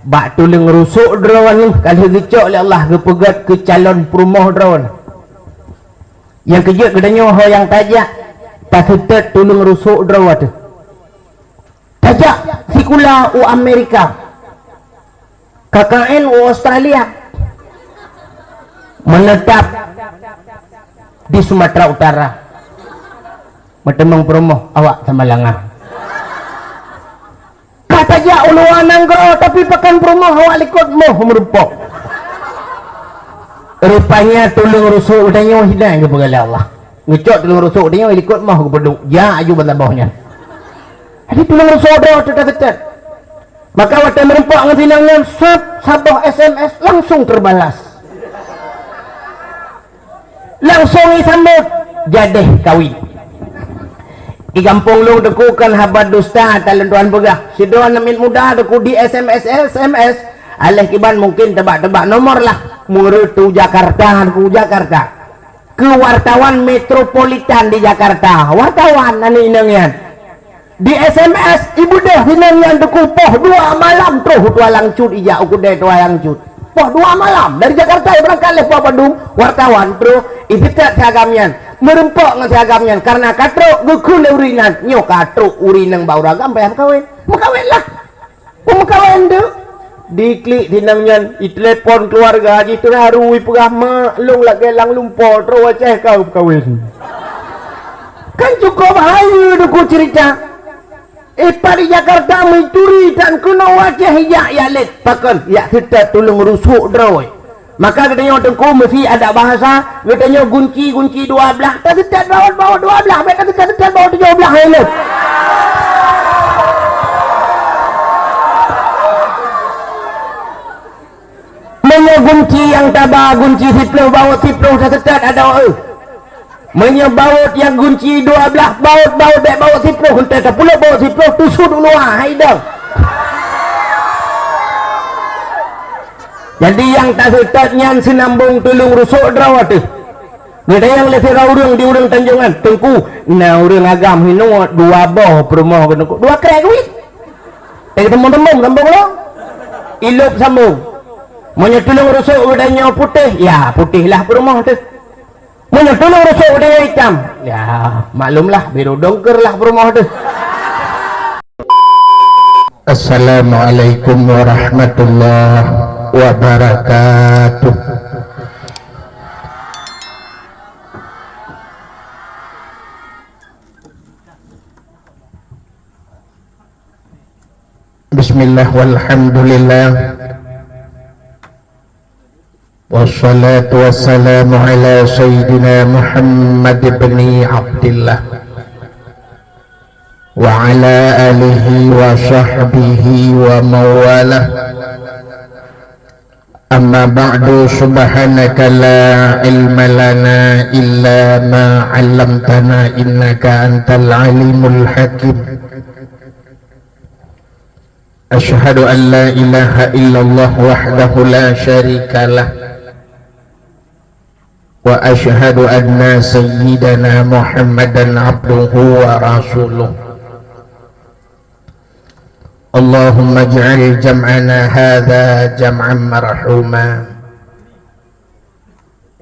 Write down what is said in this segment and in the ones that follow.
bak tulang rusuk drawan ni kalau gecok oleh Allah gepegat ke calon perumah drawan yang kejut gedanya ho yang tajak tak tulang rusuk drawan tu tajak sikula u Amerika KKN u Australia menetap di Sumatera Utara metemang perumah awak sama langah kata ja uluan nanggro tapi pakan perumah awak likut moh merupok rupanya tulung rusuk udahnya hidang ke pegala Allah ngecok tulung rusuk udahnya likut moh ke peduk ya aju bantah bawahnya jadi tulung rusuk udah tetap maka waktu merupok ngetinangnya sabah SMS langsung terbalas langsung disambut jadi kawin di kampung lu deku kan habat dusta talent tuan begah si doan namin muda deku di SMS alih kiban mungkin tebak-tebak nomor lah murutu Jakarta ke wartawan metropolitan di Jakarta wartawan nani inangyan di SMS ibu deh inangyan deku poh 2 malam tuh tualang cut ija uku deh tualang cut poh 2 malam dari Jakarta ya berangkat lepas Bandung wartawan bro ibitat agamian merempok ngasih karena katro gukun urinan nyo katro urinang bauragam bayam kawin lah makawin tu diklik dinamnya itelepon keluarga haji tu harui pegah maklung lagi lang lumpur terus wajah kau kawin kan cukup hayu duku cerita di Jakarta mencuri dan kena wajah ya let pakan ya kita tolong rusuk drawai maka katanya tengku mesti ada bahasa katanya gunci 12 tak tetap bawa 12 mereka tetap bawa 17 ini menya gunci yang tabah gunci siplo bawa siplo tak tetap ada menya bawa yang gunci 12 bawa siplo kita pula bawa siplo tusuk dulu hai dah jadi yang tak setatnya sinambung tulung rusuk drawat tu ada yang lebih raurung di urang Tanjungan tengku nah urang agam hino 2 boh perumah tengku 2 krek wit tembung sambung lo ilup sambung punya tulung rusuk udahnya putih ya putih lah perumah tu punya tulung rusuk udahnya hitam ya maklumlah biru dongker lah perumah tu. Assalamualaikum warahmatullahi wabarakatuh. Bismillah walhamdulillah wassalatu wassalamu ala sayyidina Muhammad ibn Abdillah wa ala alihi wa sahbihi wa mawalah. Amma ba'du subhanaka la ilma lana illa ma 'allamtana innaka antal alimul hakim. Asyhadu an la ilaha illallah wahdahu la syarika lah wa asyhadu anna sayyidana Muhammadan abduhu wa rasuluh. Allahumma ij'al jam'ana hadha jam'an marhuma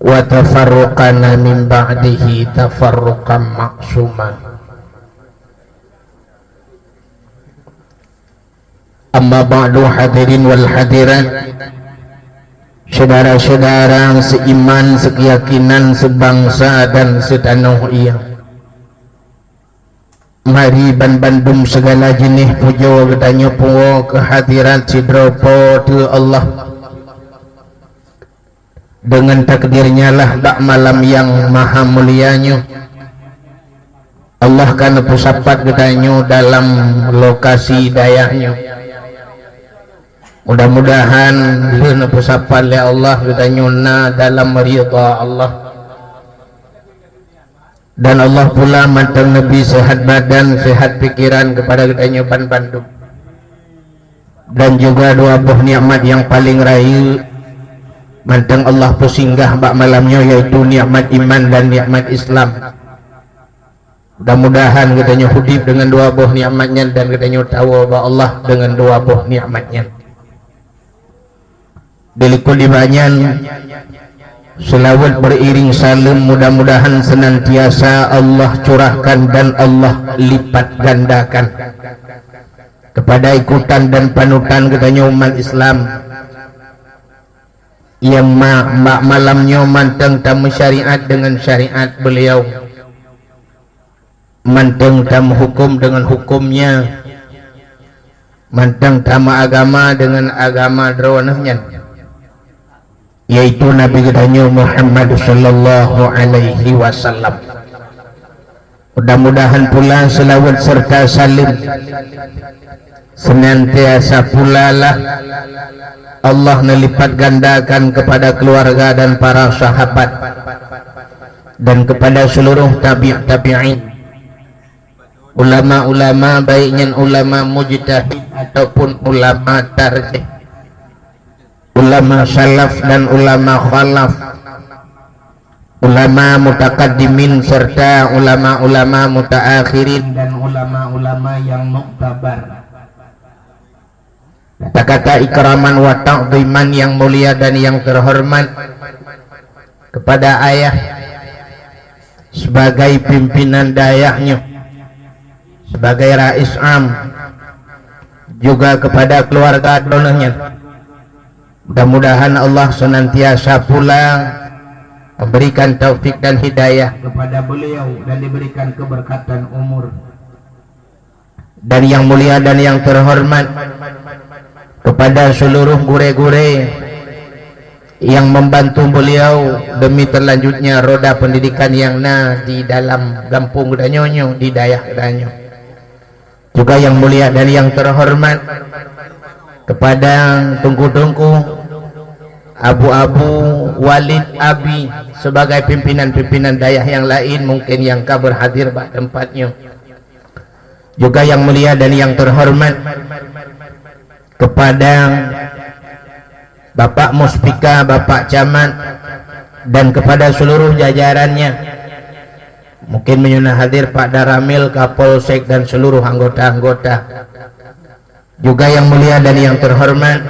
wa tafarruqana min ba'dihi tafarruqan ma'suma. Amma ba'du hadirin wal hadirat, saudara-saudara seiman, sekeyakinan, sebangsa dan setanah ia. Mari Bandung segala jenis puja katanya puwa kehadiran sidropo tu Allah dengan takdirnya lah dak malam yang maha mulianya Allah kan pusapat katanya dalam lokasi dayanya. Mudah-mudahan dina pusapat oleh Allah katanya na dalam ridha Allah. Dan Allah pula mantang Nabi sehat badan, sehat pikiran kepada katanya Bandung. Dan juga dua buah nikmat yang paling raya mantang Allah pusinggah bak malamnya, yaitu nikmat iman dan nikmat Islam. Mudah-mudahan katanya hidup dengan dua buah nikmatnya dan katanya tahu bahwa Allah dengan dua buah nikmatnya. Delikul dibanyan selawat beriring salam, mudah-mudahan senantiasa Allah curahkan dan Allah lipat gandakan kepada ikutan dan panutan katanya umat Islam yang malamnya manteng tamu syariat dengan syariat beliau, manteng tamu hukum dengan hukumnya, manteng tamu agama dengan agama dronahnya, yaitu Nabi katanya Muhammad sallallahu alaihi wasallam. Mudah-mudahan pula selawat serta salim senantiasa pula lah Allah melipat gandakan kepada keluarga dan para sahabat dan kepada seluruh tabi'in, ulama-ulama baiknya ulama mujtahid ataupun ulama tarjih, ulama salaf dan ulama khalaf, ulama mutakaddimin serta ulama-ulama mutaakhirin dan ulama-ulama yang muktabar. Kata-kata ikraman wa ta'ziman yang mulia dan yang terhormat kepada ayah sebagai pimpinan dayahnya, sebagai rais am, juga kepada keluarga donahnya. Mudah-mudahan Allah senantiasa pula memberikan taufik dan hidayah kepada beliau dan diberikan keberkatan umur. Dan yang mulia dan yang terhormat kepada seluruh gure-gure yang membantu beliau demi terlanjutnya roda pendidikan yang di dalam kampung Gedanyonyo, di daerah Gedanyo. Juga yang mulia dan yang terhormat kepada tungku-tungku abu-abu Walid Abi sebagai pimpinan-pimpinan daerah yang lain mungkin yang kabar hadir pada tempatnya. Juga yang mulia dan yang terhormat kepada Bapak Muspika, Bapak Camat dan kepada seluruh jajarannya, mungkin menyunah hadir Pak Daramil, Kapolsek dan seluruh anggota-anggota. Juga yang mulia dan yang terhormat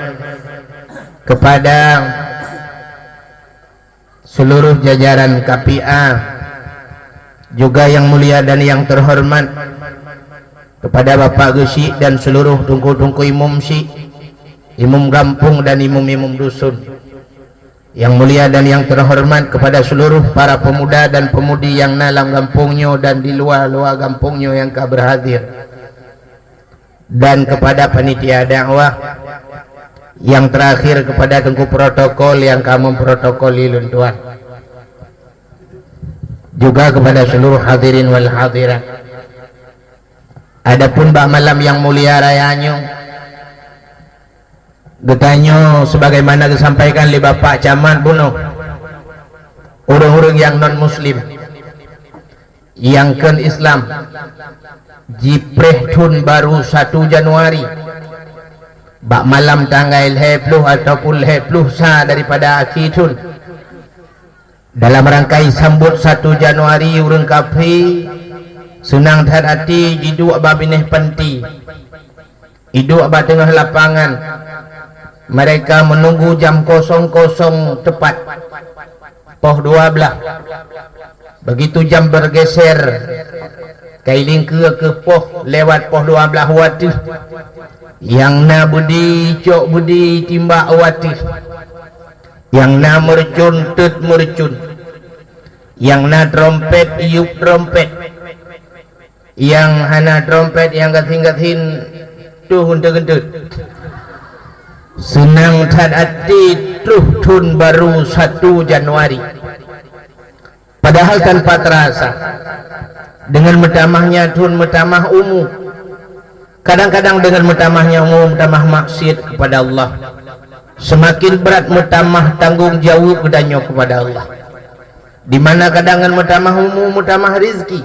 kepada seluruh jajaran KPA. Juga yang mulia dan yang terhormat kepada Bapak Gesi dan seluruh tungku-tungku imum si, imum kampung dan imum-imum dusun. Yang mulia dan yang terhormat kepada seluruh para pemuda dan pemudi yang dalam kampungnya dan di luar-luar kampungnya yang berhadir. Dan kepada panitia dakwah. Yang terakhir kepada tungku protokol yang kamu protokoli luntuan. Juga kepada seluruh hadirin wal hadirat. Adapun bak malam yang mulia rayanya getanyo sebagaimana disampaikan oleh Bapak Camat bunuh orang-orang yang non muslim yang ken Islam jipreh tun baru 1 Januari bak malam tanggal 10 ataupun 10 sah daripada akitun dalam rangkai sambut 1 Januari orang kafir senang hati hidup abah binih penti, hidup abah tengah lapangan. Mereka menunggu jam 00 tepat poh 12. Begitu jam bergeser kailing ke poh lewat poh 12 wati yang na budi cok budi timbak wati, yang na mercun tut mercun, yang na trompet iup trompet, yang hana trompet yang gating-gating tuh gendut-gendut senang hati tuh tun baru 1 Januari padahal tanpa terasa dengan metamahnya tun metamah umum, kadang-kadang dengan metamahnya umum metamah maksiat kepada Allah, semakin berat metamah tanggung jawab kedanyo kepada Allah, di mana kadang metamah umum metamah rizki,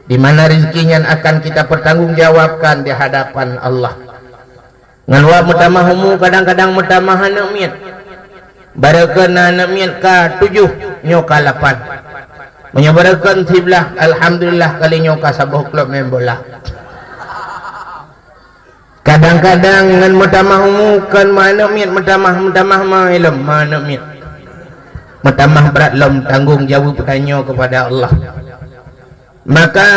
di mana rezekinya akan kita pertanggungjawabkan di hadapan Allah. Ngan wa mutamahumu kadang-kadang mutamah namiat. Barakan namiat ka 7 nyoka 8. Menyabarakan tiblah alhamdulillah kali nyoka 10 klub main bola. Kadang-kadang dengan mutamah umukan mana miat mutamah ilm mana miat mutamah berat lom tanggung jawab bertanya kepada Allah. Maka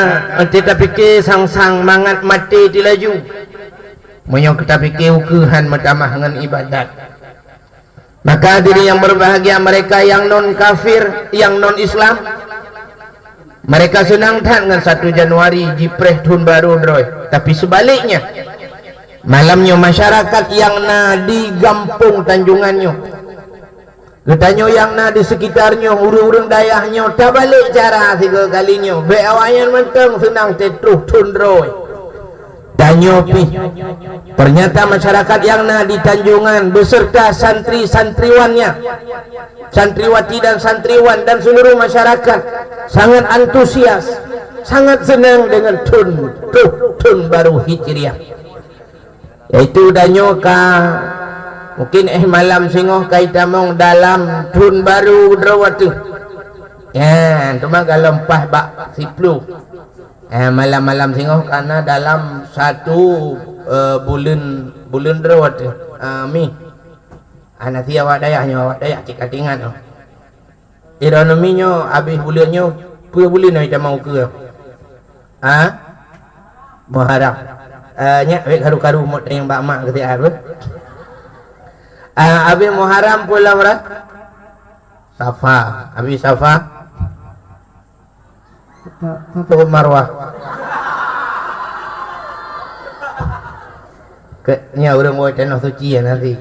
kita fikir sang-sang mangat mati di laju menyo kita fikir ukuhan mutamah dengan ibadat. Maka diri yang berbahagia mereka yang non kafir, yang non Islam, mereka senang tak dengan 1 Januari jipreh tahun baru droy. Tapi sebaliknya malamnya masyarakat yang na di gampung tanjungannya, getanyo yang na di sekitarnya, urung-urung dayahnya, tak balik cara 3 kalinya. Be awayan menteng senang tetruh tundroy. Tanyo pi. Ternyata masyarakat yang na di Tanjungan beserta santri-santriwannya, santriwati dan santriwan dan seluruh masyarakat sangat antusias, sangat senang dengan tun baru Hijriah. Yaitu danyo ka mungkin malam singoh kaitamong dalam tun baru drawatu. Ya, tu mah galempah bak siplu. Malam-malam singoh karena dalam 1 bulan drawatu. Mi. Anak awak dayak cik katingan. Ironominya habis bulannya pura bulan kita mau ke. Muharram. Nya wek karu-karu mot yang bak mak kata aku. Abi Muharram pula berat. Safa, abi Safa. Untuk Marwah. Nya urang mau tanah suci ya nanti.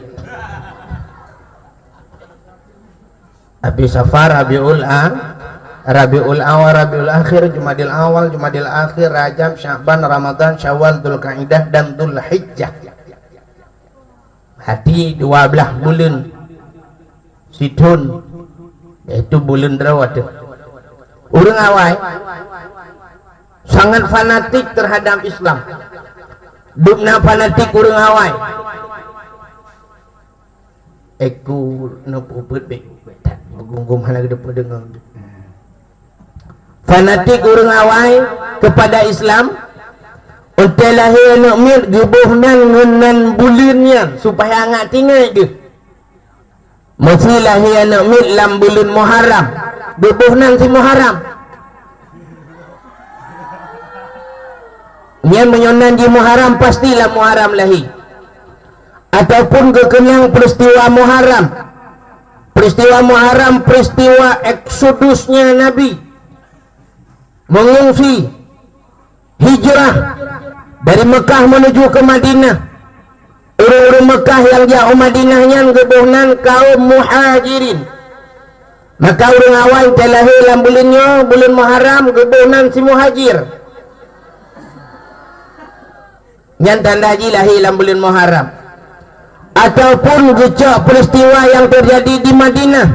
Abi Safar, Rabiul Awal, Rabiul Akhir, Jumadil Awal, Jumadil Akhir, Rajab, Sya'ban, Ramadan, Syawal, Dzulqa'dah dan Dzulhijjah. Hati 12 bulan Situn, yaitu bulan Drawat. Urang awai sangat fanatik terhadap Islam. Dukna fanatik urang awai. Aku nopuput be. Gunggum hana gede pedengang. Fanatik urang awai kepada Islam. Untuk lahir nak mir gebuhnan ngenan bulannya supaya angkat tinggal dia. Mesti lahir nak mir dalam bulan Muharram. Gebuhnan si Muharram. Yang menyonan di Muharram pastilah Muharram lahir. Ataupun kekenang peristiwa Muharram. Peristiwa Muharram, peristiwa eksodusnya Nabi mengungsi hijrah dari Mekah menuju ke Madinah. Orang-orang Mekah yang jauh Madinahnya gebuhnan kaum muhajirin. Maka orang awal terlahir dalam bulannya, bulan Muharram, gebuhnan si muhajir. Yang tanda haji lahir dalam bulan Muharram. Ataupun gejak peristiwa yang terjadi di Madinah,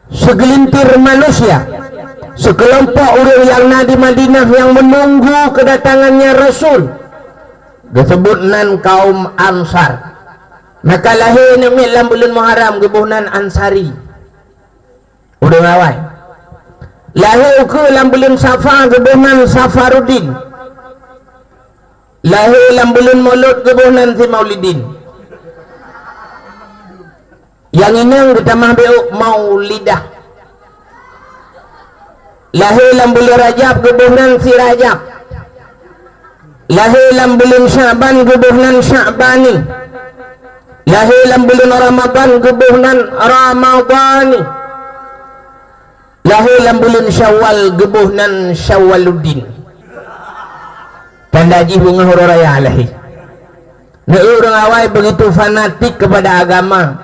segelintir manusia, sekelompok orang yang ada di Madinah yang menunggu kedatangannya Rasul, disebut nan kaum Ansar. Maka lahir dalam bulan Muharram gebuhnan Ansari. Udah ngawai. Lahir ke dalam bulan Safar gebuhnan Safaruddin. Lahir dalam bulan Maulud gebuhnan si Maulidin. Yang ini ditambah beuk Maulidah. Lahir dalam bulan Rajab gebuhnan si Rajab. Lahir dalam bulan Sya'ban gebuhnan Sya'bani. Lahir dalam bulan Ramadan gebuhnan Ramadani. Lahir dalam bulan Syawal gebuhnan Syawaluddin. Tanda haji bunga huru raya lahir. Nah, orang awal begitu fanatik kepada agama.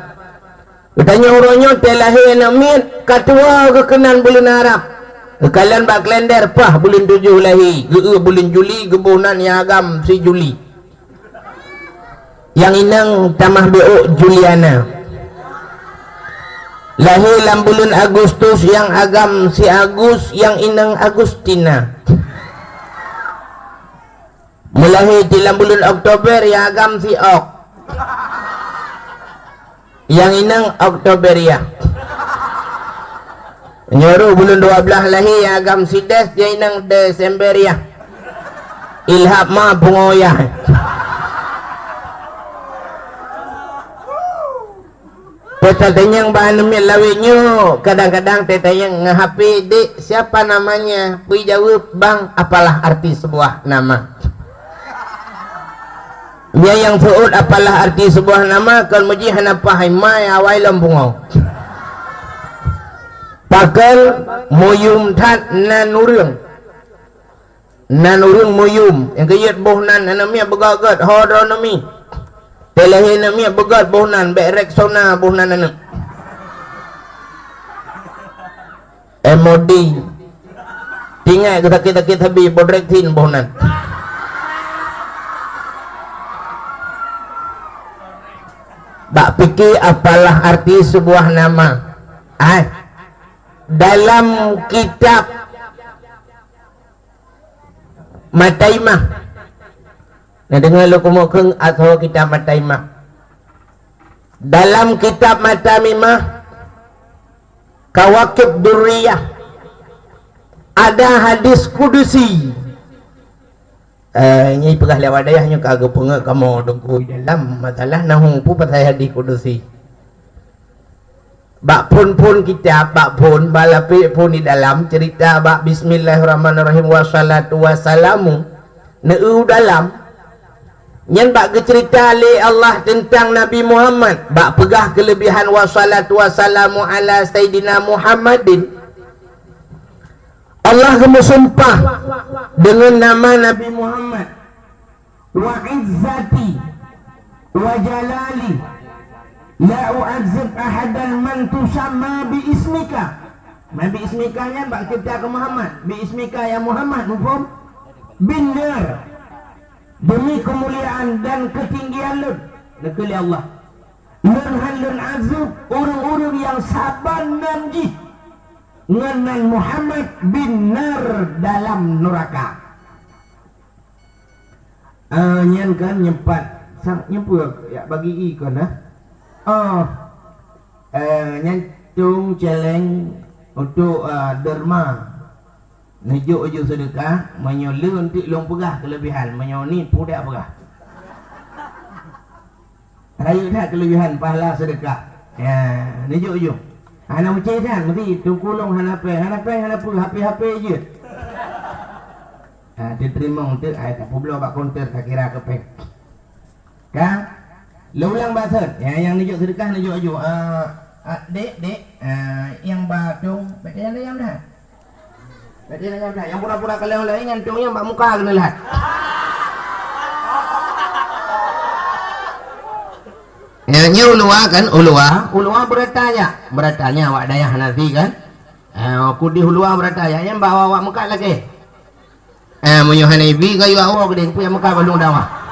Katanya orangnya terlahir namit katua kekenan bulan Arab. Kalian bak kalender pah bulan 7 lahir. Bulan Juli gebuhnan yang agam si Juli. Yang inang tamah beuk Juliana. Lahir dalam bulan Agustus yang agam si Agus, yang inang Agustina. Mulai dalam bulan Oktober yang agam si Ok, yang inang Oktoberia. Nyoru bulan 12 lahir yang agam si Des, yang inang Desemberia. ilham mah bungoyah. Tetanyang bahan namanya lawinyo, kadang-kadang tetanyang nge-HP, dek siapa namanya? Pui jawab, bang apalah arti sebuah nama? Dia yang suud apalah arti sebuah nama? Kalau muji hanapah mai awai lambungau. Pakal muyum tat nanurung muyum yang kayat bohnan namanya begagat hodronomi. Telehin namanya begat bohnan berek sona bohnan anak MOD tinggal kita habis bodrek tin bohnan bak fikir apalah arti sebuah nama dalam kitab Mataimah. Nah, dengar lu kumukeng atau kitab Mataimah. Dalam kitab Mataimah Kawakib Durriyah ada hadis kudusi. Ini pegah lewat dayahnya kagak pengak kamu dengku dalam masalah nahung pu pasal hadis kudusi. Bak pun kitab bak pun balapi pun di dalam cerita bak bismillahirrahmanirrahim wassalatu wassalamu neu dalam nyen bak cerita li Allah tentang Nabi Muhammad bak pegah kelebihan wassalatu wassalamu ala sayyidina Muhammadin. Allah bersumpah dengan nama Nabi Muhammad wa izzati wa jalali la u'azzib ahadan man tusamma bi ismika. Bi ismika nya bak kita ke Muhammad bi ismika ya Muhammad mufhum binar demi kemuliaan dan ketinggian lu nekeli Allah mun halun azub urung-urung yang sabar namji ngenan Muhammad binar dalam neraka. Nyen kan nyempat sang nyempur ya bagi ikon nyantung celeng untuk derma nejuk ujuk sedekah menyoleh untuk long pegah kelebihan menyoni pudak pegah rayu dah kelebihan pahala sedekah ya nejuk ujuk anak macam kan mesti tungkulung hanape HP je diterima untuk tak perlu bak counter tak kira kepeng kan. Ulang bahasa yang nijuk sedekah nijuk aju dek yang batung betul yang dah yang pura-pura kalau lain ngantungnya mbak muka kena lihat nya ulua beratanya awak dayah nanti kan aku di ulua beratanya yang bawa awak muka lagi menyuhan ibi kayu awak gede punya muka balung dawa.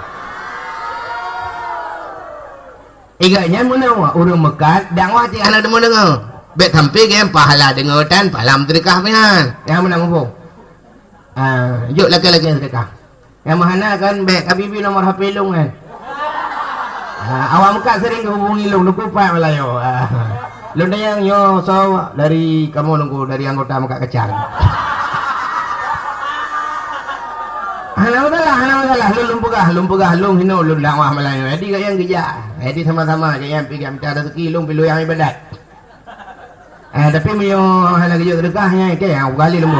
Iganya menawa urang mekat dakwah ti anak demo dengar bet sampai ke pahala dengar dan pahala sedekah pian yang menang apa juk laki-laki sedekah yang mahana kan bet habibi nomor HP long kan awak mekat sering hubungi long nuku pa melayu long dayang yo so dari kamu nunggu dari anggota mekat kecang Hana masalah lum pegah lum hino lum dakwah Melayu. Jadi kaya yang kerja. Jadi sama-sama kaya yang pergi minta rezeki lum pilu yang ibadat. Tapi meyo hana kerja sedekahnya kaya yang kali lum.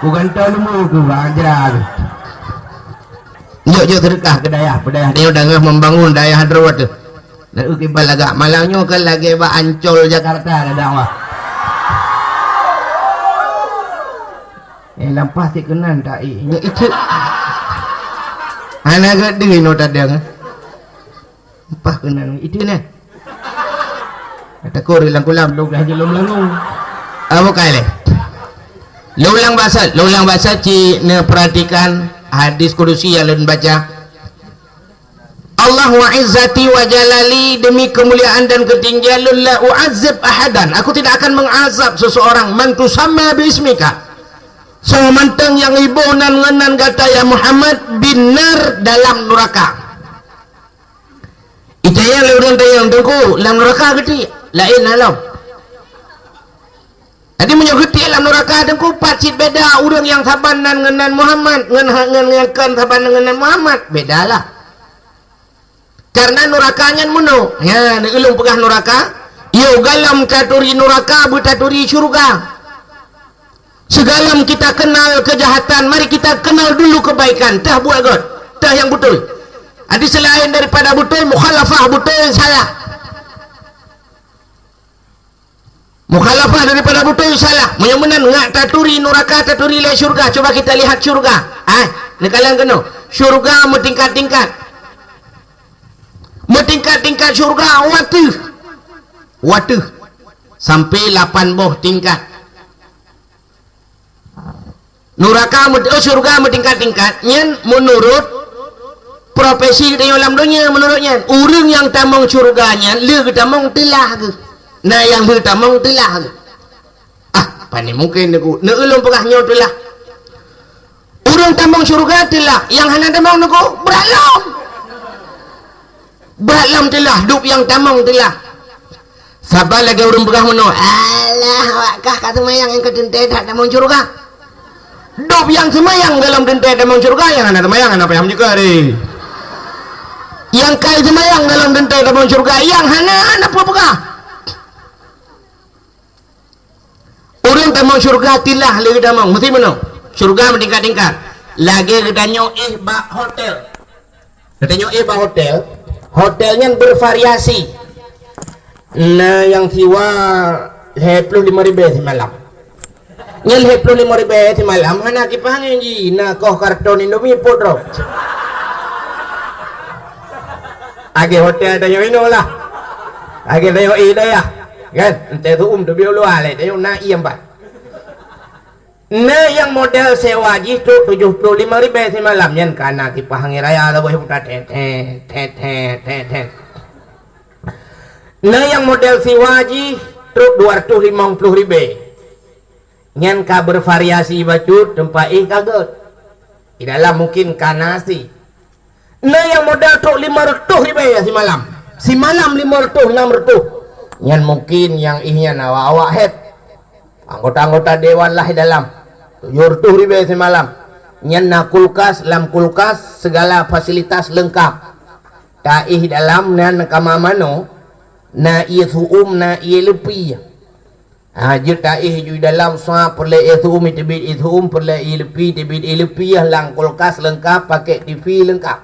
Bukan tahu lum ku ajar. Yo sedekah ke dayah dia udah membangun dayah Hadrawat tu. Dan ukibal agak malangnya kan lagi ba Ancol Jakarta ada dakwah. Lampas si kenan tak nya itu anak gede no tadang lampas kenan itu ne kata kori lang kulam lu dah jelum langung apa kale lulang bahasa ci ne perhatikan hadis kudusi yang lain baca Allah wa izzati wa jalali demi kemuliaan dan ketinggian la u'azzib ahadan aku tidak akan mengazab seseorang man tusamma bi ismika sama manteng yang ibu nan kata ya Muhammad binar dalam neraka. Ijaya leureun teh yang tunggu lang neraka gede lain alam. Tadi menyuguti alam neraka dan ku pacit beda urang yang sabanan ngenan Muhammad ngenkan sabanan ngenan Muhammad bedalah karena nurakanya menu ya ulung pegah neraka yo galam katuri neraka butaturi surga segalam kita kenal kejahatan mari kita kenal dulu kebaikan tah buat god tah yang betul adi selain daripada betul mukhalafah betul yang salah mukhalafah daripada betul salah menyemenan ngak taturi neraka taturi le surga coba kita lihat surga ni kalian kena surga bertingkat-tingkat surga watu sampai 8 boh tingkat neraka surga bertingkat-tingkat nyen menurut profesi di dalam dunia menurutnya urang yang tamang surganya le tamang telah ke nah yang bertamang telah pani mungkin aku neulung pegah nyo telah urang tamang surga telah yang hana tamang aku Balam telah dup yang tamang telah sabar lagi urang pegah meno Allah wakah kata mayang yang kedente tak tamang surga dup yang semayang dalam dente tamang surga yang hana semayang apa yang juga yang kai semayang dalam dente tamang surga yang hana apa pegah urang tamang surga tilah lagi tamang mesti meno surga bertingkat-tingkat lagi kita nyoih bak hotel hotelnya bervariasi nah yang siwa 25.000 semalam nyel 25.000 semalam hana kipangin ji nah koh karton Indomie podro age hotel tayo ino lah age tayo ida ya kan ente tu tu biolo ale tayo na iyam ba nah yang model sewa ji tu 75.000 semalam yan kana kipahangin raya la boleh buka nah yang model sewa ji truk 250.000 nyan ka bervariasi bacut tempat kaget di dalam mungkin kanasi nah yang model truk 500.000 semalam 500 600 nyan mungkin yang ihnya awak head anggota-anggota dewan lah di dalam 700.000 semalam nyan na kulkas lam kulkas segala fasilitas lengkap taih dalam nan kamamano na ithum na ilepi je taih ju dalam soa perle ithum tibit ithum perle ilepi tibit ilepi lang kulkas lengkap pakai TV lengkap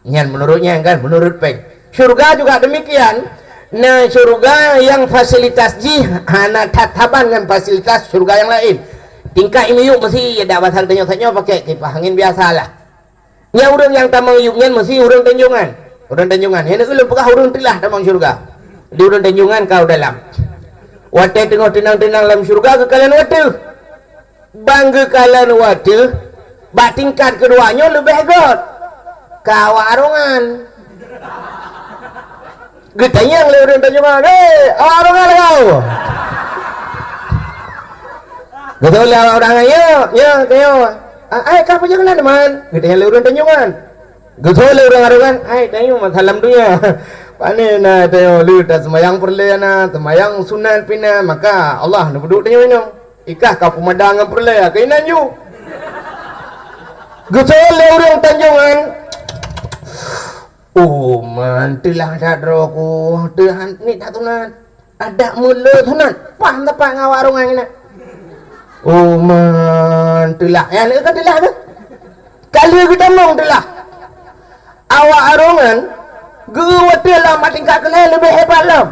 nyan menurutnya kan menurut peng surga juga demikian nah surga yang fasilitas ji hana tataban dengan fasilitas surga yang lain tingkat ini yuk mesti ada bahasa tanya pakai kipas angin biasa lah nya urang yang tamang yuknya mesti urang tanjungan ini ulun pegah urang telah tamang surga di urang tanjungan kau dalam wate tengok tenang-tenang dalam surga kekalian wate bangga kalian wate bak tingkat keduanya lebih hebat kau arungan getanya yang lewat tanjungan arungan kau betul lah orang ayo ya kayo kau punya kenan teman getanya lewat tanjungan betul orang arungan tayo masalam dunia pane na tayo luta semayang perlena semayang sunat pina maka Allah nak duduk tanyo ino ikah kau pemadang perle kainan you betul orang tanjungan mantilah dadroku Tuhan ni tak tunat ada mula tunat pang tepat ngawarungan ini mantilah ya ni kan tilah tu kali kita mong tilah awak arungan gua tilah matingkat kelai lebih hebat lah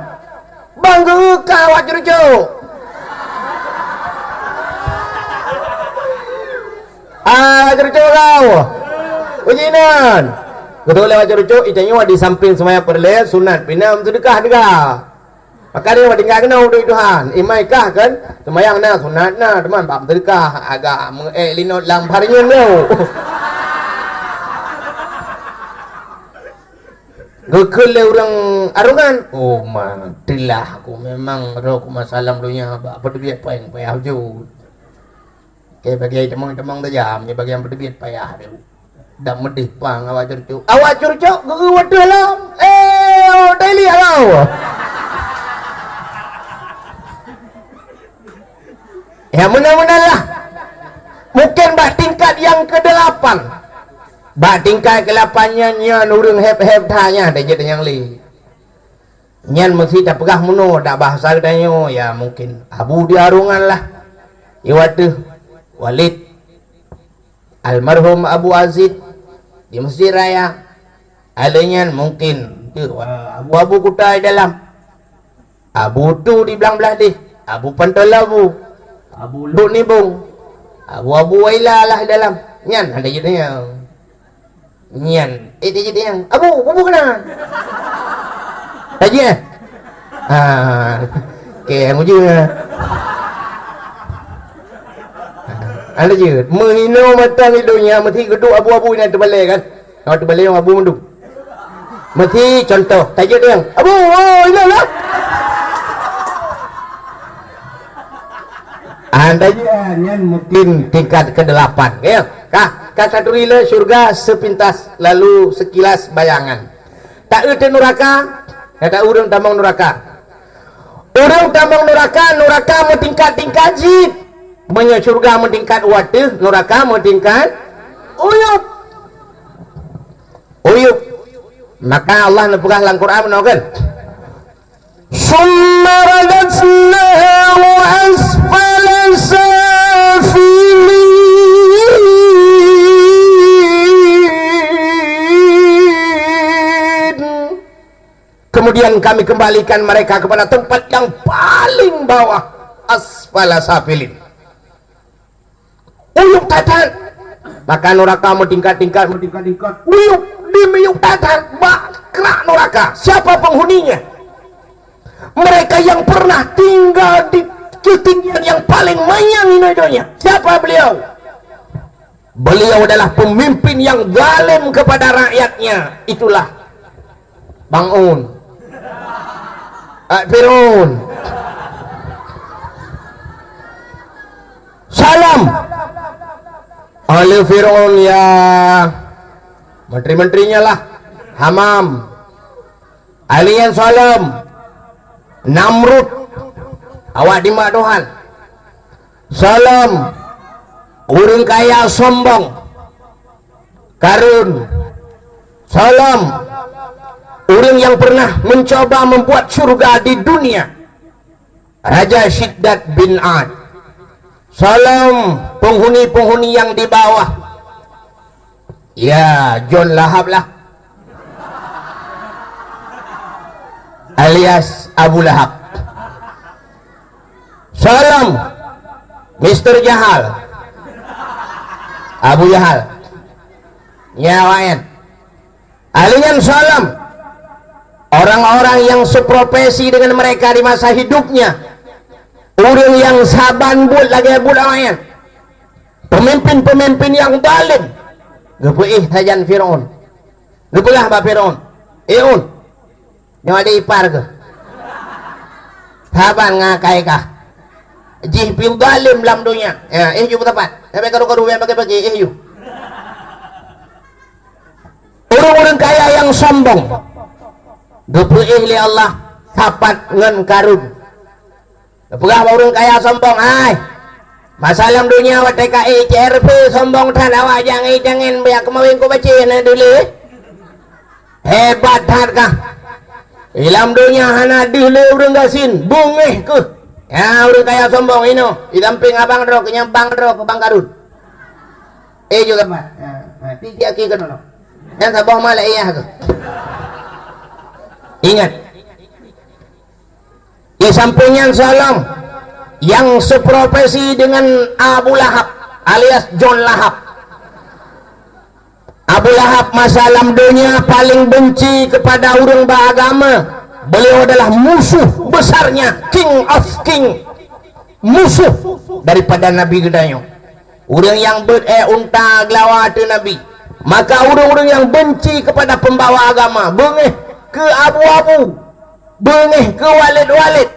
bangga kau awak curucuk curucuk kau ujinan betul lewat curucuk itanya di samping semaya perle sunat pinam sedekah juga maka dia tinggal kena untuk Tuhan imai kah kan semayang na sunat na teman bab sedekah agak linot lang harinya tu gekele orang arungan matilah aku memang roh ku masalah dunia apa duit payah payah ju ke bagi temang-temang tajam ni bagi yang berduit payah dia dah medih pang awak curcuk guru wadah lah daily kau tingkat ke-8-nya nyan urang hep-hep tanya dah jadi yang li. Nyan mesti tak pegah muno dak bahasa danyo ya mungkin abu diarungan lah. Iwatu Walid almarhum Abu Azid di Masjid Raya. Adanya mungkin abu-abu kutai dalam. Abu tu di belah-belah deh. Abu Pantalabu. Abu Lut Nibung. Abu-abu Waila lah dalam. Nyan ada jadinya. Nyan. Dia jadi yang. Abu kena. Tadi eh. Okey, yang uji. Ada je. Menghina matang hidupnya mesti geduk abu-abu ni terbalik kan. Kalau terbalik yang abu menduk. Mesti contoh. Tadi dia yang. Abu, inilah. Anda jangan mungkin tingkat ke-8 ya. Kah satu rila syurga sepintas lalu sekilas bayangan. Tak ada neraka, kata urang tambang neraka. Urang tambang neraka mau tingkat-tingkat jid. Punya syurga mau tingkat watu, neraka mau tingkat uyup. Maka Allah nak pegang dalam Quran menakan. Summa radadnahu asfala safilin. Kemudian kami kembalikan mereka kepada tempat yang paling bawah, asfala safilin. Uyuk tatan. Maka neraka mau tingkat-tingkat. Uyuk di miyuk tatan. Bakrak neraka. Siapa penghuninya? Mereka yang pernah tinggal di ketinggian yang paling menyanyi hidupnya. Siapa beliau? Beliau adalah pemimpin yang zalim kepada rakyatnya. Itulah Bang Un, Fir'aun. Salam oleh Fir'aun ya menteri-menterinya lah. Hamam, Alian salam. Namrud, awak di mak Tuhan. Salam urang kaya sombong Karun. Salam orang yang pernah mencoba membuat surga di dunia, Raja Syiddat bin Ad. Salam penghuni-penghuni yang di bawah, ya John Lahab lah, alias Abu Lahab. Salam Mr. Jahal, Abu Jahal. Nyawain alian salam orang-orang yang seprofesi dengan mereka di masa hidupnya, orang yang saban buat lagi buat awayan, pemimpin-pemimpin yang zalim. Gepuih sajan Fir'aun, gepulah Mbak Fir'aun. Yang ada ipar ke saban ngakai kah jih piu zalim dalam dunia ya. Juga tepat sampai karu-karu yang pakai-pakai orang-orang kaya yang sombong. Gepuih li Allah sapat ngen karun. Gepugah orang kaya sombong. Hai masalah dunia wa TKI CRP sombong tan awak jangan biar kemawin ku baca na dulu. Hebat hat kah dalam dunia hana dile urang gasin bungeh ke ya urang kaya sombong ino di samping abang ro kenyang bang ro ke bang karun juga Pak tiki aki kan no yang sabah malah iya ke. Ingat di sampingnya salam yang seprofesi dengan Abu Lahab alias John Lahab. Abu Lahab masalah dunia paling benci kepada orang beragama. Beliau adalah musuh besarnya, king of king, musuh daripada Nabi Gedayo. Orang yang unta gelawa tu Nabi. Maka orang-orang yang benci kepada pembawa agama, bengeh ke abu-abu, bengeh ke walid-walid,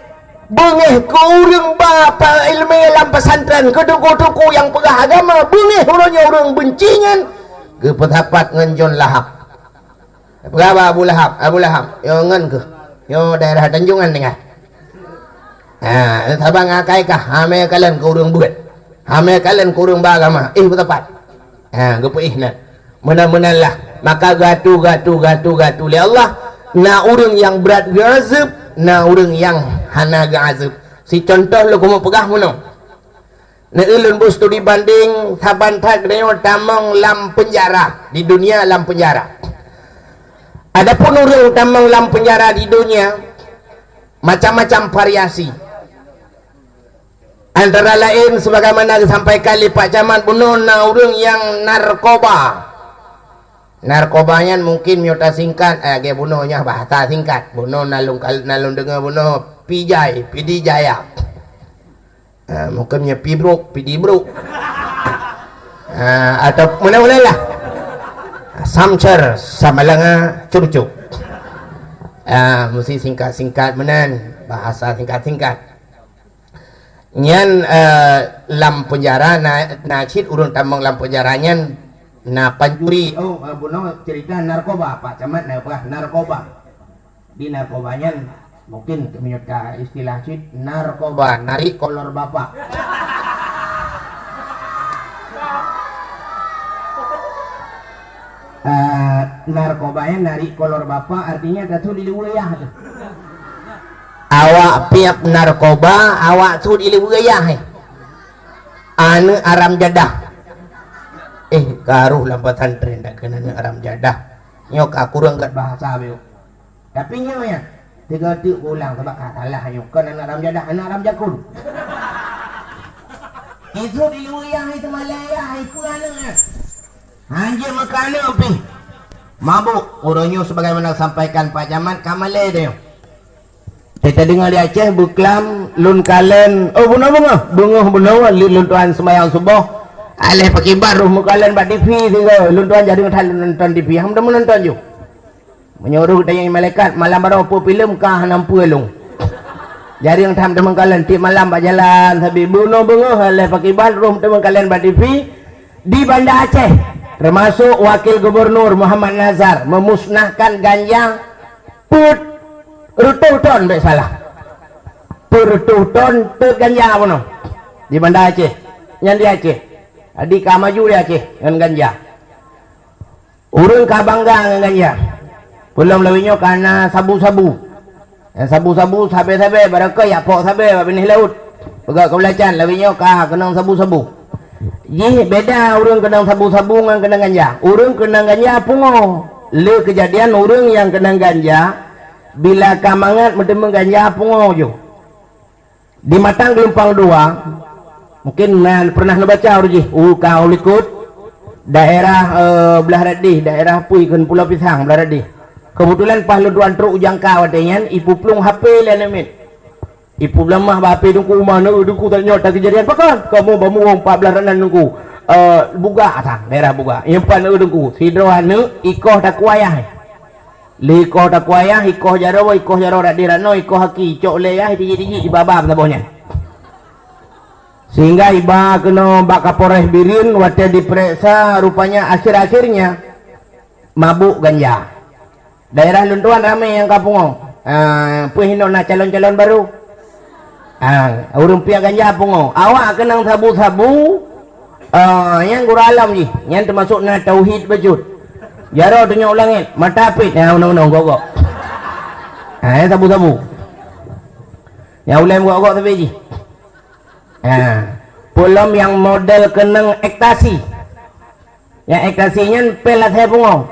bengeh ke orang bapa ilmu dalam pesantren, ke tuku-tuku yang pegah agama, bengeh orangnya orang bencingan ke petapat ngan John Lahab. Berapa Abu Lahab yo ngan ke yo daerah Tanjungan dengar. Sabang akai kah ame kalian ke urang buat, ame kalian ke urang beragama petapat. Gepuih na Mudah-mudahanlah maka gatu li Allah na urang yang berat gazab na urang yang hana gazab. Si contoh lu kumu pegah muno na ulun bus tu dibanding taban tak deo tamang lam penjara di dunia, lam penjara. Adapun urang tamang lam penjara di dunia macam-macam variasi. Antara lain sebagaimana disampaikan oleh Pak Camat bunuh na urang yang narkoba. Narkobanya mungkin miota singkat, dia bunuhnya bahasa singkat. Bunuh nalung dengar bunuh pidi jaya. Mungkinnya pidi bro. Atau mana-mana lah. Samcer sama langa curcuk. Mesti singkat-singkat menan, bahasa singkat-singkat. Nyan lam penjara na cit urun tamang lam penjaranya na pancuri. Bunuh cerita narkoba Pak Camat na apa narkoba. Di narkobanya mungkin menurut istilah cit narkoba narik kolor bapak. Narkobanya narik kolor bapak artinya datu di wilayah. Awak piap narkoba, awak tu di wilayah. Anu aram jadah. Karuh lampatan tren dak kena aram jadah. Nyok aku renggat bahasa beu. Tapi nyo ya, tiga tu ulang sebab katalah nyok kan aram jadah, aram jakun. Itu di wilayah itu Malaya, itu anaknya. Anjir makana api. Mabuk orangnya sebagaimana sampaikan Pak Camat Kamale dia. Kita dengar di Aceh buklam lun kalen bunga lun tuan sembahyang subuh alih pakai baru mukalen bak TV tiga lun tuan jadi nonton TV ham dah menonton ju menyuruh tanya malaikat malam baru apa filem kah nampu elung jadi yang tham teman kalian tiap malam bak jalan tapi bunga alih pakai baru teman kalian bak TV di Banda Aceh termasuk wakil gubernur Muhammad Nazar memusnahkan ganja put Rututon baik salah. Rututon tu ganja apa no? Di Banda Aceh, yang di Aceh. Adik maju di Aceh dengan ganja. Urang ka bangga dengan ganja. Pulang lawinyo karena sabu-sabu. Yang sabu-sabu sabe-sabe barakah ya pok sabe benih laut. Pegak kebelacan lawinyo ka kenang sabu-sabu. Ye beda urang kenang sabu-sabu dengan kenang ganja. Urang kenang ganja pungo. Le kejadian urang yang kenang ganja bila kamangat mendengar ganja pungo jo di Matang Gelompang 2 mungkin pernah baca urji kau likut daerah belah radih daerah Pui kan Pulau Pisang belah radih kebetulan pas luduan truk ujang kau dengan ipu plung HP lain ipu lemah HP dungku mana dungku tanya tak kejadian pakan kamu bamu 14 ranan dungku buga asang daerah buga yang pan dungku sidrohane ikoh tak kuayah likoh tak kuayah ikoh jaro radirano ikoh haki cok leyah di babab sabohnya sehingga iba kena bak Kapolres Birin waktu diperiksa rupanya akhir-akhirnya mabuk ganja daerah luntuan ramai yang kapungong puhino na calon-calon baru urung pia ganja pungong awak kenang sabu-sabu yang guralam ji yang termasuk na tauhid bejut jaro tanya ulangin mata apit ya unang-unang gogok sabu-sabu ya ulang gogok tapi ji pulam yang model kenang ekstasi yang ekstasinya pelat hepungong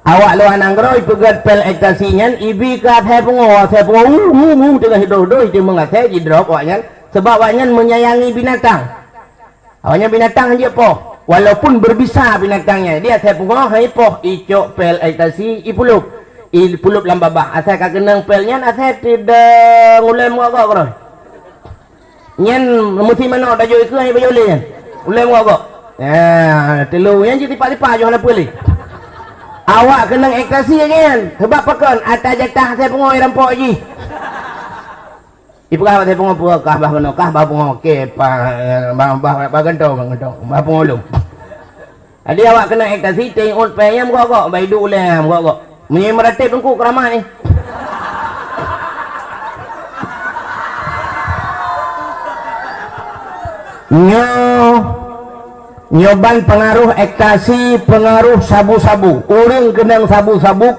awak lu ananggroy pegat pel ekstasinya ibi kat hepungong tengah hidup itu mengasih jidrop awaknya sebab awaknya menyayangi binatang awaknya binatang aja po walaupun berbisa binatangnya dia saya pungoh poh icok pel ekstasi ipulup lambabah asal kakenang pelnya asal tidak mulai mengagak kau nyen mesti mana dah jauh ke baju leh mulai mengagak telu yang jadi tipa-tipa jual pulih awak kenang ekstasi kan sebab pakan atas jatah saya pungoh rampok je ibu kah saya pungoh kah bah kena kah bah pungoh ke bah gentong bah pungoh lu ada awak kena ekstasi tengok payam gogok bai du leh gogok menye meratip tungku keramah ni nyo nyoban pengaruh ekstasi, pengaruh sabu-sabu. Urang kenang sabu-sabu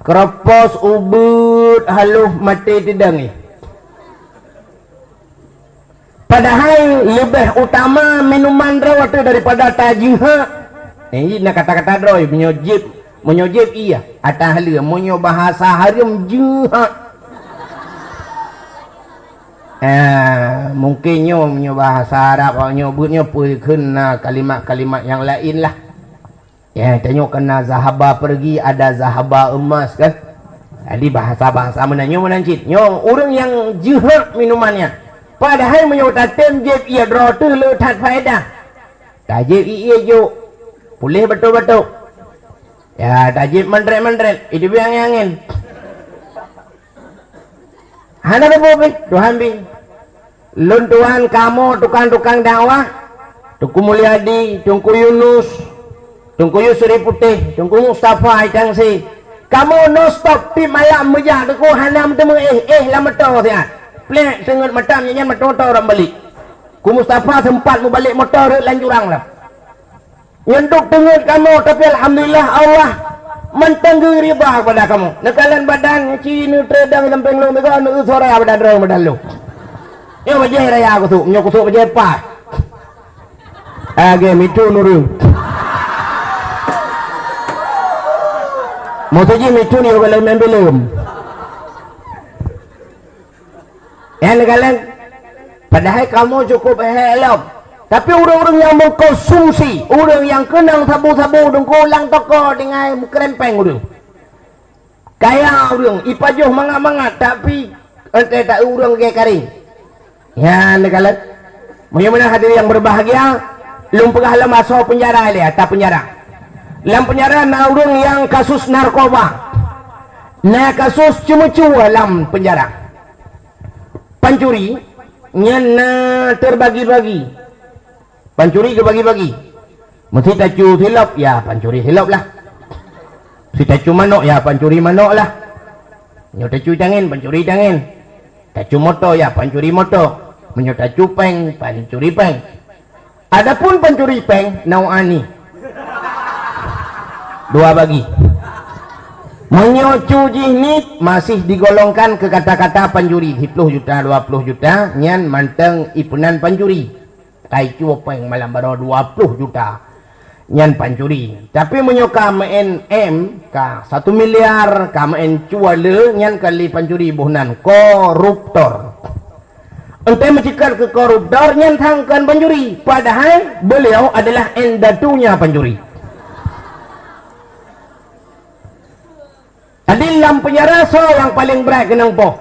kropos ubud haluh mati tidak ni. Padahal lebih utama minuman rawat daripada tajiha. Ini nak kata-kata droi menyojib iya atah lia monyo bahasa harum jiha. Mungkin nyo bahasa Arab nyebutnya pui kena kalimat-kalimat yang lain lah. Ya, tanya kena zahaba pergi, ada zahaba emas kan. Jadi bahasa-bahasa menanyo menancit. Nyo orang yang jihad minumannya. Padahal menyo tatem jeb ia drotu le tat faedah. Tajib iya jo. Boleh betul-betul. Ya, tajib mandret-mandret. Itu biang angin. Hana bobek Tuhan bin luntuan kamu tukang-tukang dakwah Tuku Mulyadi, Tungku Yunus, Tungku Yusri Putih, Tungku Mustafa itang si kamu no stop pi malam mejah tuku hanam temu lah motor siat plek sengat matam nyanyian motor orang balik ku Mustafa sempat mu balik motor lanjurang lah nyenduk tengut kamu tapi alhamdulillah Allah mentenggu riba kepada kamu nekalan badan cina tredang lempeng lu mega nu sore pada drong badan lu yo baje raya aku tu nyok tu baje pa age mitu nuru mau saja mitu ni kalau membelum yang nekalan padahal kamu cukup help tapi orang-orang yang mengkonsumsi, orang yang kenang sabu-sabu dengkulang toko dengan kerempeng orang. Kaya orang, ipajuh mangat-mangat tapi ente tak orang kayak kering. Ya, nekalat. Mudah-mudahan hadirin yang berbahagia, lum pegah masuk penjara dia, tak penjara. Dalam penjara na orang yang kasus narkoba. Na kasus cuma-cuma dalam penjara. Pancuri, nyana terbagi-bagi. Pancuri ke bagi-bagi. Mesti tacu silap, ya pancuri silap lah. Si tacu manok, ya pancuri manok lah. Menyo tacu tangan, pancuri tangan. Tacu motor, ya pancuri motor. Menyo tacu peng, pancuri peng. Adapun pancuri peng, nauani. Dua bagi. Menyo cuji ni masih digolongkan ke kata-kata pancuri. 10 juta, 20 juta, nyan manteng ipunan pancuri. Kai cuba yang malam baru 20 juta nyan pancuri tapi menyoka main ka 1 miliar ka main cuale nyan kali pancuri buhnan koruptor ente mencikat ke koruptor nyan tangkan pancuri padahal beliau adalah endatunya pancuri tadi dalam penjara so yang paling berat kenang po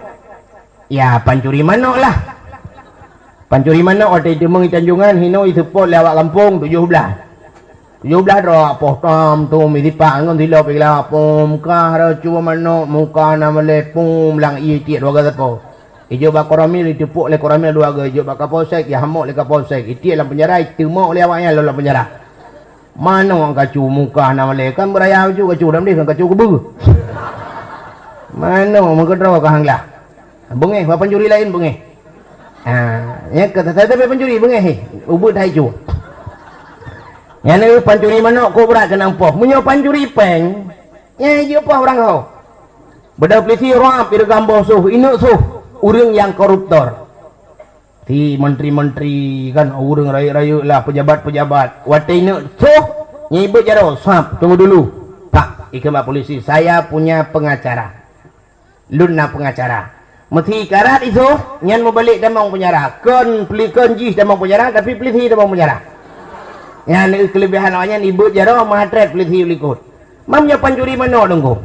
ya pancuri manok lah pancuri mana ada di mengi Tanjungan hino itu pot lewat kampung 17 roh potom tu mi dipang ngon dilo pila pom ka ro cuba mano muka nama le pom lang i tiet dua ga po ijo ba koramil itu pot le koramil dua ga ijo ba kapolsek ya hamok le kapolsek itiet dalam penjara itu mau le awaknya lo dalam penjara mana orang kacu muka nama le kan beraya ju kacu dalam dia kan kacu kebu mana mau kedro ka hanglah bengeh ba pancuri lain bengeh ya kata saya tapi pancuri bengeh ubud hai cu yang ni pancuri manok ko berat kenang poh munyo pancuri peng ya je poh orang kau beda polisi roap ira gambo suh inuk suh urang yang koruptor ti menteri-menteri kan urang raya-raya lah pejabat-pejabat wate inuk suh nyibut jaro sap tunggu dulu pak ikhwan polisi saya punya pengacara lunna pengacara mesti karat itu nyan mau balik damang penjara kon pelikan jih damang penjara tapi peliti damang penjara yang kelebihan awaknya ibu jaro matret peliti likut mamnya pancuri mana donggo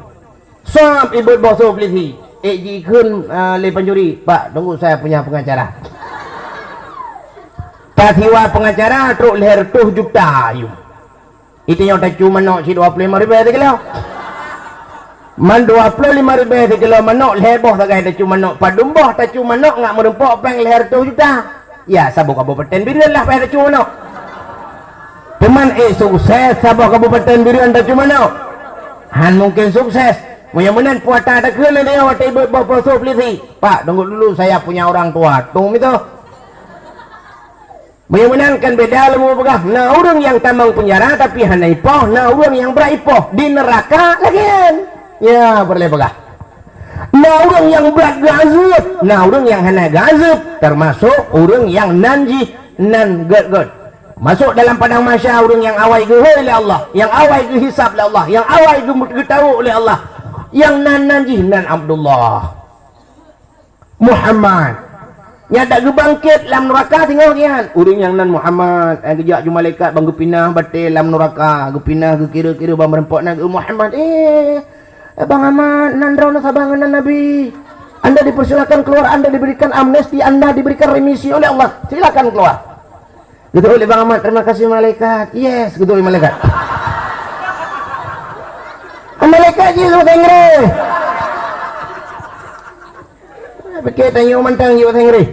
sop ibu boso peliti ji kun le pancuri pak tunggu saya punya pengacara tasiwa pengacara truk leher 2 juta yu itu yang tak cuma nak si 25 ribu kilo man 25 ribu kilo manok leher boh tak ada cuma manok padumboh tak cuma manok ngak merempok peng leher 2 juta ya sabuk kabupaten Birian lah pada cuma manok teman sukses sabuk kabupaten Birian tak cuma manok han mungkin sukses mudah-mudahan puata tak kena dia waktu ibu bapak peliti pak tunggu dulu saya punya orang tua tunggu itu Menyenangkan beda lemu begah. Nah orang yang tamang penjara tapi hana ipoh, nah orang yang beripoh di neraka lagian. Ya boleh begah. Nah orang yang berat gazub, nah orang yang hana gazub termasuk orang yang nanji nan god. Masuk dalam padang mahsyar orang yang awai ke oleh Allah, yang awai ke hisab oleh Allah, yang awai ke tahu oleh Allah, yang nanji nan Abdullah Muhammad. Yang tak gebangkit dalam neraka tinggal kian. Orang yang nan Muhammad, kejak jumpa malaikat bang pinah batil dalam neraka, pinah ke kira-kira bang merempok nak Muhammad. Bang Ahmad, nan rauna sabangan nan Nabi. Anda dipersilakan keluar, Anda diberikan amnesti, Anda diberikan remisi oleh Allah. Silakan keluar. Gitu oleh Bang Ahmad, terima kasih malaikat. Yes, gitu oleh malaikat. Malaikat je sama tengre. Pakai tanya mantang je tengre.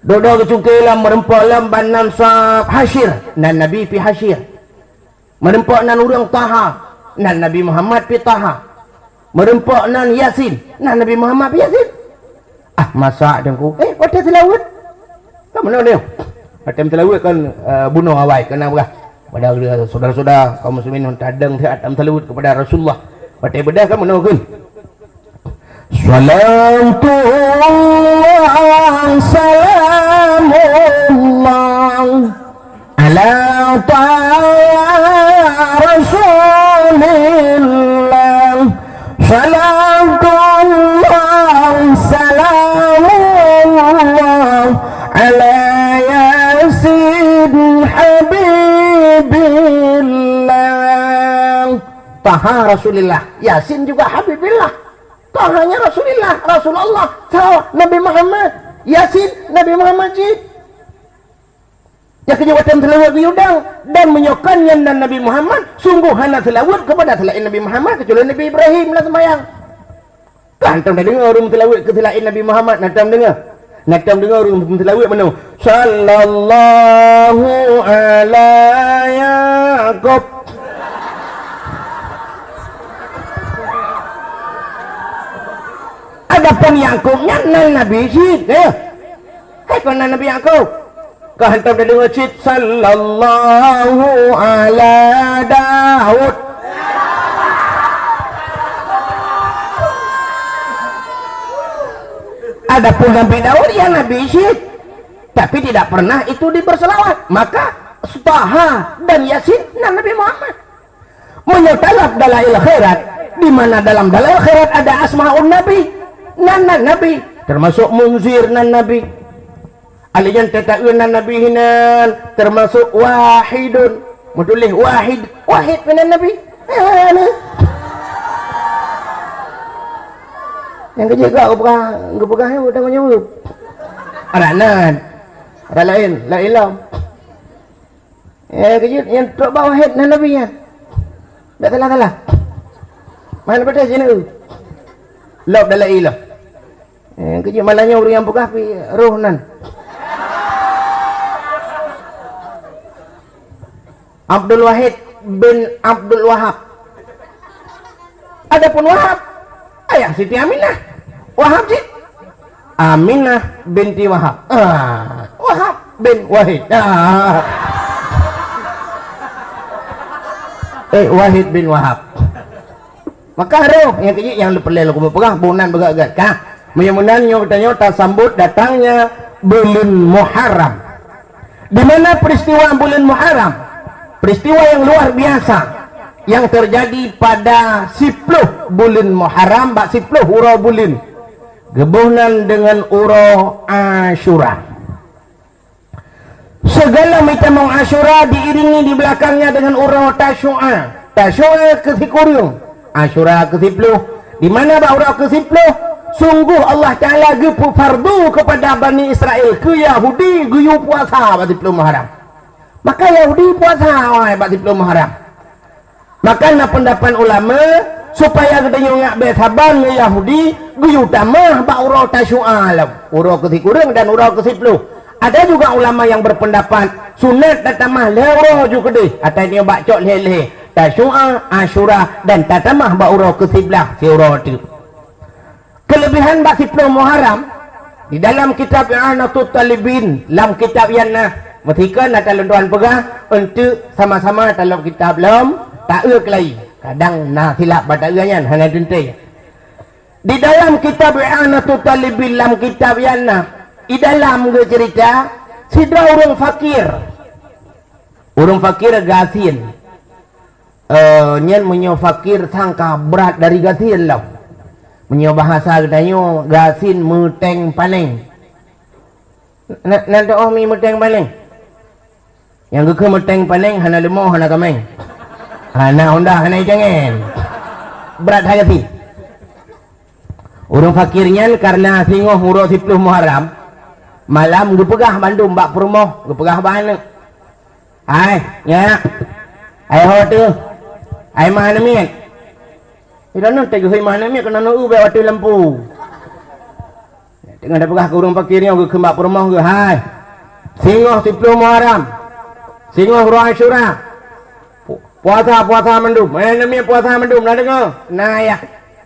Dodo kecungkil lam merempok lam banam sahab hasyir. Nan Nabi pi hasyir. Merempok nan urang Taha. Nan Nabi Muhammad pi Taha. Merempok nan Yasin. Nan Nabi Muhammad pi Yasin. Masak dengku. Pada selawat. Kamu mana dia? Macam telawat kan bunuh awai kena berah. Pada saudara-saudara kaum muslimin tadang dia atam telawat kepada Rasulullah. Pada bedah kamu mana kan? Salatullah salamullah ala ta'a Rasulillah. Salatullah salamullah ala Habibillah. Taha Rasulillah, Yasin juga Habibillah. Tahanya Rasulillah, Rasulullah, Nabi Muhammad, Yasin Nabi Muhammad Jid. Ya kejawatan selawat biudang dan menyokannya dan Nabi Muhammad sungguh hana selawat kepada selain Nabi Muhammad kecuali Nabi Ibrahim lah sembahyang. Kantam dah dengar orang selawat ke selain Nabi Muhammad, nantam dengar. Nakam dengar orang tilawat mana? Sallallahu ala Yaqub. Adapun Yaqub nan Nabi Syed ya. Kan Nabi Yaqub. Kau hantar dia dengar Syed sallallahu ala Daud. Adapun Nabi Daud ya Nabi Syed, tapi tidak pernah itu diberselawat. Maka Taha dan Yasin dan Nabi Muhammad menyetalaf dalail khairat, di mana dalam dalail khairat ada asmaul Nabi, nan Nabi, termasuk Munzir nan Nabi, alijan tetaun nan Nabi hinan, termasuk Wahidun, mutulih Wahid nan Nabi. Yang kerja kau pegang yang udah menyebut ada nan ada lain lah kerja yang tak bawa head nan Nabi nya tak salah mana pada sini lop dalam ilah kerja malahnya orang yang pegang roh nan Abdul Wahid bin Abdul Wahab. Adapun Wahab ayah Siti Aminah Wahab Syed, Aminah binti Wahab, Wahab bin Wahid, Wahid bin Wahab. Maka roh yang kecil yang perlu aku berpegang bulan beragak kah menyemunannya katanya tak sambut datangnya bulan Muharram. Di mana peristiwa bulan Muharram, peristiwa yang luar biasa yang terjadi pada 10 bulan Muharram, bak 10 ura bulan gebunan dengan ura Ashura. Segala macam Ashura diiringi di belakangnya dengan ura Tashua. Tashua ke-10, Ashura ke-10. Di mana bak ura ke-10 sungguh Allah Ta'ala gepu fardu kepada Bani Israel ke Yahudi guyu puasa bak 10 Muharram. Maka Yahudi puasa bak 10 Muharram. Maka na pendapat ulama supaya kita nyongak besaban Yahudi guyu tamah ba ura Tashua ura ke-10 dan ura ke-10. Ada juga ulama yang berpendapat sunat tatamah ura juga deh atau dia bacok leleh Tashua, Ashura dan tatamah ba ura ke-11 si ura itu. Kelebihan ba 10 Muharram Di dalam kitab I'anatul Talibin, dalam kitab yang matikan atau tuan pegah untuk sama-sama dalam kitab lam tak kelai. Kadang silap pada nya hanya tentu. Di dalam kitab I'anatul Talibin, dalam kitab yang di dalam cerita sidra orang fakir. Orang fakir gasin. Nyen menyo fakir sangka berat dari gasin lah. Menyo bahasa katanya gasin meteng paling. Nanti mi meteng paling. Yang ke meteng paling hana lemah hana kameng. Hana honda hana jangan. Berat gasin. Orang fakirnya karena singoh huruf 10 Muharram malam gue pegah Bandung bak perumoh gue pegah banyak. Hai ya. Hai hotel. Hai mana mian? Tidak nanti gue mana mi kena nu bawa waktu lampu. Tengah dah pegah ke orang fakirnya gue kembak rumah gue. Hai, singoh 10 Muharram, singoh Hari Asyura, puasa mendum. Mana mi puasa mendum? Nak dengar? Nah ya,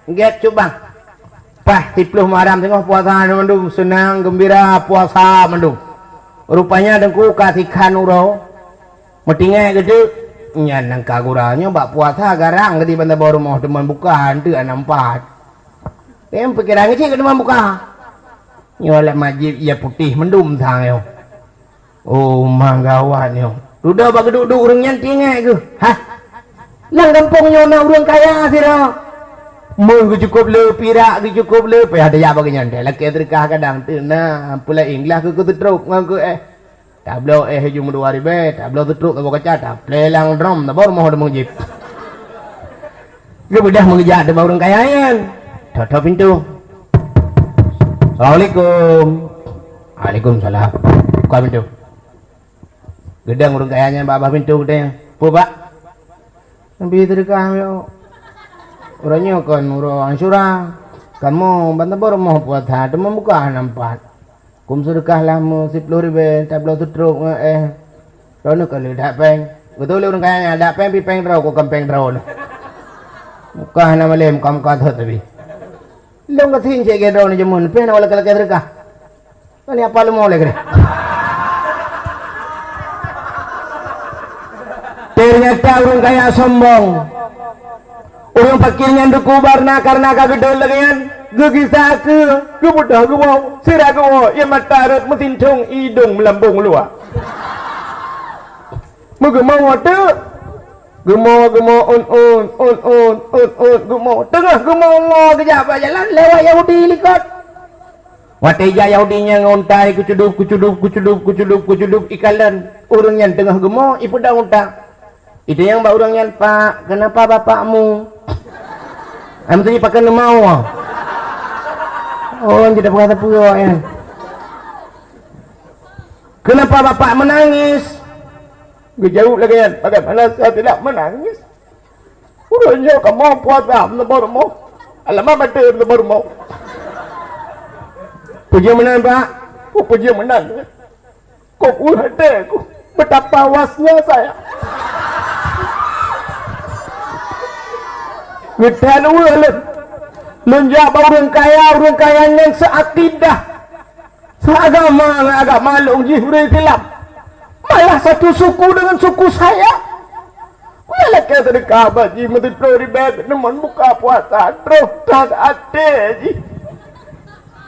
get coba. Pah 10 Muharram singoh puasa mendum, senang gembira puasa mendum. Rupanya dengku kasihkan urau, metingnya gede. Nyan nang kaguranya bak puasa garang ke di banda baru mau teman bukan tu nampak. Em pikiran sih ke teman buka. Nyolek majib ia putih mendum sang yo. Oh manggawan yo. Duda bagi duduk urang nyan tinggal ke. Hah? Lang kampung nyona urang kaya sira. Mun cukup le pirak cukup le payah ada bagi nyan laki terkah kadang tu nah pula inglah ke teruk ngaku tablo hujung 2000 tablo tutruk ke kaca taple lang drum tabor mau ada mengijip dia udah mengejar ada orang kayayan tutup pintu. Assalamualaikum. Waalaikumsalam. Buka pintu. Gedang orang kayanya babah pintu gedang pu pak sampai terkah yo orangnya kan urang Asyura kan mau bantabor mau puasa ada membuka nampak kum sedekah lah mu 10.000 tablo tutruk rono kalau dak peng betul orang kaya dak peng pi peng draw ko kampeng draw muka nama lem kam ka thot bi long ka thin che ge draw ni jemun pe na wala kala sedekah ni apa lu mau le kre ternyata orang kaya sombong orang fakirnya dukubar na karena kagedol lagian gugisa ke budak ke mau sirah ke mau ia mata rut mesin cung hidung melambung luar mau tu gemo on gemo tengah gemo ngo kejap jalan lewat Yahudi likot wateja Yahudinya ngontai kucudup ikalan urangnya tengah gemo ipu dah unta itu yang mbak urangnya pak kenapa bapakmu amtanya pakai mau oh tidak berkata pula ya. Kenapa bapak menangis? Jauh lagi kan, bagaimana saya tidak menangis? Urangnya kamu puasa, baru mau. Alamak betul baru mau. Puji menang pak, puji menang. Kok hatiku betapa wasnya saya. Kita ulang. Menjak orang kaya yang seakidah seagama lu jihuri silap malah satu suku dengan suku saya malah kaya sedekah baji menteri pribadi neman buka puasa terus tak ada ji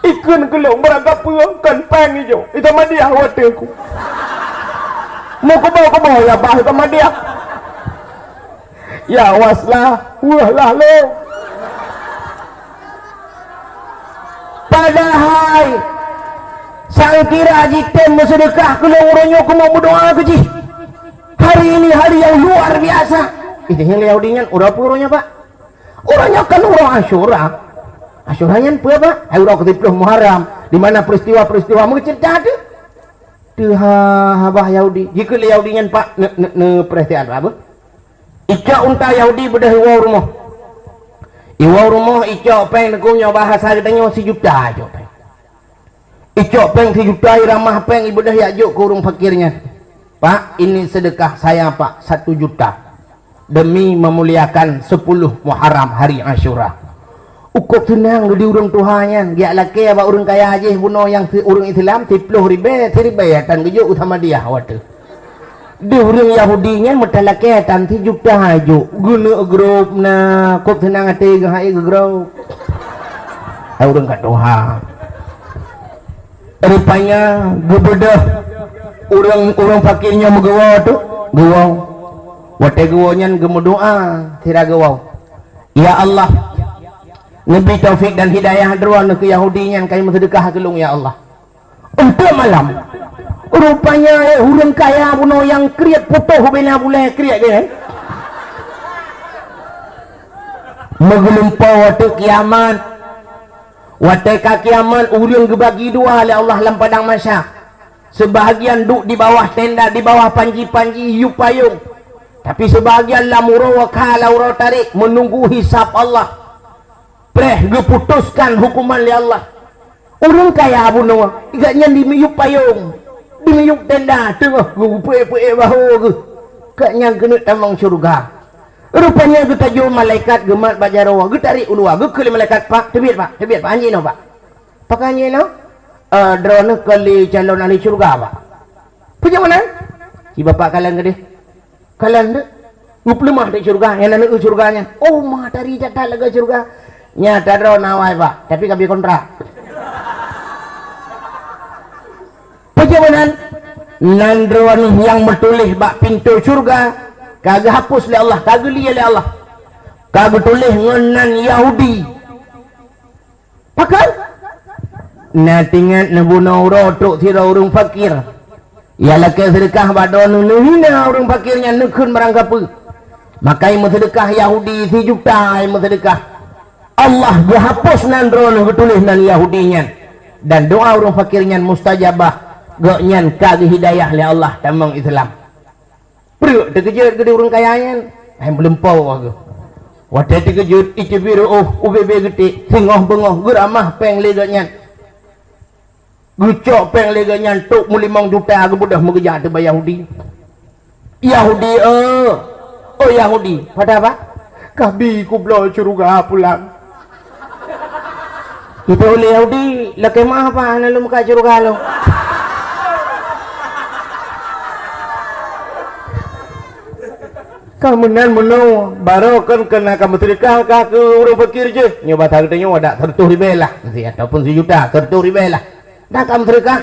ikun kelong beragap kan pang hijau itu mah dia wateku mau ke bawah ya bah itu mah dia ya waslah wah lah lo padahal sang kira jitem bersedekah kalau orangnya aku mau berdoa ke ji hari ini hari yang luar biasa itu yang Yahudinya udah puronya pak orangnya kan orang Asyuranya apa pak orang ke-10 Muharram di mana peristiwa mencerita ada habah Yahudi jika Yahudinya pak peristiwa apa ika unta Yahudi bedah iwa rumah icok peng negunya bahasa katanya 1 juta icok peng icok peng 1 juta ramah peng ibu dah yajuk ke urung fakirnya pak ini sedekah saya pak 1 juta demi memuliakan 10 Muharram hari Asyura ukuk tenang di urang Tuhannya dia laki apa urang kaya aja bunuh yang urang Islam 10 ribu tan gejo utama dia waktu di urang Yahudinya mata laki tan 7 juta aja guna grup na kok tenang ate gahai grup urang kat Tuhan rupanya gebedah urang fakirnya megawa tu gawau wate gawanya gemudoa tira gawau ya Allah Nabi taufik dan hidayah hadrawan ke Yahudinya kaya sedekah kelung ya Allah untuk malam rupanya urang kaya buno yang kriat putuh bina boleh kriat dia megelumpau waktu kiamat waktu kiamat urang gebagi dua oleh Allah dalam padang mahsyar sebahagian duduk di bawah tenda di bawah panji-panji hiup payung tapi sebahagian lamuro wakala uro tarik menunggu hisab Allah Preh geputuskan hukuman li Allah. Urang kaya bunuh, igaknya di miyuk payung, di miyuk tenda, tengah gupe-pe bahu ke. Kaknya kena tamang surga. Rupanya kita jual malaikat gemat bajarawa, getari ulua, gekeli malaikat pak, tebit pak, anjing no pak. Pak anjing no, drone kali calon ahli surga pak. Punya mana? Si bapak kalian gede, kalian deh, nguplemah di surga, yang nana surganya. Oh mah dari jatah lega surga. Nyata drone nawai pak, tapi kami kontrak. Perjalanan nandruan yang bertulis bak pintu surga kagak hapus oleh Allah, kagak lihat oleh Allah, kagak tulis ngenan Yahudi. Pakai natingan nebuno rotok tira urung fakir. Ialah kesedekah badon nuhina urung fakirnya nekun merangkapu. Makai sedekah Yahudi 1 juta sedekah. Allah dihapus nandron bertulis nan Yahudinya dan doa orang fakirnya mustajabah gaknyan kagih hidayah oleh Allah tamang Islam perlu terkejut gede orang kayanya belum pau aku wadah terkejut itu biru UBB gede singoh bengoh geramah peng leganya gucok peng leganya tuk mu 5 juta aku budah mengejar tu Yahudi Yahudi pada apa kabi kublo curuga pulang itu oleh Yahudi laki mah apa lalu muka curug lo kamu nan menu baru kan kena kamu sedekah ke orang fakir je nyoba harganya wadah 30 ribu lah ataupun 1 juta 30 ribu lah dah kamu sedekah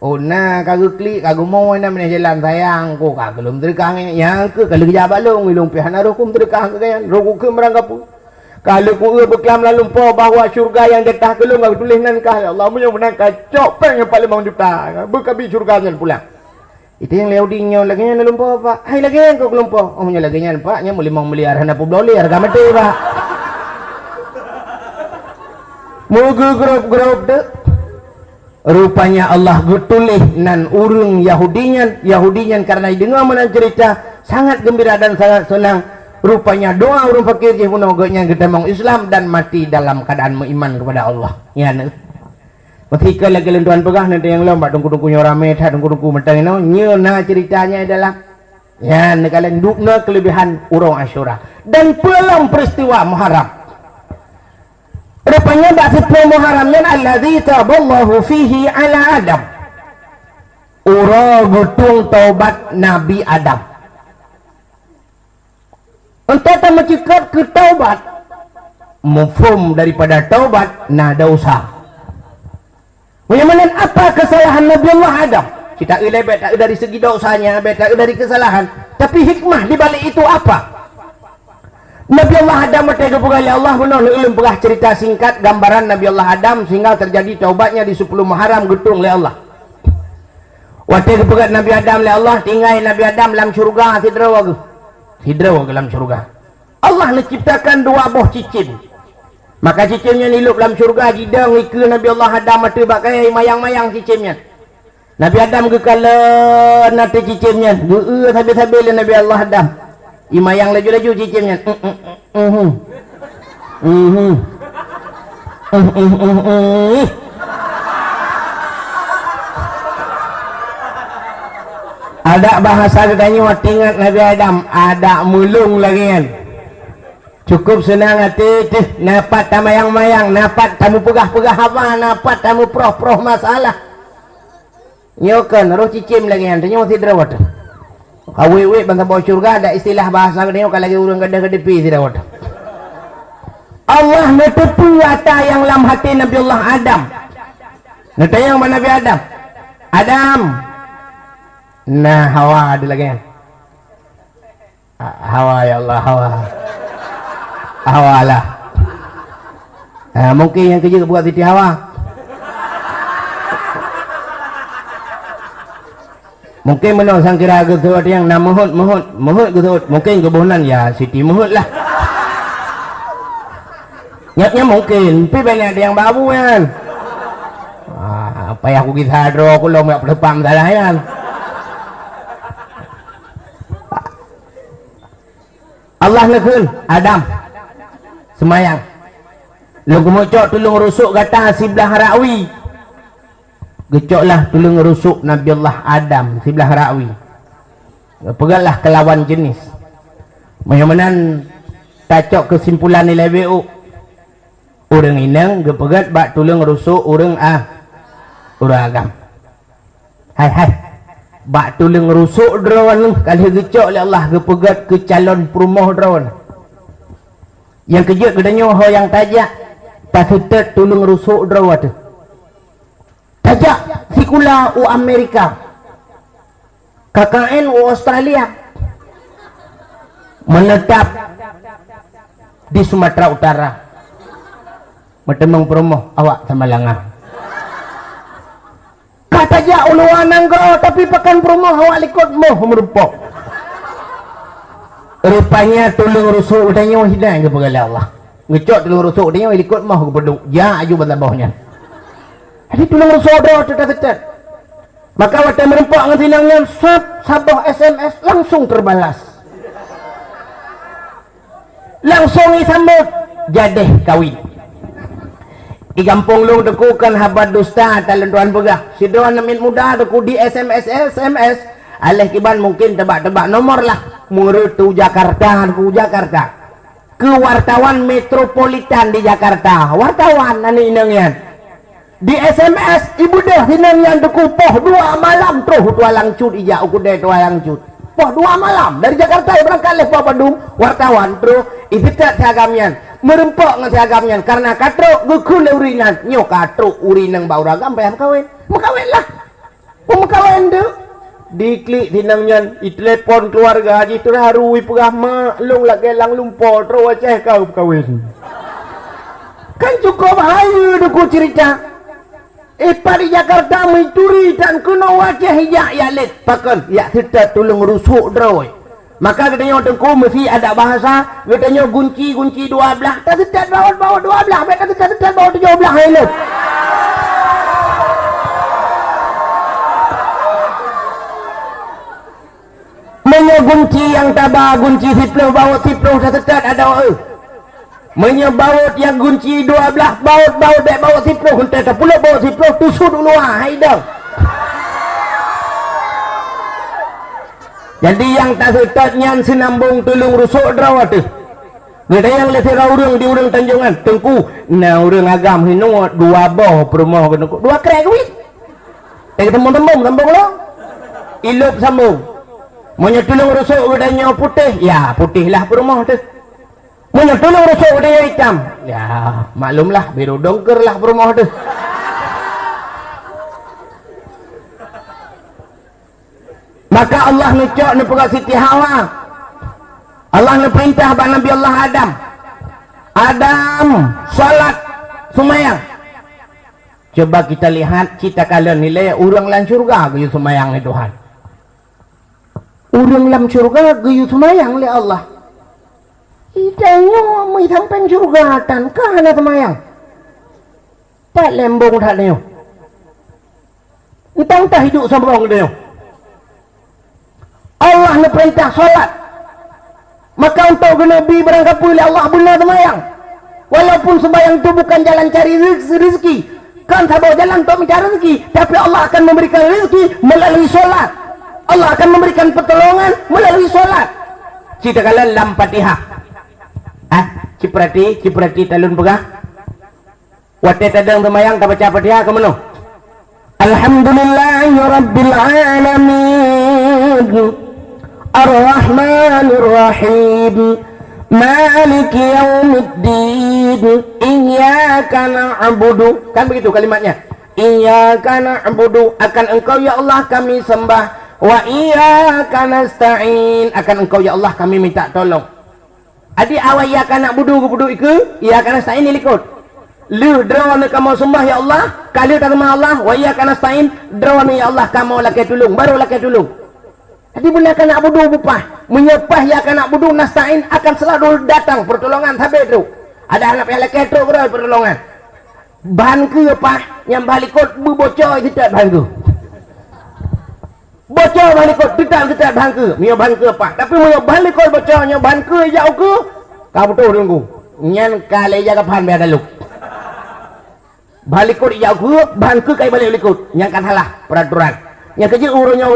oh nah kagak klik kagak mau nak mana jalan sayang kok kagak belum sedekah yang ke kalau jabat lo ngilung pihana rokum sedekah ke kan rokum ke merangkap kalau ku berkelam lalu po bahawa syurga yang detah ke lu enggak tulis nan kah ya Allah punya menang kacau peng yang paling mau juta berkabi syurganya pulang itu yang Yahudinya lagi nya lalu po pak hai lagi kau belum po oh punya lagi nya pak nya mau 5 miliar hendak $10 harga mati pak mau grup deh rupanya Allah getulis nan urung Yahudinya karena dengar mana cerita sangat gembira dan sangat senang. Rupanya doa orang fakir je pun oganya kita mau Islam dan mati dalam keadaan beriman kepada Allah. Ya ne. Ketika lagi lentuan pegah nanti yang lomba dungku-dungkunya rame tha dungku-dungku metang ino nyeuna ceritanya adalah ya ne kalian dukna kelebihan urang Asyura dan pelang peristiwa Muharram. Rupanya dak sepuluh Muharramnya allazi taballahu fihi ala Adam. Ura gutung taubat Nabi Adam. Entah mencikap ke taubat mufhum daripada taubat nah dosa bagaimana apa kesalahan Nabi Allah Adam kita lebih tak dari segi dosanya tak dari kesalahan tapi hikmah di balik itu apa Nabi Allah Adam bertega oleh Allah menolak ilmu pegah cerita singkat gambaran Nabi Allah Adam sehingga terjadi taubatnya di 10 Muharram getung oleh Allah waktu kepegat Nabi Adam oleh Allah tinggal Nabi Adam dalam syurga hidraw ke dalam syurga Allah menciptakan 2 buah cicin maka cicinnya nilup dalam syurga jidang ke Nabi Allah Adam mati bakai mayang-mayang cicinnya Nabi Adam kekalan nanti cicinnya sambil-sambil Nabi Allah Adam mayang laju-laju cicinnya ada bahasa katanya ingat Nabi Adam ada mulung lagi kan cukup senang hati napat tamayang-mayang, napat tamu pegah-pegah apa, napat tamu proh-proh masalah nyokan roh cicim lagi hantu nyo si drawat kawiwi bangsa bawa surga ada istilah bahasa nyo kalau lagi urang gede-gede si drawat. Allah menepu wata yang lam hati Nabi Allah Adam. Nata yang mana Nabi Adam nah Hawa ada lagi Hawa ya Allah Hawa lah mungkin yang kerja buat Siti Hawa mungkin menang sang kira getut yang nama mohon getut mungkin kebunan ya Siti Muhud lah nyatnya mungkin tapi banyak ada yang babu kan apa yang aku kita hadro aku lo nggak pelepam salah kan Allah nekun Adam semayang lu kemocok tulung rusuk kata sebelah Rawi gecoklah tulung rusuk Nabi Allah Adam sebelah Rawi peganglah kelawan jenis macam tacok kesimpulan nilai BU orang inang gepegat bak tulung rusuk orang agam hai bak tulung rusuk drone kali gecok oleh Allah gepegat ke calon perumoh drone yang kejut gedanya ho yang tajak tak tulung rusuk drone tajak sikula u Amerika KKN u Australia menetap di Sumatera Utara Matemang promo awak sama langah kata ja uluan nanggo tapi pakan promo awak likut moh merupok rupanya tulung rusuk udahnya hidang ke pegala Allah ngecok tulung rusuk udahnya likut moh ke peduk ya aju bata bawahnya jadi tulung rusuk dah tetap maka waktu merempok ngetinangnya sabah SMS langsung terbalas langsung disambut jadi kawin di kampung lu dekukan habat dusta talent tuan pegah si doan namin muda deku di SMS alih kiban mungkin tebak-tebak nomor lah mengerutu Jakarta ke wartawan metropolitan di Jakarta wartawan nani inangyan di SMS ibu dah hinangyan deku poh 2 malam terus tualang cut ija ukude tualang cut poh 2 malam dari Jakarta berangkat leh poh Bandung wartawan terus ibitat agamian merempok ngesagamnya karena katro gukun urinan nyo katro urinang bau ragam bayam kawin lah mekawin tu diklik dinamnya telepon keluarga haji tu harui pegah maklum lah gelang lumpur terus wajah kau kawin kan cukup hayu duku cerita di Jakarta mencuri dan kena wajah hijak ya let pakan ya kita tolong rusuk droy maka katanya tengku mesti ada bahasa katanya gunci 12 tak tetap bawa 12 mereka tetap bawa 17 highlight menyegunci yang tabah gunci siploh bawa siploh tetap ada menyebaut yang gunci 12 bawa siploh tetap pula bawa siploh tusuk dulu haidang jadi yang tak setatnya sinambung tulung rusuk drawat tu ada yang lesera urang di urang Tanjungan tengku nah urang agam hinu 2 boh perumah kenku 2 krek wit tembung lo ilup sambung monya tulung rusuk udahnya putih ya putih lah perumah tu monya tulung rusuk udahnya hitam ya maklumlah biru dongker lah perumah tu maka Allah ngecok nepega Siti Hawa Allah neperintah bak Nabi Allah Adam salat sumayang coba kita lihat cita kalian nilai urang lan surga geus sumayang ni Tuhan urang lam surga geus sumayang li Allah idanyo mai sampai surga tan kana sumayang tak lembong tak neo entang tak hidup sambung neo Allah neperintah solat maka untuk Nabi berangkat oleh Allah benar semayang walaupun sembahyang itu bukan jalan cari rezeki kan sabar jalan untuk mencari rezeki tapi Allah akan memberikan rezeki melalui solat Allah akan memberikan pertolongan melalui solat cerita kalian dalam Fatihah ciprati talun pegah wate tadang temayang tak baca Fatihah ke mana? Alhamdulillahi rabbil alamin Ar-Rahmanir Rahim Maliki yaumiddin Iyyaka na'budu, kan begitu kalimatnya, iyyaka na'budu, akan engkau ya Allah kami sembah, wa iyyaka nasta'in, akan engkau ya Allah kami minta tolong. Adi awal iyyaka na'budu kudu iku iyyaka nasta'in ilikut lu drawana kamu sembah ya Allah, kali tak Allah, wa iyyaka nasta'in drawana ya Allah kamu lakai tulung, baru lakai tulung. Jadi boleh kan nak budu bupah menyepah ya kan nak budu nasta'in akan selalu datang pertolongan habis tu. Ada anak yang lelaki tu beroi pertolongan. Bahan ke apa yang balikot bocor kita bahan ke. Bocor balikot tidak bahan ke. Mio bahan ke apa? Tapi mio balikot bocornya bahan ke jauh ke. Kau betul tunggu. Nyan kali jaga bahan biar daluk. Balikot jauh ke bahan ke kai balikot. Yang kan salah peraturan. Yang kecil urutnya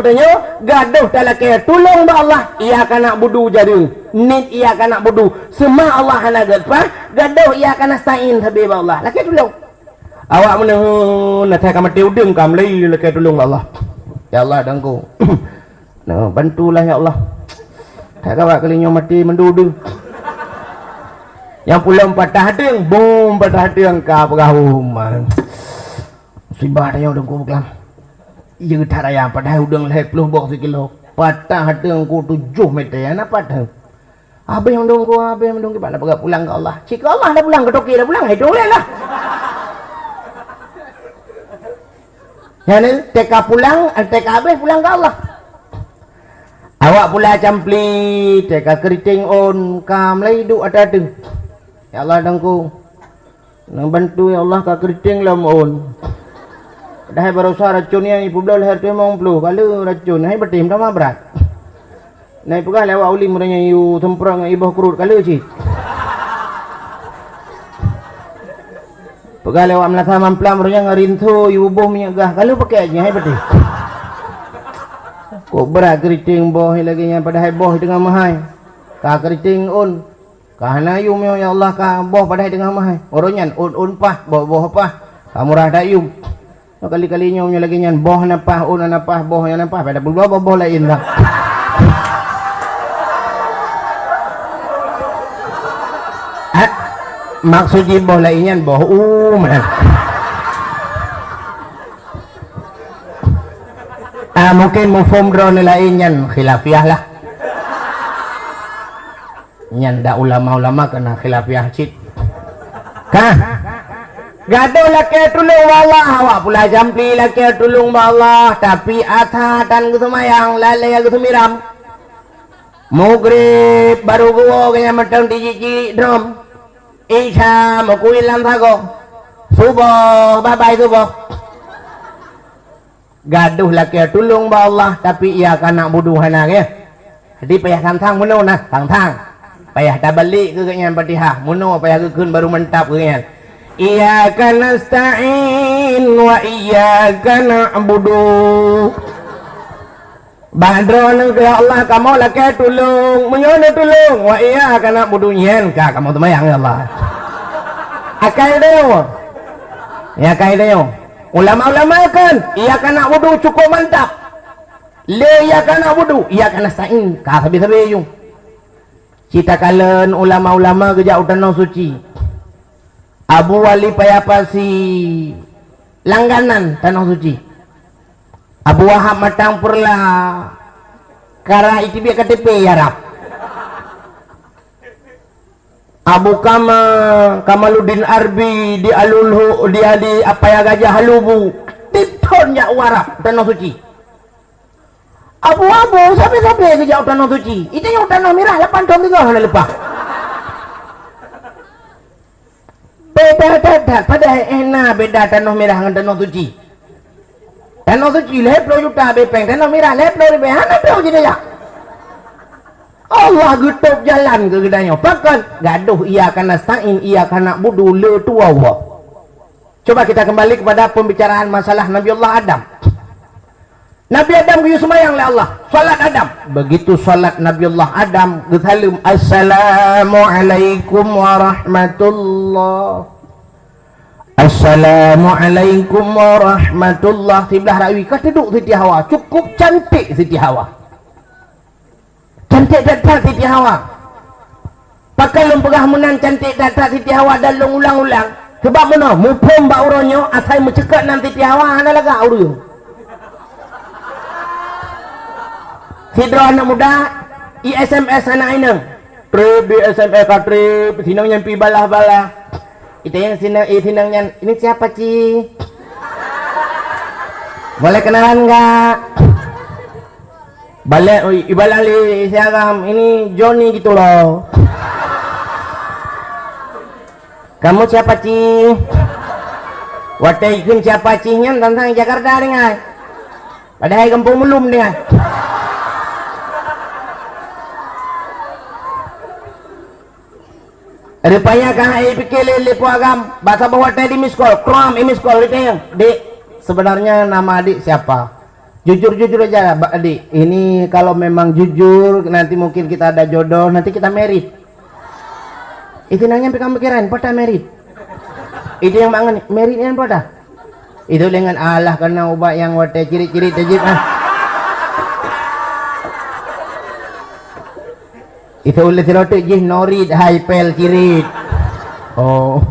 gaduh dalam kaya tolong ba Allah ia kana budu jadi nit ia kana budu semua Allah hana gadpa gaduh ia kana stain habib Allah laki tolong awak meneng nak saya kamati udeng kam lai laki tolong Allah ya Allah dangku nah bantulah ya Allah tak kawak kalinya mati mendudung yang pulang patah hadeng bom patah hadeng ka pegahum musibah dia dengku beklam iya tak raya padahal udang leh 10 bok sekilo patah hadeng ku 7 meter anak patah abang yang dong ku abang yang dong kita nak pulang ke Allah cik Allah dah pulang ke Toki dah pulang itu lah yang teka pulang teka habis pulang ke Allah awak pula campli teka keriting on kam lay duk ada deng ya Allah dangku nang bantu ya Allah ka keriting lam on dah baru suara racunnya ibu belah leher tu memang peluh kalau racun hai bertim sama berat naik pegah lewat uli muranya yu temperang ibah kurut kalau cik pegah lewat melasa mamplam muranya ngerintu yu buh minyak gah kalau pakai aja hai bertim kok berat keriting boh lagi nya pada hai boh dengan mahai ka keriting on kahana yu meo ya Allah ka boh pada hai dengan mahai oronyan on pah boh pah kamu rah dayum kali-kalinya punya lagi nyan boh napah un napah boh yang napah pada boh lain dah maksudnya boh lain nyan boh mungkin mufhum drone lain nyan khilafiah lah nyan dak ulama-ulama kena khilafiah cik kah gaduh laki tulung Allah awak pula jampi laki tulung Allah tapi atha dan kesemayang lalai aku miram Maghrib baru gua kaya matang di drum Isya mau kuilam thago subuh bye subuh gaduh laki tulung Allah tapi ia kana buduhan ya jadi payah tang muno nah tang payah dah balik ke kaya Fatihah muno payah ke kun baru mentap ke kaya iyyaka nasta'in wa iyyaka na'budu badron ya Allah kamu laki tulung menyona tulung wa iyyaka na'budu nyen ka kamu temayang ya Allah akai deo ya kai deo ulama-ulama kan iyyaka na'budu cukup mantap le iyyaka na'budu iyyaka nasta'in ka sabi-sabi yung cita kalen ulama-ulama kerja utanong suci Abu Wali Payapasi langganan Tanah Suci Abu Wahab matang purla kara itu biar KTP ya rap Abu Kamaluddin Arbi di Alulhu dia di apa ya Gajah Halubu ditonnya warap Tanah Suci Abu sampai ke jauh Tanah Suci itu yang Tanah Merah 8 tahun 3 lepas beda pada enak beda Tanah Merah dengan Tanah Suci leplo juta bepeng Tanah Merah leplo lebih hana tau je dia Allah gutup jalan ke gedanya pakan gaduh ia kana stain ia kana budu le tua coba kita kembali kepada pembicaraan masalah Nabi Allah Adam Nabi Adam kuyu semayang oleh Allah. Salat Adam. Begitu salat Nabi Allah Adam, getalum assalamualaikum warahmatullah. Assalamualaikum warahmatullah. Sebelah rawi kata duduk Siti Hawa. Cukup cantik Siti Hawa. Cantik datang Siti Hawa. Pakai lempegah menang cantik datang Siti Hawa dan ulang-ulang. Sebab mana? Mupum bak uronyo asal mencekat nan Siti Hawa ana laga urung. Sidro anak muda ISMS anak inang. Trip di SMS trip sinang nyampi balah-balah. Itu yang sinangnya ini siapa Ci? Boleh kenalan enggak? Balik ibalah li siagam ini Johnny gitu loh. Kamu siapa Ci? Watai ikun siapa Ci-nya tentang Jakarta dengai. Padahal kampung melum dengai. Rupanya kah pikir lele puagam bahasa bawa tadi miskol kram miskol itu yang Dik sebenarnya nama adik siapa? Jujur aja adik, ini kalau memang jujur nanti mungkin kita ada jodoh, nanti kita merit. Itu nanya kamu kirain pada merit. Itu yang mangan meritnya pada. Itu dengan Allah karena ubah yang wate ciri-ciri tajib Itu oleh sirotik jih norid haipel cirit. Oh.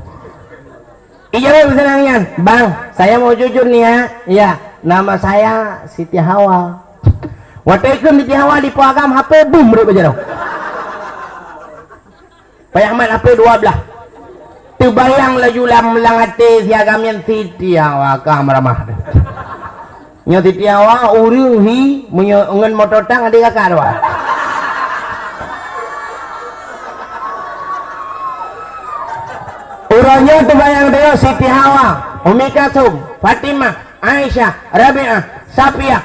Iya senangnya. Bang, saya mau jujur nih ya. Iya, nama saya Siti Hawa. Watekum Siti Hawa di puagam HP boom bro aja dong. Payah mat HP 12. Terbayang laju lam hati siagam yang Siti Hawa kamramah. Nyo Siti Hawa urung hi mengen motor tang adik kakak doa. Urangnya terbayang dia Siti Hawa, Umi Kasum, Fatimah, Aisyah, Rabi'ah, Safiah.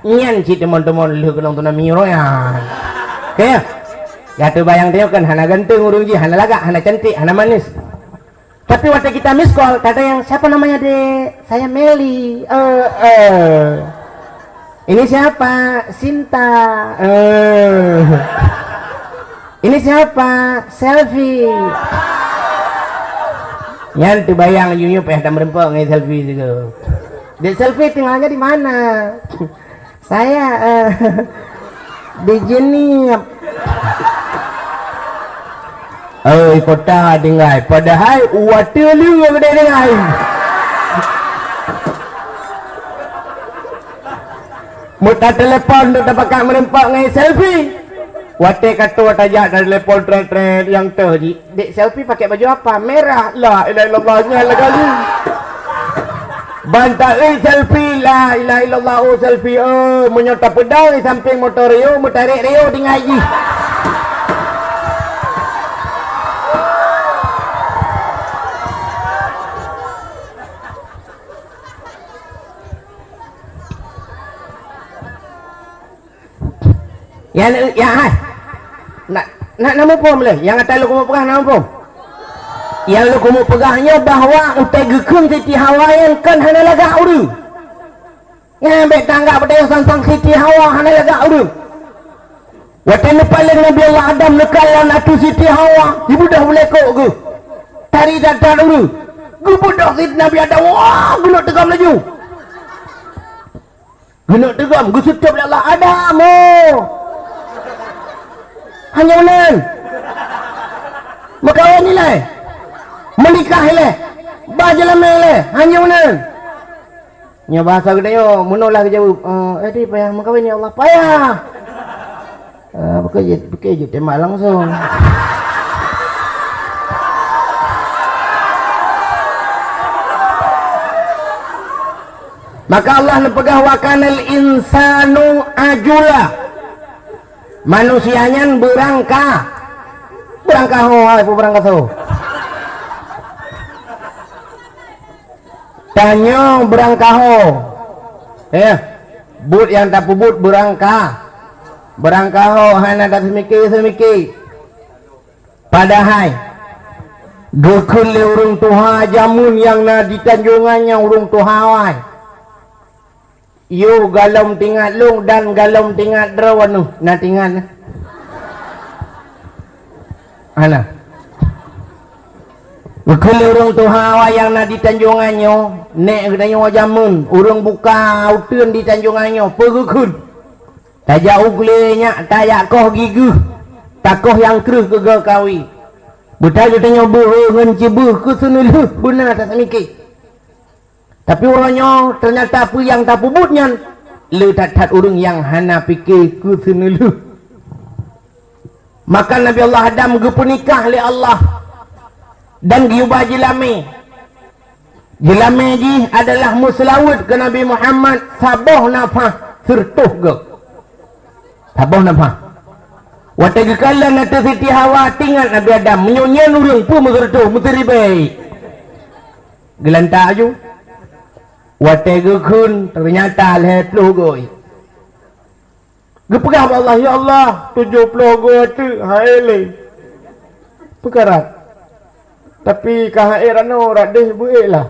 Nyan si teman-teman lu kenong tuna miro ya. Kaya, ya terbayang dia kan hana ganteng urung ji, hana laga, hana cantik, hana manis. Tapi waktu kita miss call, kata yang siapa namanya dek? Saya Meli. Ini siapa? Sinta. Ini siapa? Selfie. Yang terbayang Yunyup dan merempok ngai selfie juga. Di selfie tinggalnya di mana? Saya di Jenip. Kota dengai. Padahal water lu yang gede dengai. Muta telepon tu dapat merempok ngai selfie. Wate kata tajak dari telepon trend yang tu. Dek selfie pakai baju apa? Merah. La ilaha illallahnya lagi. Bantak selfie. La ilaha illallah selfie. Menyota pedang di samping motor Rio, mutarik Rio di ngaji. Nak nama pun boleh. Yang atas lu kamu pegah nama pun. Yang lu kamu pegahnya bahawa utai gekun Siti Hawa yang kan hana laga uru. Yang ambil tangga pada yang sang Siti Hawa hana laga uru. Waktu paling Nabi Allah Adam nekalan atu Siti Hawa. Ibu dah boleh kok ke. Tari datang uru. Ibu dah Siti Nabi Adam. Wah, gunuk tegam laju. Gunuk tegam. Gusutup Allah Adam. Hanya unan makawin nilai menikah nilai bajalan nilai hanya unan nya bahasa gede yo menolak jauh di payah makawin ya Allah payah bekerja tembak langsung maka Allah nepegah wa kanal insanu ajula manusianya berangkah apa berangkah tu tanya berangkah but yang tak pubut berangkah hana tak semikir padahal gekun le urung tuha jamun yang na di tanjungannya urung tuhawai Yo galom tinggal long dan galom tinggal drawan nu na tinggal ana bekal urang tuha wayang na di Tanjunganyo nek gedanyo jamun urang buka uteun di Tanjunganyo pegekeun taja ugle nya taya koh giguh takoh yang kreuh ke kawi buta gedanyo beuh ngan cibeuh ke seuneuh beuna ta samiki. Tapi orangnya ternyata apa yang tak pubutnya letat orang yang hana fikir ke senelu. Maka Nabi Allah Adam gepenikah oleh Allah dan giubah jilame. Jilame ji adalah muslawat ke Nabi Muhammad saboh nafah sertuh ke. Saboh nafah. Wata gekala nata Siti Hawa tinggal Nabi Adam menyonyan urang pun mengertuh menteribai. Gelantak aju. Wategekun ternyata lihat logoi. Gepegah Allah ya Allah 70 go tu haile. Perkara. Tapi kahairan ora deh buik lah.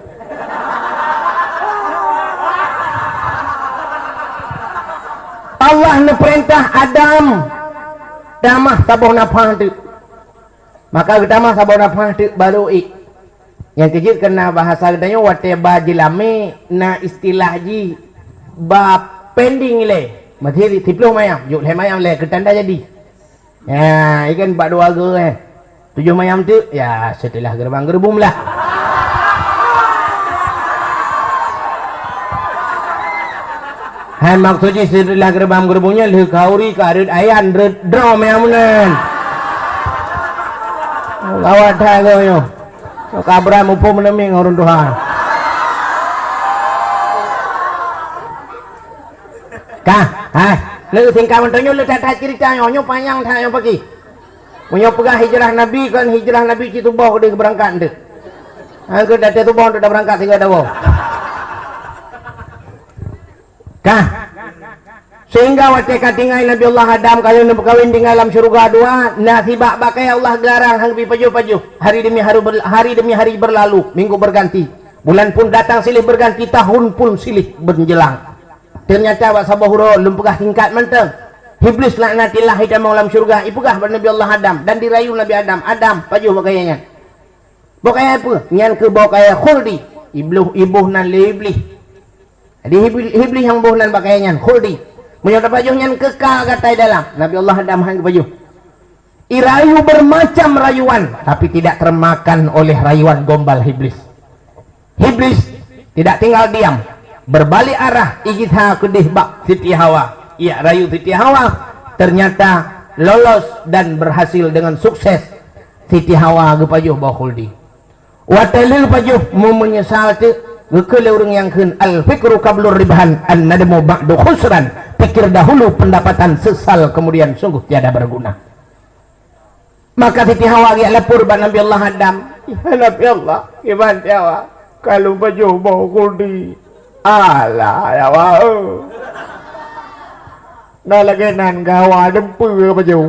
Allah ne perintah Adam damah saboh nafah tu. Maka damah saboh nafah tu baru yang kejut kena bahasa katanya wate bajilame na istilah ji ba pending le materi tiplo mayam juk le mayam le ketanda jadi ya ikan bak dua ge 7 mayam tu ya setelah gerbang gerbum lah hai maksudnya setelah gerbang gerbungnya le kauri karit ayan draw mayam nan lawat hagoyo kabra mupo meneming orang Tuhan. Kah, hai, lu tingkah mentonyo lu tak cerita nyo panjang tanya pagi. Punya pegah hijrah Nabi kan hijrah Nabi itu bawa dia berangkat tu. Aku dah tu bawa dah berangkat tiga dah. Kah, sehingga waktu katingai Nabi Allah Adam kalau nak berkahwin di alam syurga dua nasibak bakai Allah garang hang paju-paju hari demi hari berlalu minggu berganti bulan pun datang silih berganti tahun pun silih berjelang ternyata wak sabahuro lumpegah tingkat menteng iblis laknatillah hitam alam syurga ipegah Nabi Allah Adam dan dirayu Nabi Adam paju bakainya bakai apa nyan ke bakai khuldi ibuh nan iblis jadi iblis yang buh nan bakainya khuldi menyata bajunya kekal katai dalam Nabi Allah Adam hang baju irayu bermacam rayuan tapi tidak termakan oleh rayuan gombal iblis tidak tinggal diam berbalik arah igitha kedih bak Siti Hawa iya rayu Siti Hawa ternyata lolos dan berhasil dengan sukses Siti Hawa gepaju bawa khuldi watalil pajuh mu menyesal tu gekele urang yang keun al fikru qablur ribahan an nadamu ba'du khusran pikir dahulu pendapatan sesal kemudian sungguh tiada berguna. Maka Siti Hawa dia lapor pada Nabi Allah Adam ya Nabi Allah gimana Hawa kalau baju bau kuldi alah ya wah dah lagi nan gawa dempu baju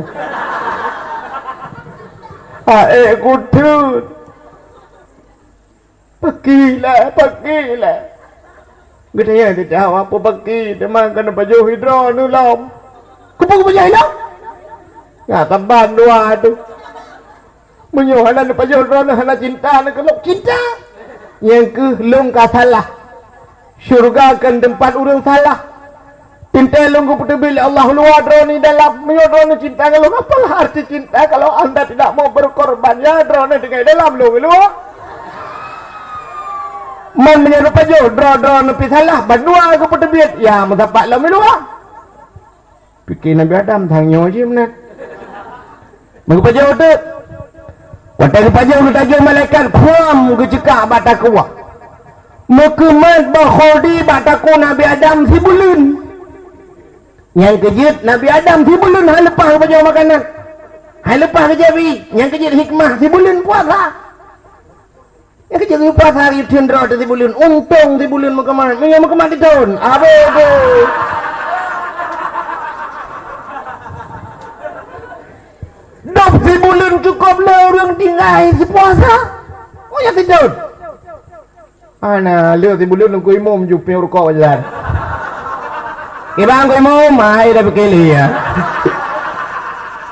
kutut Pakilah. Gedanya tidak apa pagi, teman kena baju hidro nulam. Kupu baju hidro? Ya tambahan dua tu. Menyuhanan baju hidro hana cinta, nak kelok cinta. Yang ke lung ka salah. Syurga kan tempat orang salah. Cinta lunggu putih Allah luar drone dalam menyodrone cinta kalau apalah arti cinta kalau anda tidak mau berkorban ya drone dengan dalam lu. Man menyerupa jo draw nepi salah badua aku petebit ya mutapak lah melua pikir Nabi Adam thanyo je menat mengupa jo tu watak pajo tajo malaikat kuam gecekak bataku mekemat bakhodi bataku Nabi Adam si bulun yang kejut Nabi Adam si bulun hal lepas pajo makanan hal lepas kejabi yang kejut hikmah si bulun puasa ya kerja di pasar hari tendra di bulan untung di bulan makaman di tahun abe dok di bulan cukup lah orang tinggal si puasa oh ya di tahun ana lihat di bulan aku imam jupi rukuk jalan Ibang ko mo mai dah bekeli ya.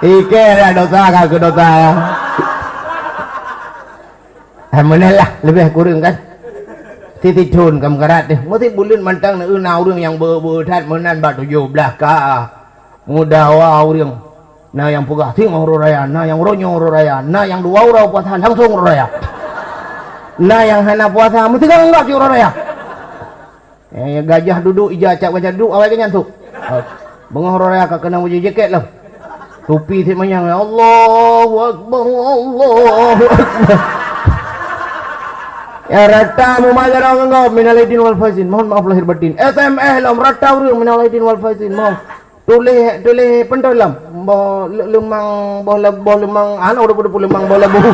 Ike ada dosa kagak dosa. Lah lebih kurang kan. Titi thun kam karat deh. Mesti bulun mantang na nau รื่องyang ber-ber-tat menan batu yo belaka. Mudah wa รื่อง. Na yang pugah ting ro raya, na yang ronyo ro raya, na yang dua ro puasa langsung ro raya. Na yang hana puasa mesti kan enggak ro raya. Gajah duduk ija acak gajah duduk awal kenyan tu. Bengah ro raya ka kena uji jaket lah. Topi si manyang Allahu akbar Allahu akbar. Ya rata mu majar engkau minal aidin wal faizin. Mohon maaf lahir batin. SMS lam rata urang minal aidin wal faizin. Mohon tulis pentolam lemang lemang anak udah lemang bola buhu.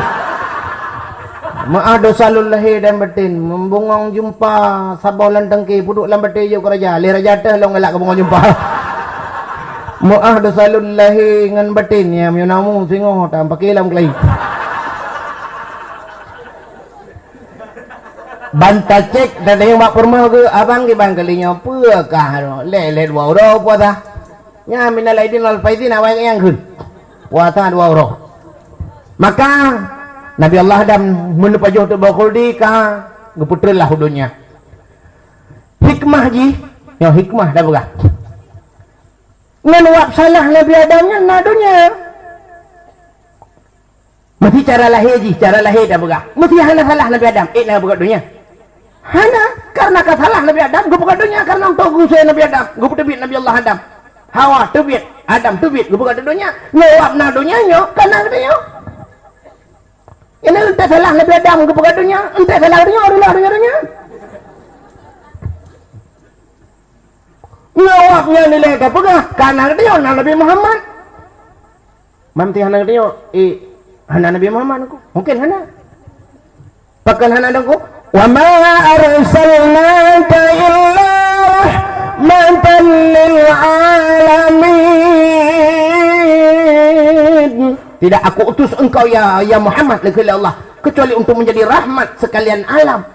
Maaf dosa lahir dan batin membungong jumpa sabolan tengki puduk lambat je raja le raja teh lo ngelak kebungong jumpa. Maaf dosa lahir ngan batin ya menamu singo tam pakilam kelai. Banta cek dan yang mak perma ke abang ke bang kalinya apa kah le dua euro puasa nya minal aidin wal faizin awak yang kun puasa 2 euro. Maka Nabi Allah Adam menupajuh tu bakul di ka geputrlah hudunya. Hikmah ji, yo hikmah dah buka. Ngan wak salah Nabi Adamnya nadunya. Mesti cara lahir ji, cara lahir dah buka. Mesti hana salah Nabi Adam, nak buka dunia. Hana karena kasalah Nabi Adam, gue buka dunia karena untuk gue Nabi Adam, gue tebit Nabi Allah Adam. Hawa tebit, Adam tebit, gue buka dunia. Ngewap nadunya nyo, karena dia. Ini entah salah Nabi Adam ke pegadunya, entah salah dunia. Ngawaknya nilai ke pegah, karena dia Nabi Muhammad. Mamti hana dia, hana Nabi Muhammad aku, mungkin hana. Pakan hana aku. Wa ma arsalnaka illa rahmatan lil alamin. Tidak aku utus engkau ya Muhammad oleh Allah kecuali untuk menjadi rahmat sekalian alam.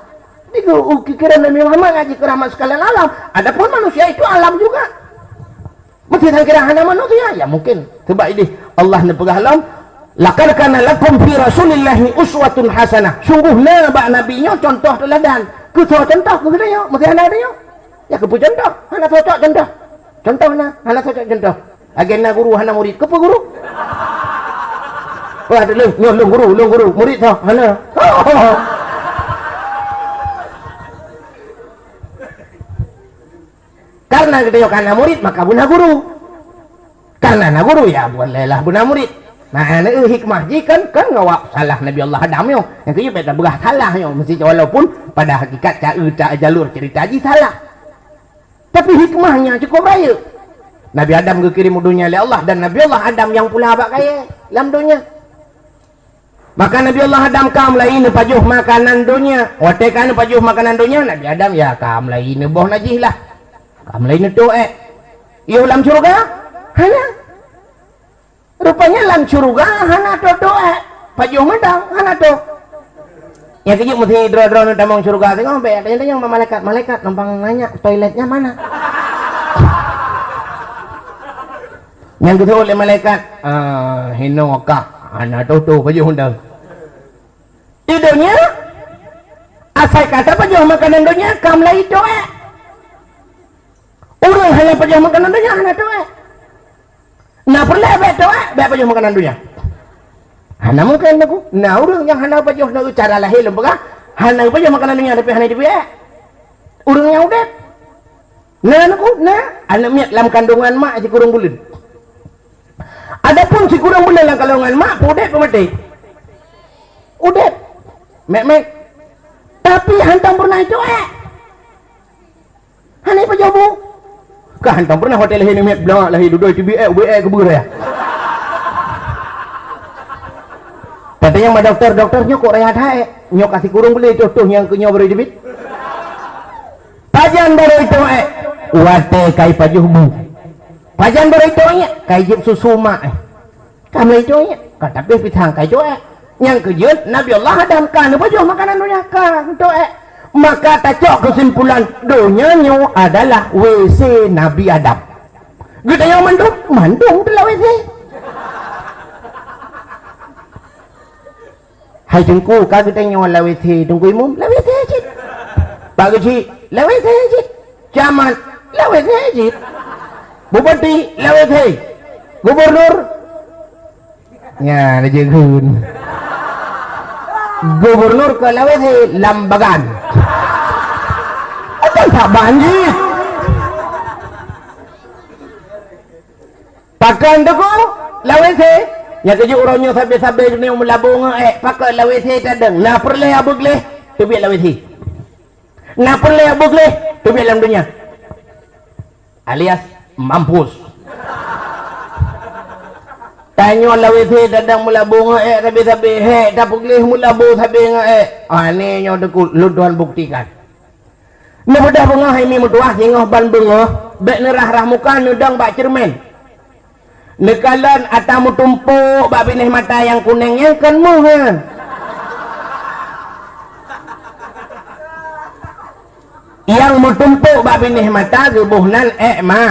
Itu kira Nabi Muhammad ngaji ke rahmat sekalian alam. Adapun manusia itu alam juga. Mesti saya kira hanya manusia ya mungkin. Sebab ini Allah nepegah alam. Laqad kana lakum fi Rasulillahi uswatun hasanah. Sungguhnya bak nabinya contoh teladan. Contoh ke dia mesti hanya dia. Ya kepu contoh, hana cocok contoh. Contoh hana cocok contoh. Agenda guru hana murid. Kepu guru? Wah, lu guru, murid tau, mana? Karena kita karena murid maka buna guru. Karena na guru ya bolehlah buna murid. Nah, hikmah ji kan ngawak salah Nabi Allah Adam yo. Yang kaya beta begah salah yo, mesti walaupun pada hakikat jalur cerita ji salah. Tapi hikmahnya cukup raya. Nabi Adam kekirim dunia oleh Allah dan Nabi Allah Adam yang pula abak kaya dalam dunia. Maka Nabi Allah Adam kam lain pajuh makanan dunia. Wate kan pajuh makanan dunia Nabi Adam ya kam lain boh najih lah. Kam lain tu Yo lam surga. Hana. Rupanya lam surga hana tu pajuh madang hana tu. Ya kiji mesti dro-dro nu tamang surga tengok be tanya malaikat numpang nanya toiletnya mana. Yang kedua oleh malaikat hino ka hana tu pajuh undang. Idenya asal kata pajah makanan dunia kamlah itu orang hanya pajah makanan dunia hanya itu nah perlu be pajah makanan dunia hanya mungkin aku nah orang yang hanya pajah nak cara lahir lembaga hanya pajah makanan dunia tapi hanya itu orang yang udah aku anak miat dalam kandungan mak si kurang bulan adapun si kurang bulan dalam kandungan mak udah pemati udah mek tapi hantam pernah itu hanya apa jawab kah hantam pernah hotel lahir mek bilang lahir duduk itu kebur ya tapi yang dokternya kok rehat hai nyok kasih kurung boleh contoh yang kenyau beri debit pajan baru itu wate kai pajuh bu pajan baru itu kai jip susu mak kamu itu tapi pitang kai itu yang kejut Nabi Allah Adam kan baju makanan dunia kan maka tacok kesimpulan dunia adalah WC Nabi Adam Kita yang mandung tu lawet he. Hai jengku ka kita yang lawet he tunggu imum lawet he cik. Pak Gaji lawet he cik. Camat lawet he cik. Bupati lawet he. Gubernur nya najeun. Gubernur ke lawet he lambagan. Apa tak banjir? Pakan tu ko lawet he. Ya kerja orangnya sabi-sabi ni melabung pakai lawet he tadang. Na perle abuk leh tu biar lawet he. Na perle abuk leh tu biar dalam dunia. Alias mampus. Tanya lawet he tadang melabung sabi-sabi he tapuk leh melabung sabi ni nyo deku lu Tuhan buktikan. Ni bedah bengah mi mutuah jengah ban bengah bek nerah rah muka nudang bak cermin. Nekalan atamu tumpuk bak binih mata yang kuning yang kan mu kan. Yang mu tumpuk bak binih mata gebuhnan ma.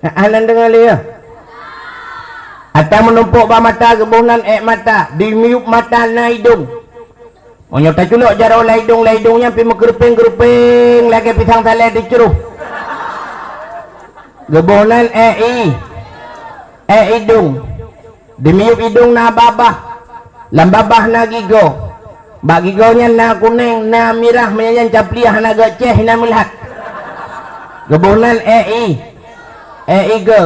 Anan dengar dia. Atamu numpuk bak mata gebuhnan mata dimiup mata na hidung. Onyo tak culuk jarau laidung-laidungnya pi megeruping-geruping lagi pisang saleh diceruh. Gebunan hidung dimiup hidung na babah lam babah na gigo bak gigonya na kuning na mirah menyanyan capliah na gaceh na melihat gebunan ge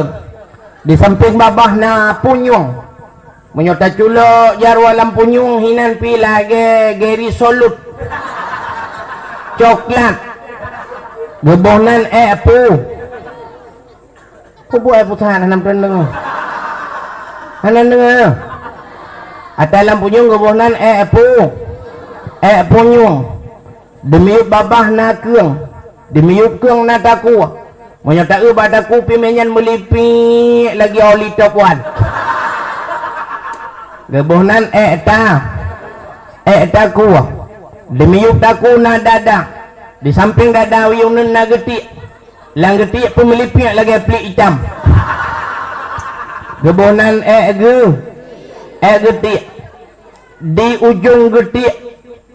di samping babah na punyung menyota culuk jarwa lam punyung hinan pi lagi geri solut coklat gebunan pu kubu putahan hanam rendeng hanan dengar atalam punyung gebunan punyung demiup babah na keung demiup keung na taku menyata badaku pimenyan melipi lagi oli topuan gebunan taku demiup taku na dada di samping dada wiunan na getik lang getik pemelipi lagi pelik hitam gebunan getik di ujung getik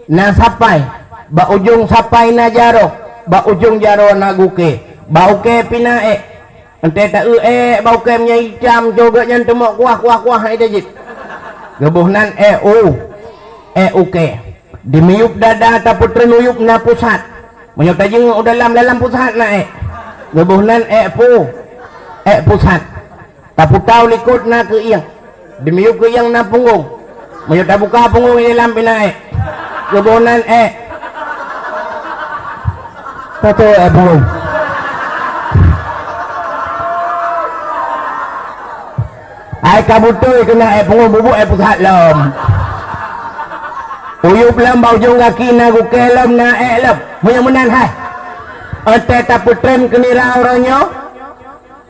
na sapai ba ujung sapai na jaro ba ujung jaro na guke ba uke pina ente tak ba uke nya hitam juga nyan temok kuah idajit gebunan uke dimiup dada tapi trenuyup na pusat menyok tajing dalam pusat na gebuhnan pusat tapu tau likut na ke iyang dimiup ke iyang na punggung menyok tak buka punggung ini dalam pina gebuhnan tato punggung kabutoy kena punggung bubuk pusat lom uyup lam bau jong kaki na gukelom na lom menyang hai ate taputren kenira orangnya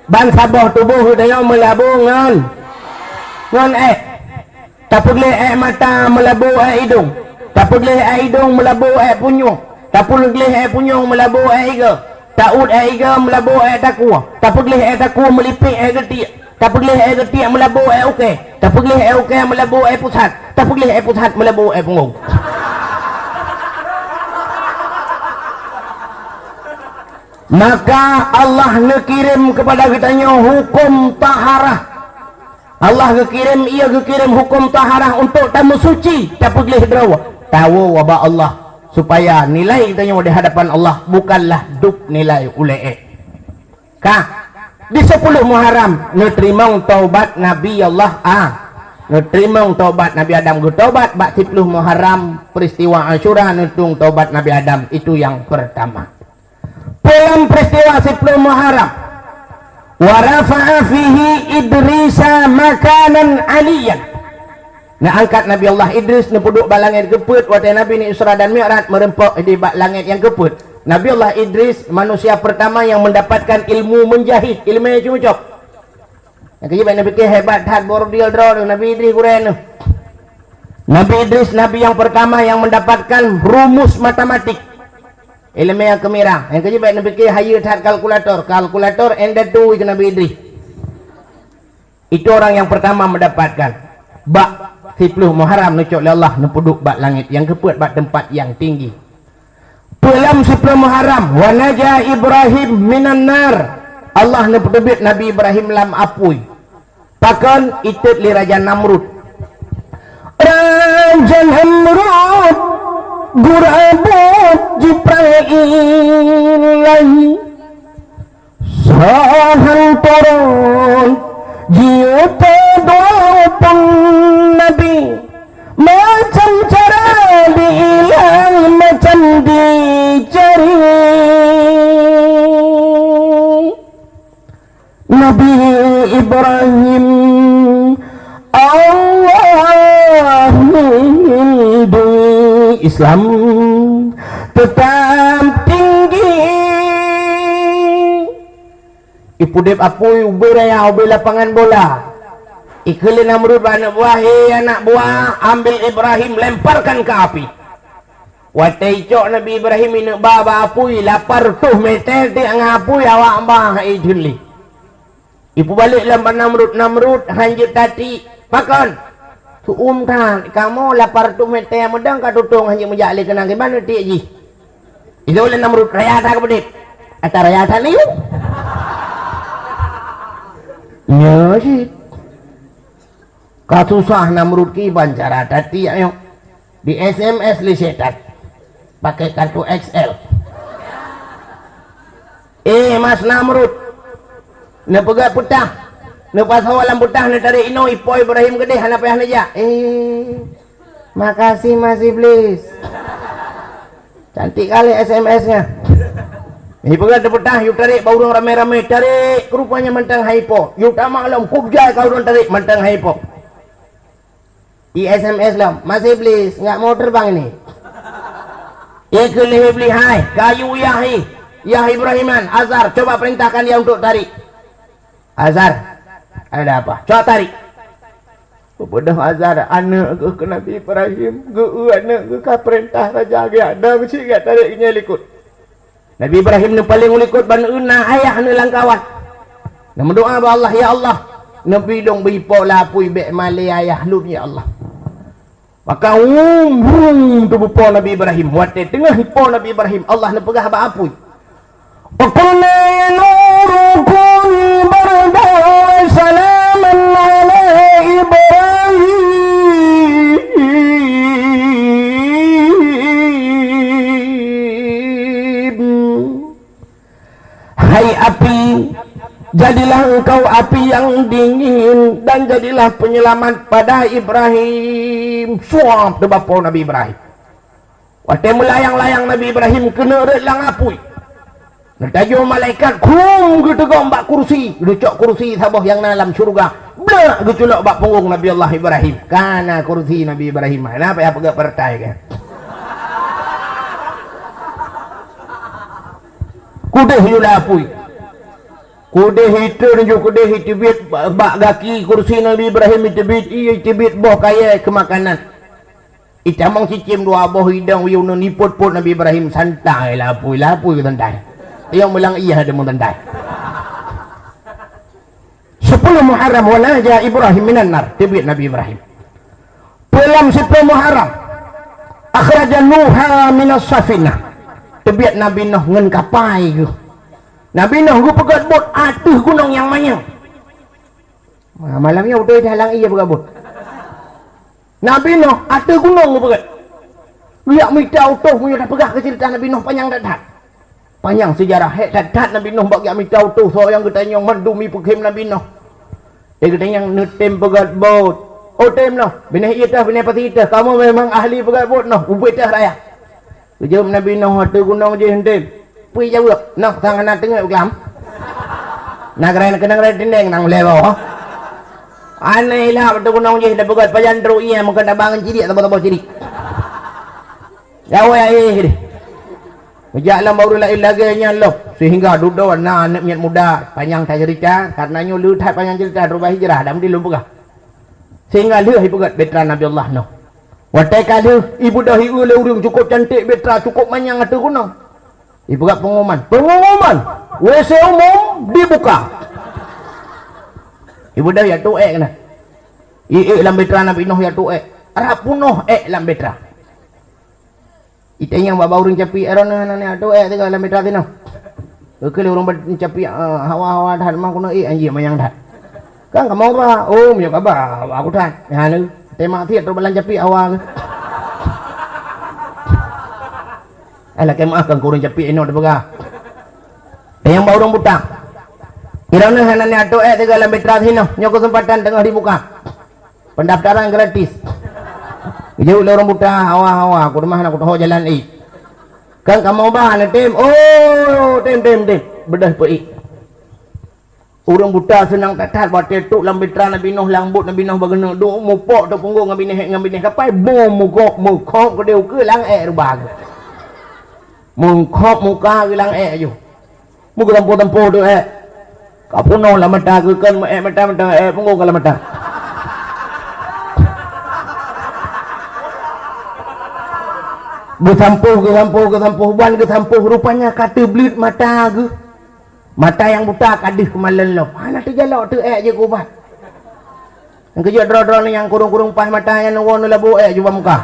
ban saboh tubuh dia melabung ngon taput le mata melabu hidung taput le hidung melabu punyung taput le punyung melabu iga taud iga melabu taku taput le taku melipik getik taput le getik melabu okey taput le okey melabu pusat taput le pusat melabu punggung. Maka Allah ngekirim kepada kitanya hukum taharah. Allah ngekirim hukum taharah untuk tamu suci tapi boleh drawa tahu wabah Allah supaya nilai kitanya di hadapan Allah bukanlah duk nilai ulai di 10 Muharram neterimang taubat Nabi Allah neterimang taubat Nabi Adam taubat bak 10 Muharram peristiwa Asyura netung taubat Nabi Adam itu yang pertama. Dalam peristiwa 10 Muharram wa rafa'a fihi Idrisa makanan aliyan na angkat Nabi Allah Idris na puduk ba langit keput waktu Nabi ni Isra dan Mi'raj merempok di langit yang keput. Nabi Allah Idris manusia pertama yang mendapatkan ilmu menjahit ilmu yang cuma-cop yang kejibat Nabi ke hebat had bordil draw Nabi Idris kuren Nabi Idris Nabi yang pertama yang mendapatkan rumus matematik ilmu yang kemirah yang kerja baik Nabi fikir haya tat kalkulator and that tu ke Nabi Idris. Itu orang yang pertama mendapatkan bak 10 Muharram nucuk oleh Allah nepuduk bak langit yang kepuat bak tempat yang tinggi. Dalam 10 Muharram wa naja Ibrahim minan nar. Allah nepuduk Nabi Ibrahim lam apui. Pakon itut li Raja Namrud. Raja Namrud gurabut Jibril sahan turun jiuta doa Nabi macam cara dihilang macam dicari. Nabi Ibrahim Allah lindungi Islam tetap tinggi. Ipudip apui uberaya ubel lapangan bola. Ikhlin Namrud anak buah, anak buah, ambil Ibrahim lemparkan ke api. Watai cok Nabi Ibrahim ini baba apui lapar tuh meter ti ngapui awak bah ijuli. Ibu balik lampan Namrud hanjut tadi pakon tu kan kamu lapar tu meter medang ka tutung hanjut menjali kenang gimana ti ji itu oleh Namrud raya tak bedit atau raya tak liu ya sih kasusah Namrud ki bancara tadi ayo di SMS li setan pakai kartu XL Mas Namrud na pegat putah na pasawalan putah na tarik ino ipo Ibrahim gede hana payah naja makasih Mas Iblis cantik kali SMS nya ini pegat putah yuk tarik baurang rame-rame tarik rupanya mentang hypo yuk tak maklum kubjai kau don tarik mentang hypo i SMS lah Mas Iblis nggak mau terbang ini ikhli Iblis hai kayu Yah Ibrahiman Azhar coba perintahkan dia untuk tarik. Azhar ada apa? Coba tarik. Bodoh Azhar anak ke Nabi Ibrahim ke anak ke perintah raja ge ada mesti gak tariknya likut. Nabi Ibrahim ni paling ulikut ban eunah ayah ni langkawan. Nama doa ba Allah ya Allah. Nabi dong bipo lapui be male ayah lu ya Allah. Maka tu bupo Nabi Ibrahim wate tengah hipo Nabi Ibrahim Allah na pegah ba apui. Qulna ya nuru kuni barda salaman ala Ibrahim. Hai api, jadilah engkau api yang dingin dan jadilah penyelamat pada Ibrahim. Suap tu bapa Nabi Ibrahim. Wate melayang-layang Nabi Ibrahim kena relang apui. Netajo malaikat kum gitu gombak kursi lucok kursi sabah yang dalam surga blak geculok bak punggung Nabi Allah Ibrahim karena kursi Nabi Ibrahim kenapa ya pegak pertai kan kudeh yulapui kudeh itu nunjuk kudeh itibit bak gaki kursi Nabi Ibrahim itibit boh kaya kemakanan itamang cicim dua boh hidang wiyunun niput-put Nabi Ibrahim santai lapui santai yang bilang iya ada mentandai 10 Muharram walaja Ibrahim minan nar tibit Nabi Ibrahim dalam 10 Muharram akhraja Nuha minas safinah tibit Nabi Nuh ngen kapai ke Nabi Nuh gu pegat bot atuh gunung yang manyang malamnya udah halang iya pegat bot Nabi Nuh atuh gunung gu pegat liak mita utuh punya dah pegah ke cerita Nabi Nuh panjang dadat panjang sejarah dat Nabi Nuh bagi kami tahu tu so yang kita yang mendumi pekim Nabi Nuh kita yang netem pegat bot oh tem noh binah iya binah pati kita kamu memang ahli pegat bot noh ubet dah raya jom Nabi Nuh tu gunung je hentem pui jawab noh tangan nak tengok kelam nak kena kena dendeng nang lewo aneh lah tu gunung je dah pegat pajan teruk iya mungkin dah bangun cilik atau cilik jauh ya ini Jalan baru lain lagi nyalok sehingga duduk anak miat muda panjang tak cerita karenanya lu tak panjang cerita rubah hijrah dan di lumpur sehingga lu hibugat betra Nabi Allah no watai kali ibu dah hiu le urung cukup cantik betra cukup manyang atu gunung Ibuka pengumuman WC umum dibuka. Ibu dah ya tu'e kena lambetra na pinuh ya tu'e rapunoh lambetra itanya bawa urang capi aron na tu'e tiga lambetra tino kele urang capi hawa-hawa dah mah kuno anjing mayang dah kan kamu ba ya ka ba aku dah ya nu tema tiat ro balan capi awang ala kemah kan kurang capi ino debaga yang bawa urang buta irana hanane ato tiga lambetra tino nyo kesempatan tengah dibuka pendaftaran gratis. Jauh orang buta hawa-hawa aku rumah aku tahu jalan kan kamu bahan tim tim bedah pei orang buta senang tatat buat tetuk lambetra nabi noh lambut nabi noh bagena do mupok do punggung ngabineh kapai bom mukok ke deu ke lang rubag mukok muka ke lang ju muka tempo tu kapuno lamata ke kan mata punggung ke lamata Gesampuh ban gesampuh rupanya kata belit mata ke mata yang buta kadih kemalan lo mana tu jalok tu je kubat yang kejut draw ni yang kurung pas mata yang warna labu cuba muka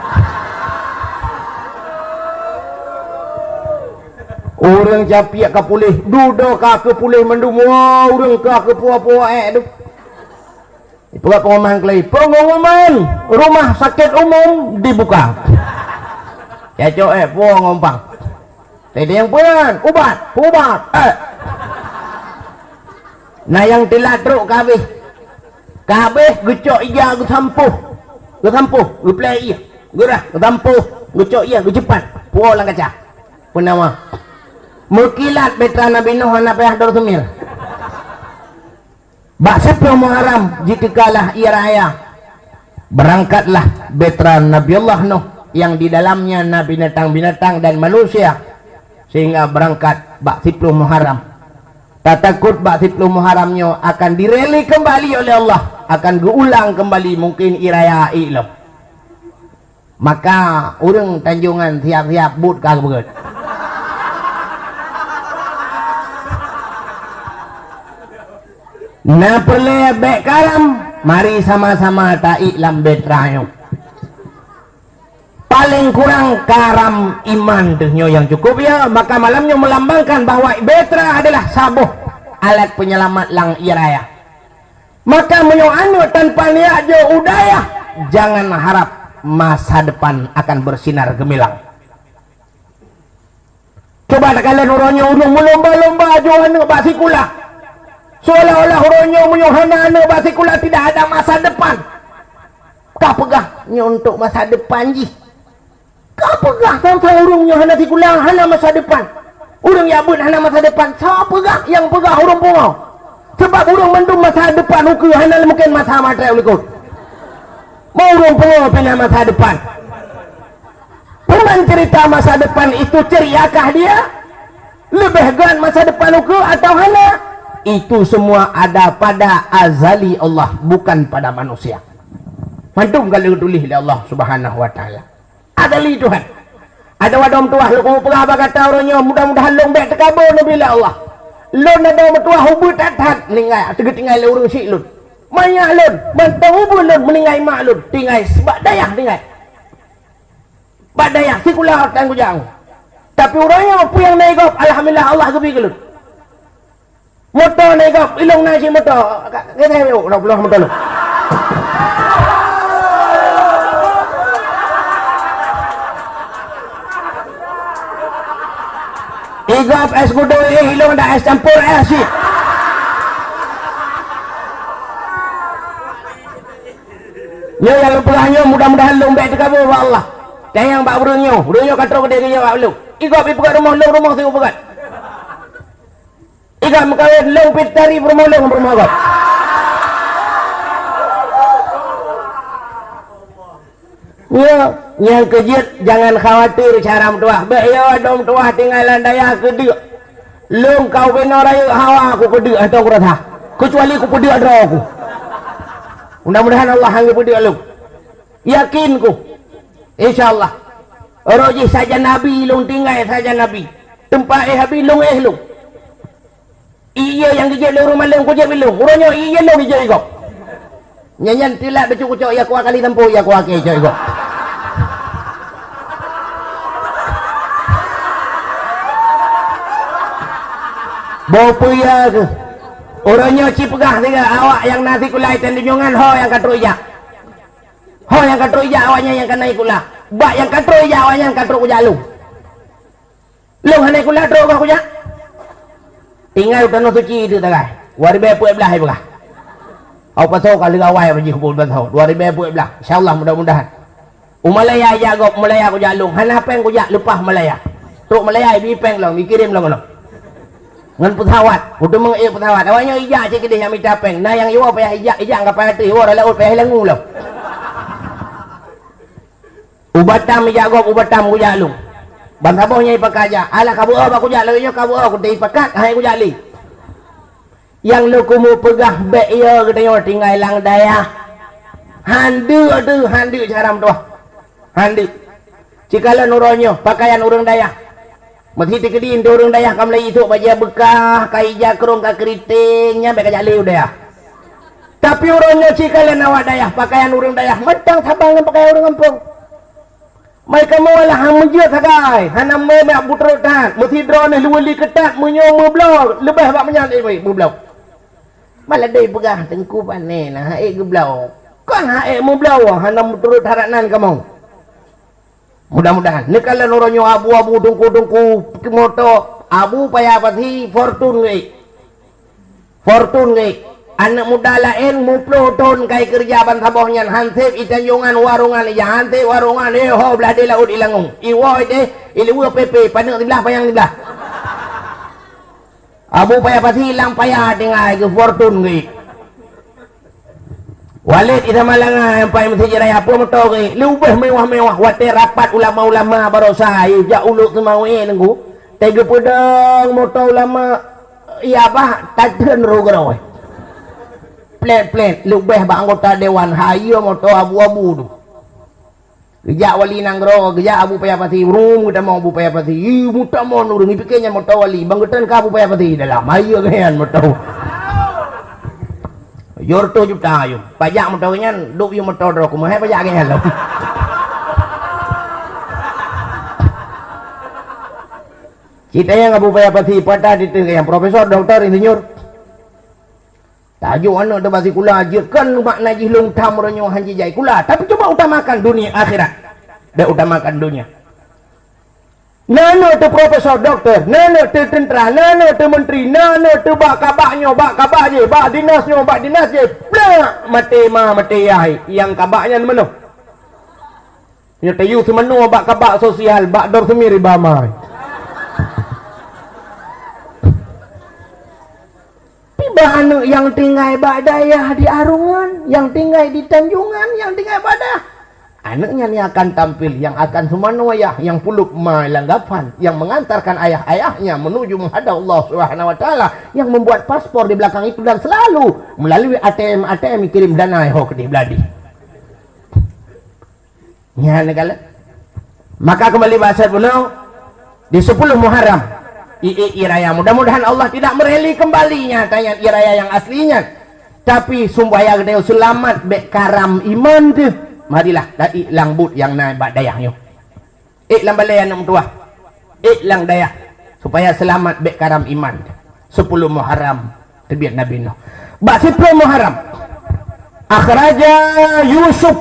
orang capiak ke pulih duduk ke pulih mendum orang ke puah-puah tu itu pengumuman rumah sakit umum dibuka ya cok puang ngompang tadi yang puan ubat nah yang telat truk kabeh gecok iya gesampuh geplay iya gerah gesampuh gecok iya gecepat puang lang kaca penawa mukilat betra nabi nuh anak payah dor semil baksa Muharram jitikalah ia raya berangkatlah betra Nabi Allah Nuh yang di dalamnya nabi binatang-binatang dan manusia sehingga berangkat bak 10 Muharram. Tak takut bak 10 Muharramnya akan direli kembali oleh Allah, akan diulang kembali mungkin iraya ilah. Maka urang Tanjungan siap-siap but ka beut. Na perle bek karam, mari sama-sama taik lambetrayo. Paling kurang karam iman denyo yang cukup ya, maka malamnya melambangkan bahwa betra adalah sabuh alat penyelamat lang iraya. Maka menyoanu tanpa niat jo udaya, jangan harap masa depan akan bersinar gemilang. Coba kalian uronyo urung melomba-lomba johana basikula, seolah-olah uronyo menyohana basikula tidak ada masa depan. Kau pegahnya untuk masa depan ji. Kapagah tentang urungnya hana tikulang hana masa depan. Urung yabun hana masa depan. Siapa pegah yang pegah urung pungo. Sebab urung mendung masa depan uku hana mungkin masa matre ulikut. Mau urung pungo pina masa depan. Pernah cerita masa depan itu ceriakah dia? Lebih gan masa depan uku atau hana? Itu semua ada pada azali Allah, bukan pada manusia. Mantum kalau tulis oleh Allah Subhanahu wa taala. Ada li Tuhan. Ada wadom tuah lu kamu pegah kata orangnya mudah-mudahan long bek tekabur bila Allah. Lon ada tuah hubut atat ningai teget tinggal urang si lun. Maya lun bantang hubut lun meningai mak lun tinggai sebab dayah tinggai. Bak dayah si kula tanggu jang. Tapi orangnya apa yang naik alhamdulillah Allah gebi lun. Motor naik ilong nasi motor. Kita yuk 20 motor lu. Igap es kudo hilong dah es campur es sih. Nyo yang pegahnya mudah-mudahan lu mbek tekabur Allah. Tayang bak burunyo katro gede ge bak lu. Igap pi pegat rumah sing pegat. Igap mekawin lu pitari rumah gap. Ya, yang kejut jangan khawatir cara tuah. Bahaya dom tuah tinggalan daya kedua. Lung kau benoraya hawa aku kedua atau kurasa. Kecuali aku kedua draw aku. Mudah-mudahan Allah hangga kedua lu. Yakinku. Insyaallah. Roji saja Nabi lung tinggal saja Nabi. tempat habilung lu. Iya yang gijak lu rumah lu kujak bilung. Urangnya iya lu gijak igok. Nyanyan tilak bercukup ya kuah kali tempuh ya kuah ke igok. Bawa puya ke. Orangnya cipegah tiga awak yang nasi kulai tendungan ho yang katru ijak. Ho yang katru ijak awaknya yang kena ikulah. Bak yang katru ijak awaknya yang katru kujak lu. Lu hanai kula tro ka kujak. Tinggal tanah suci itu tagai. 2011 belah. Au pasau kali gawai pergi kubul pasau 2011. Insyaallah mudah-mudahan. Umalaya jagok Malaya kujak lu. Han apa yang kujak lepas Malaya. Truk Malaya bipeng long dikirim long long. Ngan pesawat, udah pesawat. Awaknya ijak cik dia yang minta peng. Nah yang iwa payah ijak enggak payah tu. Iwa laut payah lengu lah. Ubatam ijak gok ubatam kujak lu. Ban sabohnya ipakaja. Alah kabu ba kujak lu nya kabu ku dei pakat hai kujak li. Yang lu kumu pegah be ya gedeyo tinggal lang daya. Handu tu handu caram tu. Handu. Cikala nuronyo pakaian urang daya. Mesti tikediin dorong dayah kam lai isuk baja bekah kai jakrong ka keritingnya be kajak liu dayah. Tapi orangnya cikalen awak dayah pakaian urang dayah metang sabang pakaian urang kampung. Mereka malah hamujud sagai hanam me mak butrotan mesti drone luweli ketat menyo meblok lebih bak menyan meblok. Malah dei pegah tengku pane nah hae geblok. Kan hae meblok hanam butrot haranan kamu. Mudah-mudahan nekalan orangnya abu-abu dungku-dungku moto abu payah pati fortune anak muda lain muplo ton kai kerja ban sabohnya hansip itanjungan warungan ya hansip warungan ho belah di laut ilangung iwo ide ilu pp panek di belah payang di belah abu payah pati hilang payah dengan ke fortune Walid ida malanga yang paling mesti raya apa motor ke lebih mewah-mewah wate rapat ulama-ulama barosa ja uluk semawe nunggu tega pedang motor ulama iya bah taden rogro plet lebih ba anggota dewan hayo motor abu-abu tu geja wali nanggro geja abu payah pati rum kita mau abu payah pati muta mau nurung pikirnya motor wali banggetan ka abu payah pati dalam ayo kan motor Yorto juta ayo, pajak motornya, duk yung motor dro, kumahai pajak kaya lo. Kita yang abu payah pati pada di yang profesor, doktor, insinyur. Tajuk anu tu basi kula ajirkan makna jilung tamronyo hanji jai kula, tapi coba utamakan dunia akhirat. Dah utamakan dunia. Nano tu profesor doktor, nano tu tentera, nano tu menteri, nano tu bak kabaknya, bak kabak je, bak dinasnya, bak dinas je. Blak mati ma mati yai. Yang kabaknya mana? Yang tayu semenu bak kabak sosial, bak dor semiri bamai. Tiba anu yang tinggal bak dayah di Arungan, yang tinggal di Tanjungan, yang tinggal badah. Anaknya ni akan tampil yang akan semanu ayah yang puluk melanggapan yang mengantarkan ayah-ayahnya menuju menghadap Allah Subhanahu wa taala yang membuat paspor di belakang itu dan selalu melalui ATM kirim dana ho ke di beladi. Ya negala. Maka kembali bahasa beliau di 10 Muharram iraya mudah-mudahan Allah tidak mereli kembalinya tanya iraya yang aslinya tapi sumbaya gede selamat be karam iman tu. Marilah dari langbut yang naik bak dayahnya. Lang balai anak tua. Lang dayah supaya selamat bek karam iman. 10 Muharram terbit Nabi Nuh. Bak 10 Muharram akhraja Yusuf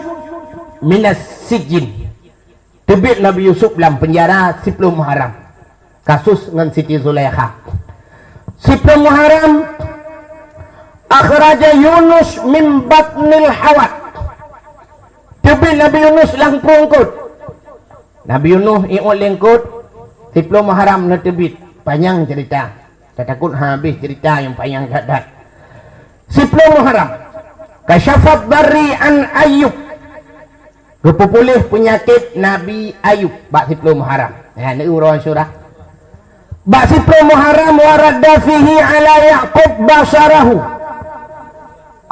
minas sijin. Terbit Nabi Yusuf dalam penjara 10 Muharram. Kasus dengan Siti Zulaikha. 10 Muharram akhraja Yunus min batnil hawat. Terbit Nabi Yunus lang pungkut. Nabi Yunus iul lengkut 10 Muharram na terbit. Panjang cerita. Tak takut habis cerita yang panjang dadat. 10 Muharram kasyafat dari an Ayub. Kepupulih penyakit Nabi Ayub bak 10 Muharram. Ya ni urang surah. Bak 10 Muharram waradda fihi ala Yaqub basarahu.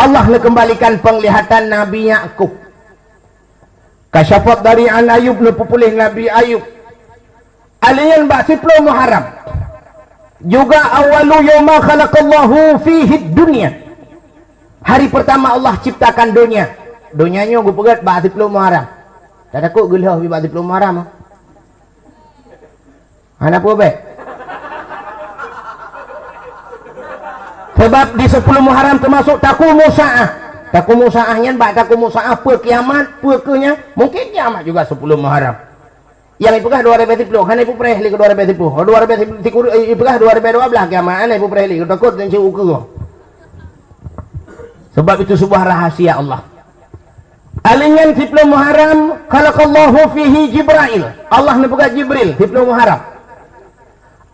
Allah nak kembalikan penglihatan Nabi Yaqub. Kasyafat dari an Ayub lu pupulih Nabi Ayub. Alian bak 10 Muharram Juga awalu yawma khalaqallahu fihi dunya. Hari pertama Allah ciptakan dunia. Dunianya gue pegat ba'ati puluh Muharram. Tak takut gelah bi ba'ati puluh Muharram. Ana apa baik? Sebab di 10 Muharram termasuk takumu sa'ah. Takumu sa'ahnya bak takumu sa'ah pe kiamat, pe kenya mungkin kiamat juga 10 Muharram. Yang ipukah 2010, kan ipu pereh li ke 2010. 2010 ipukah 2012 kiamat ana ipu pereh li takut dan ceu uku. Sebab itu sebuah rahasia Allah. Alingan 10 Muharram khalaqallahu fihi Jibril. Allah nebuka Jibril 10 Muharram.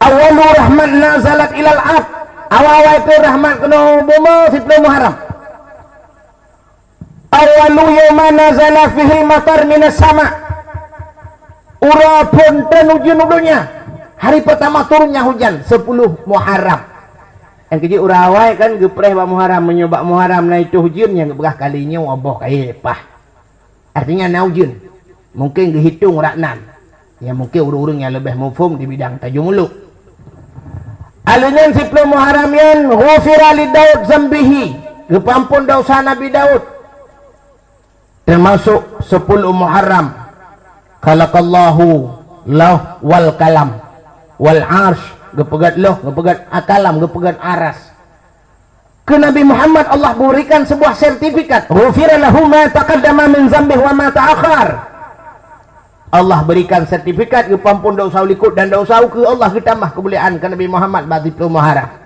Awalu rahmat nazalat ilal ab. Awal itu rahmat kena bumi 10 Muharram. Awalu yawma nazala fihi matar minas sama. Ura ponten hujan dunia. Hari pertama turunnya hujan 10 Muharram. Yang kecil ura awal kan gepreh bak Muharram menyobak Muharram na itu hujan yang berah kalinya wabah kaipah. Artinya na hujan. Mungkin dihitung raknan. Ya mungkin urang-urang yang lebih mufhum di bidang tajumuluk. Alunan 10 Muharram yan ghufira li Daud zambihi. Gepampun dosa Nabi Daud. Termasuk 10 Muharram khalaqallahu lauh wal kalam wal arsh gepegat lauh gepegat akalam gepegat aras. Ke Nabi Muhammad Allah berikan sebuah sertifikat ghufira lahu ma taqaddama min dzambih wa ma ta'akhir. Allah berikan sertifikat ke pampun dosa likut dan dosa ke Allah ditambah kemuliaan ke Nabi Muhammad bagi 10 Muharram.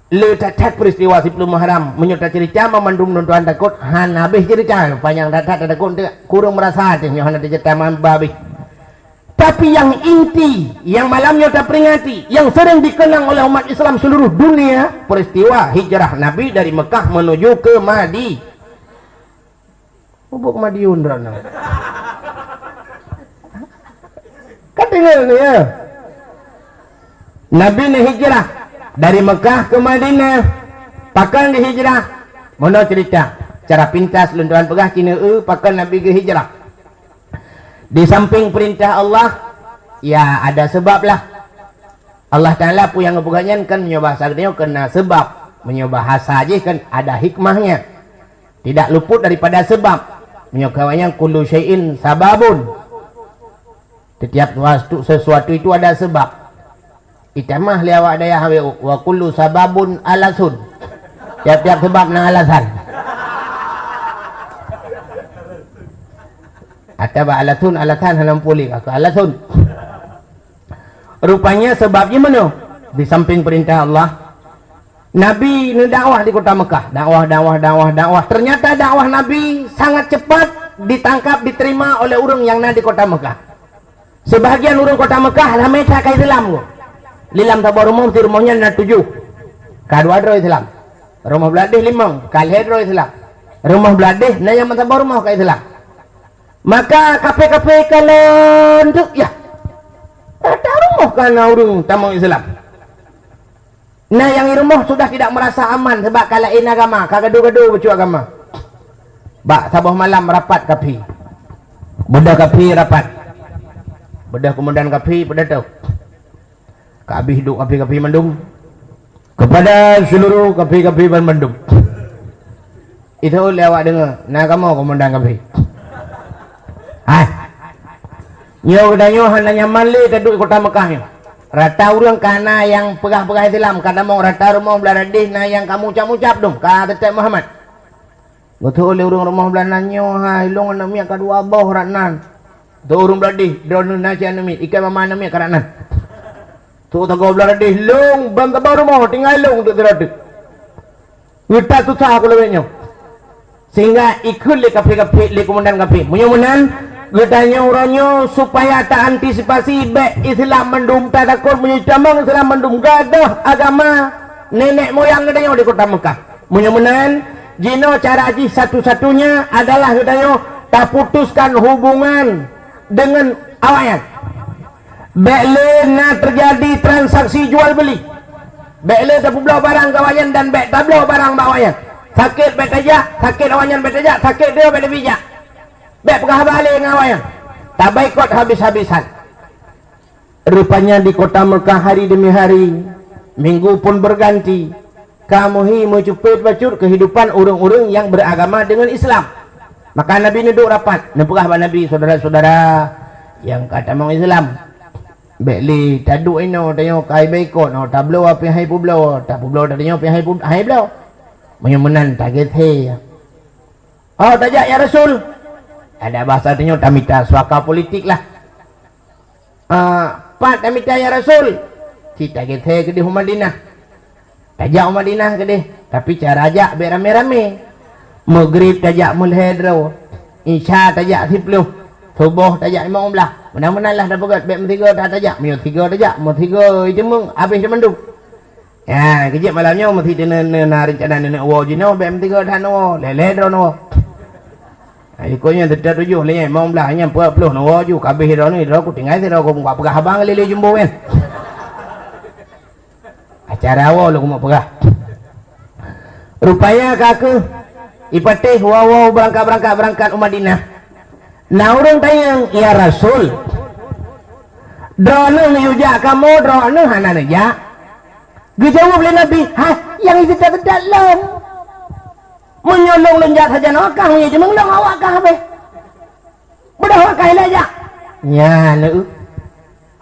Letak peristiwa 10 Muharram menyerta cerita memandum nonton takut han habis cerita panjang data takut kurang merasa hati han ada cerita babi. Tapi yang inti yang malamnya tak peringati yang sering dikenang oleh umat Islam seluruh dunia peristiwa hijrah Nabi dari Mekah menuju ke Madi. Ubuk Madiun rana. Kan tinggal ni ya. Nabi ni hijrah dari Mekah ke Madinah. Pakan di hijrah. Mana cerita? Cara pintas lunduan pegah kina pakan Nabi ke hijrah. Di samping perintah Allah, ya ada sebab lah. Allah Ta'ala pun yang ngebukannya kan menyobah sagdeo kena sebab. Menyobah saja kan ada hikmahnya. Tidak luput daripada sebab. Menyokawanya kullu syai'in sababun. Setiap sesuatu itu ada sebab. Itamah liawak daya hawi wa kullu sababun alasun. Tiap-tiap sebab na alasan. Ataba alasun alasan halam puli aku alasun. Rupanya sebabnya mana? Di samping perintah Allah, Nabi dakwah di kota Mekah, dakwah. Ternyata dakwah Nabi sangat cepat ditangkap diterima oleh orang yang ada di kota Mekah. Sebahagian orang kota Mekah ramai tak kai Islam. Lilam tabar rumah di rumahnya na 7. Kadua dro Islam. Rumah beladih 5, kalih dro Islam. Rumah beladih na yang tabar rumah kai Islam. Maka kafe-kafe kalian tu ya. Ada rumah kana urang tamu Islam. Nah yang di rumah sudah tidak merasa aman sebab kalain agama, kagadu-gadu becu agama. Bak sabah malam rapat kapi. Bedah kapi rapat. Bedah kemudian kapi bedah tu. Kabi hidup kapi-kapi mendung kepada seluruh kapi-kapi mendung. Itu lewat dengar. Nah kamu komandan kapi. Nyo danyo hanya nyaman le duduk kota Mekah ni. Rata orang kana yang pegah-pegah Islam, kada mau rata rumah beladih na yang kamu ucap-ucap dong. Kata Tek Muhammad. Betul oleh orang rumah belananyo hai long nami kadua bau ranan. Tu orang beladih drone na cia nami ikan mama nami karanan. Tu tago beladih long bang baru rumah tinggal long tu terade. Kita tu sah aku lebihnya. Sehingga ikut le kafe-kafe le komandan kafe. Mudah-mudahan getanya orangnya supaya tak antisipasi baik Islam mendum tak takut menyicamang Islam mendum gadah agama nenek moyang getanya di kota Mekah. Mudah-mudahan jino cara haji satu-satunya adalah getanya tak putuskan hubungan dengan awayan. Baiklah nak terjadi transaksi jual beli. Baiklah tak belah barang kawayan dan baik tak belah barang bawayan. Sakit baik tajak, sakit awayan baik tajak, sakit dia baik bijak. Baik pegah balik dengan awak yang tak baikot habis-habisan. Rupanya di kota Mekah hari demi hari, minggu pun berganti, kamu mencupit bacur kehidupan orang-orang yang beragama dengan Islam. Maka Nabi duduk rapat, nepukah Nabi, saudara-saudara yang kata mau Islam. Bekli taduk ino tayo kai baikot no tablo api hai publo, tak publo tadinya api hai blo. Menyumenan target he. Oh tajak ya Rasul. Ada bahasa tanya tamita suaka politik lah. Pak tamita ya Rasul. Kita kita ke di Madinah. Tajak Madinah ke deh. Tapi cara ajak berame-rame. Maghrib tajak mulhedro. Isya tajak 10. Subuh tajak 15. Mana-mana lah dah pegat. Bek tiga dah tajak. Mio tiga tajak. Mau tiga jemung. Habis jemenduk. Ya, kejap malamnya mesti na rencana nenek wo jino. Bek tiga dah no. Lelehedro no. Ikutnya tetap tujuh lagi. Mau belah hanya 40 no. Ju kabeh hidro ni. Hidro aku tinggal hidro. Aku buka pegah abang lele jumbo kan. Acara awal aku mau pegah. Rupanya kakak ipatih wow berangkat Madinah. Nah orang tanya ya Rasul, drone ni ujak kamu drone hana nejak. Dijawab oleh Nabi, yang itu tak dalam. Menyolong lenjak saja nakah ni je menglong awak kah be. Bedah awak kah aja. Ya lu.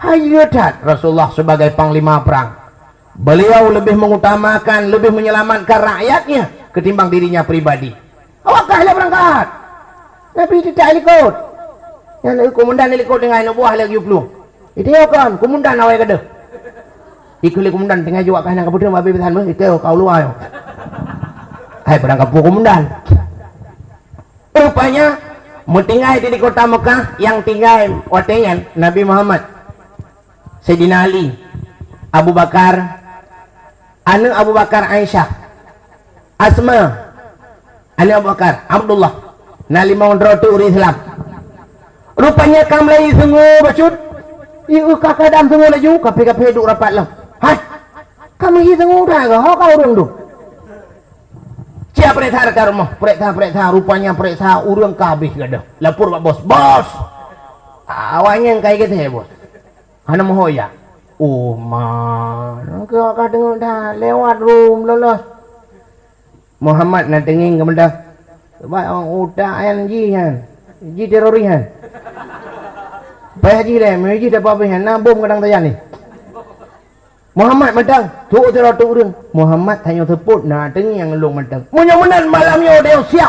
Hayo tat Rasulullah sebagai panglima perang. Beliau lebih mengutamakan, lebih menyelamatkan rakyatnya ketimbang dirinya pribadi. Awakah dia berangkat? Nabi tidak ikut. Yang komandan ikut dengan buah lagi 70. Itu kan komandan awak kada. Ikut komandan tengah jawab kan keputusan babi pesan mah itu kau luar. Hai berangkat komandan. Rupanya tinggal di kota Mekah yang tinggal watengan Nabi Muhammad, Sayyidina Ali, Abu Bakar, anak Abu Bakar Aisyah, Asma, anak Abu Bakar Abdullah, na limang tu orang Islam. Rupanya kamlai sungguh bacut. Iu kakak dam sungguh laju, kape duk rapat lah. Hai, kami sungguh dah ke? Kau orang tu. Cia periksa ke rumah, periksa. Rupanya periksa orang kabeh gada. Lapor pak bos, awaknya yang kayak gitu ya bos. Hana mohoya. Oh man, kau tengok dah lewat room lolos. Muhammad nak tenging kemudian. Sebab orang utak yang ji teroris kan. Bayar ji dah, ji dah apa kan? Nak bom kadang tayang ni. Muhammad matang, tu orang. Muhammad tanya seput nak tenging yang long matang. Munyamunan malamnya dia siap.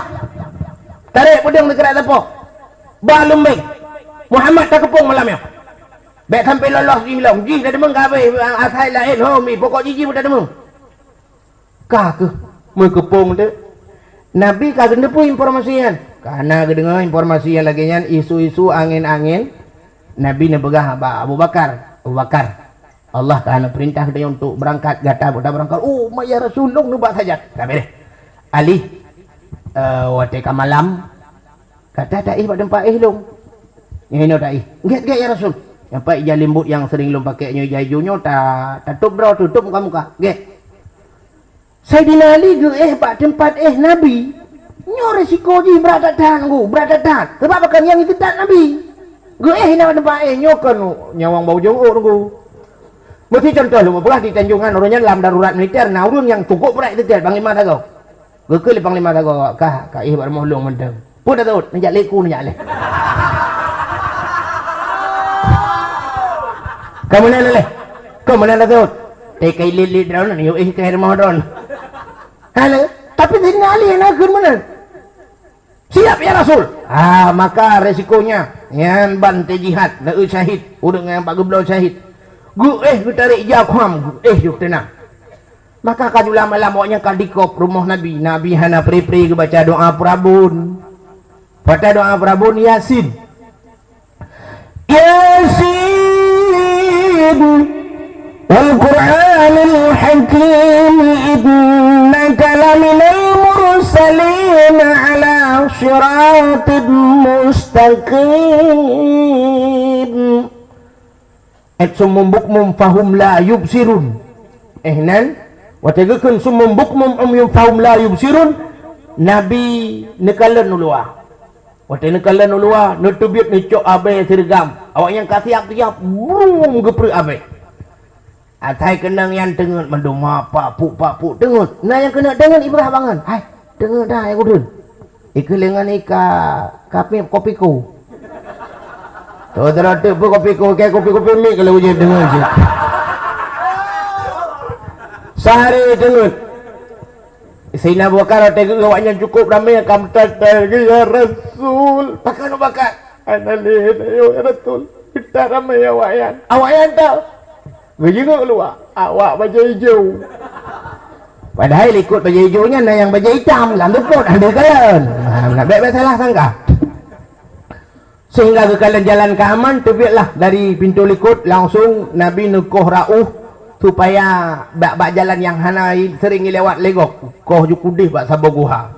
Tarik pedang dekat apa? Balum baik. Muhammad tak kepung malamnya. Baik sampai lolos ji hilang. Ji dah demeng kabeh asal lain homi. Pokok ji pun dah demeng. Kah ke? Mengkepung tu. Nabi kagak pun informasian. Karena kedengar informasi yang lagi isu-isu angin-angin. Nabi ni begah Abu Bakar. Allah kerana perintah dia untuk berangkat. Gata berangkat. Oh ya Rasulullah nubak saja. Tak boleh. Ali. Wateka malam. Kata tak buat tempat long. Ini tak Get ya Rasul. Yang pak ijah limbut yang sering lu pakainya ijah hijaunya tak tutup muka-muka. Get. Sayyidina Ali pak tempat Nabi. Nyo resiko ji beradatan. Sebab kan yang itu tak Nabi. Nak tempat nyo kan nyawang bau jauh nunggu. Mesti contoh lu pula di Tanjungan orangnya dalam darurat militer. Nah urun yang cukup berat itu dia panglima tahu. Gekeli panglima tahu kah bar mohlong mendem. Pun dah tahu najak leku najak le. Kamu mana tahu? Tekai lilit drone ni kai rumah drone. Halo, tapi Sayyidina Ali nak ke mana? Siap ya Rasul. Maka resikonya yang bantai jihad, nak syahid, udah dengan Pak Geblau syahid. Gu tarik jakham, juk tenang. Maka kajulah malam awaknya kadikop rumah Nabi. Nabi hana pri-pri ke baca doa Prabun. Baca doa Prabun Yasin. Wal Qur'anil Hakim innaka laminal mursalin ala siratin mustaqim. Summum bukmum fahum la yubsirun. Nan watagakeun summum bukmum fahum la yubsirun. Nabi nekalan ulua. Waktu ni kalian luar, nutubit ni cok abe sergam. Awak yang kasiap-siap, boom geprek abe. Atai kenang yang tengut mandum pak puk tengut. Nah yang kena dengan ibrah bangan. Hai, tengut dah aku dun. Iku lengan ika kapi kopiku. Tu terate pun kopiku, kayak kopi mik kalau ujian tengut je. Sehari tengut. Sayyidina Abu Bakar tengok awaknya cukup ramai kam tatal ya Rasul. Pakan bakat. Analih ya Rasul. Kita ramai awakyan. Awakyan tak. Begitu keluar. Awak baju hijau. Padahal ikut baju hijaunya nah yang baju hitam lah luput ada kalian. Nak baik salah sangka. Sehingga ke kalian jalan ke aman terbiatlah dari pintu likut langsung Nabi nukuh rauh supaya bak jalan yang hanai sering lewat legok koh jukudih bak sabar guha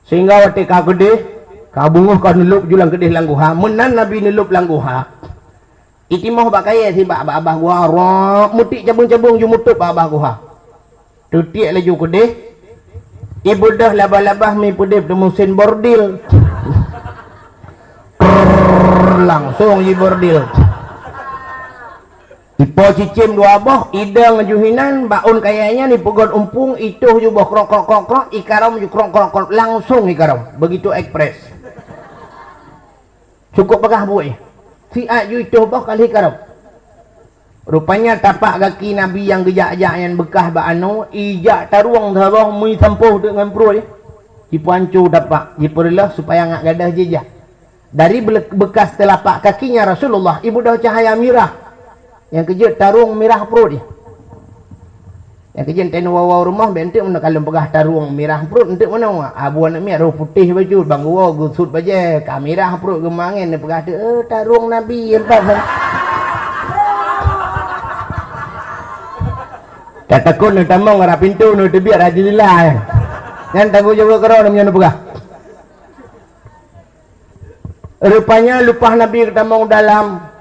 sehingga waktu ka kedih ka bunguh ka nelup julang kedih lang guha menan Nabi nelup lang guha itimah bak kaya si bak abah guha rok mutik cabung-cabung ju mutup bak abah guha tutik laju kedih ibu dah labah-labah mi pedih musin bordil langsung di bordil Ipo cicim dua boh, idang juhinan, baun kayaknya ni pegon umpung, itu ju boh krok, ikaram ju krok, langsung ikaram, begitu ekspres. Cukup pegah buih. Si aju itu boh kali ikaram. Rupanya tapak kaki Nabi yang gejak-gejak yang bekah ba anu, ijak taruang taruang mui tempuh dengan perut. Ipo ancu tapak, ipo adalah supaya ngak gadah jejak. Dari bekas telapak kakinya Rasulullah, ibu dah cahaya mirah. Yang kerja tarung mirah perut dia. Yang kerja tenu wawa rumah bentuk mana kalau pegah tarung mirah perut untuk mana abu anak mirah putih baju bang wawa gusut baje kamerah perut gemangin dia pegah tarung Nabi entah. Katakun ni tamang arah pintu ni terbiar rajinlah. Yang tangguh jaga kerana namanya pegah. Rupanya lupa Nabi ketamang dalam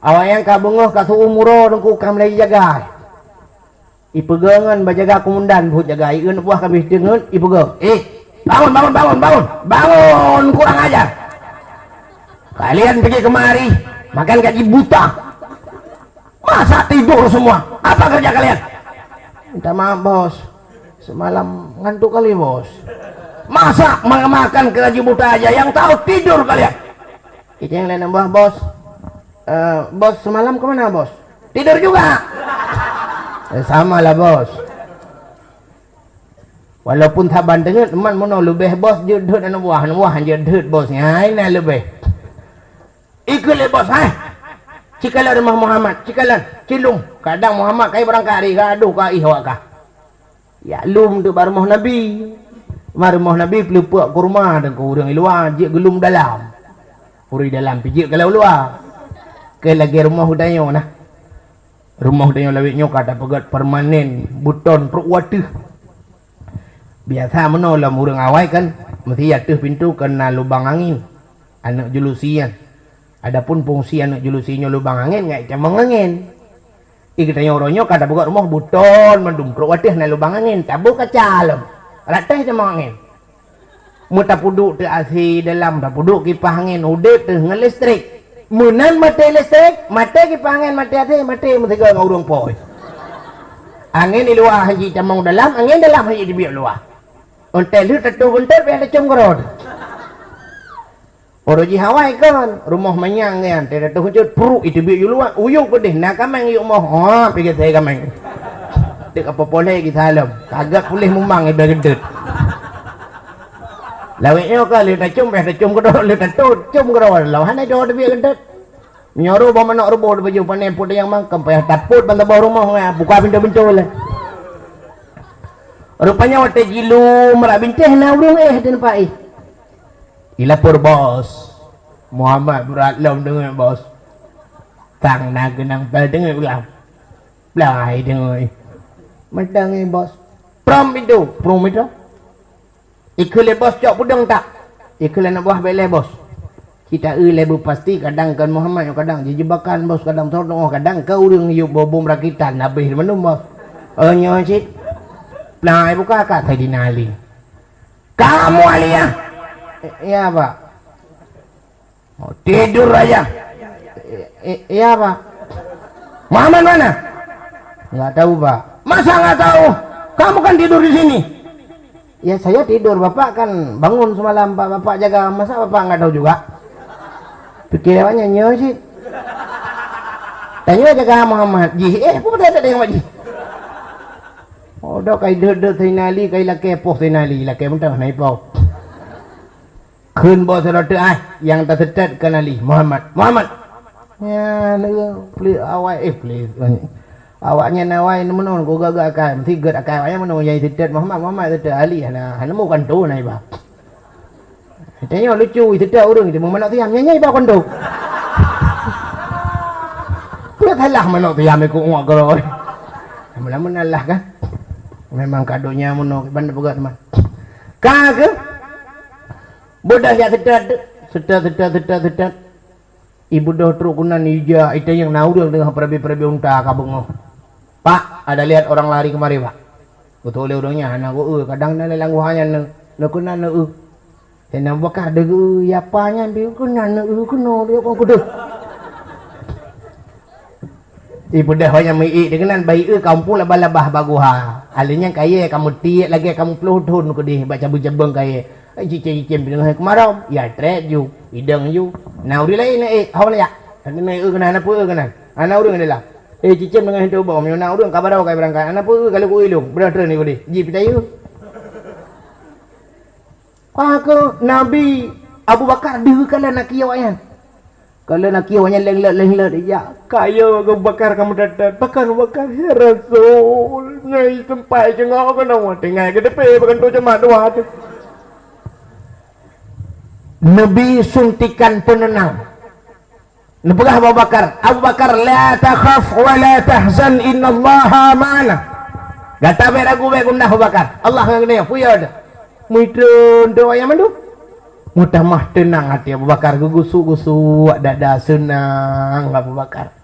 awak yang kabungoh kasu umuro dengku kam lagi jaga. Ipegangan bajaga kumundan buat jaga. Iun buah kabih dengan ipegang. Bangun kurang ajar. Kalian pergi kemari makan gaji buta. Masa tidur semua? Apa kerja kalian? Minta maaf bos. Semalam ngantuk kali bos. Masa makan gaji buta aja yang tahu tidur kalian? Itu yang lain nambah bos. Bos semalam kemana bos? Tidur juga. Sama lah bos. Walaupun taban dengar teman mono lebih bos jedut anu buah jedut bosnya ini lebih. Ikut bos cikalan rumah Muhammad cikalan cilung kadang Muhammad kai berangkat hari gaduh ka ihwak ka. Ya lum tu rumah Nabi. Rumah Nabi pelupuk kurma dan ku urang luar je gelum dalam. Uri dalam pijik kalau luar. Ke lagi rumah hudanyo nah. Rumah hudanyo lawitnya kata pegat permanen buton perwatu. Biasa menolong urang awai kan mesti jatuh pintu kena lubang angin. Anak julusian. Adapun fungsi anak julusinya lubang angin ngai camang angin. Ikatanya orangnya kata pegat rumah buton mendum perwatu na lubang angin tabu kacalem. Ratah camang angin. Muta puduk te asi dalam dah puduk kipas angin udip te dengan listrik. Munan mati listrik, mati kipangan, mati hati, mati mestiga dengan urung poi. Angin di luar haji camang dalam, angin dalam haji di biar luar. Untel itu tetu bunter, biar lecum kerod. Orang ji Hawaii kan, rumah manyang kan, tetu huncut peruk itu biar luar, uyuk pedih, nak kamang yuk moh, pergi saya kamang. Dek apa boleh kita alam, kagak boleh memang ibarat gedut. Lawiknya kali tacum kerod, tetut cum kerod. Lawan ada orang biar gedut. Nyoru bawa nak rubuh baju panen putih yang mangkem payah taput bantu bawah rumah buka pintu-pintu lah. Rupanya waktu jilu merak bintih na urung dan pai. Ilapur bos. Muhammad berat lam dengan bos. Tang na genang pel dengan ulam. Belai dengan. Medang bos. Prom itu. Ikut bos cok pudang tak? Ikut nak buah belai bos. Kita lebu pasti kadang kan Muhammad kadang jebakan bos kadang tolong kadang kau urang yuk bom rakitan habis mana bos. Nyo cik. Nah ibu kakak tadi nali. Kamu alia. Iya Pak. Oh, tidur aja. Iya Pak. Muhammad mana? Nggak tahu Pak. Masa nggak tahu? Kamu kan tidur di sini. Ya saya tidur, Bapak kan bangun semalam Pak. Bapak jaga, masa Bapak nggak tahu juga? Pikir apa nyanyi sih? Tanya jaga Muhammad. Ji, apa ada yang Ji? Oh, dah kai dede thinali, kai laki poh thinali, laki mentah naik pau. Kun bos roti yang tak sedet kenali Muhammad. Ya, beli awak beli. Awaknya nawai menon ko gaga akan tiga akan awaknya menon yang sedet Muhammad sedet Ali hana mau kan tu naik ba. Tanya lucu sedet orang itu mana tiam nyanyi ba kan tu. Dia kalah mana tiam aku ngok kalau. Lama-lama lah kan. Memang kadonya menon bandar pegat teman. Kagak bodah ya sedet. Ibu dah teruk kunan ija itu yang naudang dengan perabi-perabi unta kabung. Pak, ada lihat orang lari kemari Pak? Betul le orangnya anak gua kadang nang langguhannya nang kunan Senang bakar degu yapanya bi kunan kuno dia kok kudu. Ibu dah banyak mai dengan bayi kampung labah-labah baguha. Alinya kaya kamu tiak lagi kamu pelutun ku di baca bujabeng kaya. Cicim dengan kemarau ya trek ju idang ju nau di lain hawan ya ana kena ana pu kena ana urang ni lah cicim dengan hentu bom nau urang kabarau kai berangkat ana pu kalau ku ilung benar ni ku di ji pitayu aku Nabi Abu Bakar dia kalau nak kiawan kalau nak kiawannya leng ya kaya Abu Bakar kamu datang bakar ya Rasul nyai sampai jengau kan awak tengah ke depan bukan tu cuma dua tu. Nabi suntikan penenang. Nebegah Abu Bakar la takhaf wa la tahzan innallaha ma'ana. Gata beragu begundah Abu Bakar. Allah ngene puyod. Muitreun doa yang mandu. Mudah mah tenang hati Abu Bakar gugusu dada senang Abu Bakar.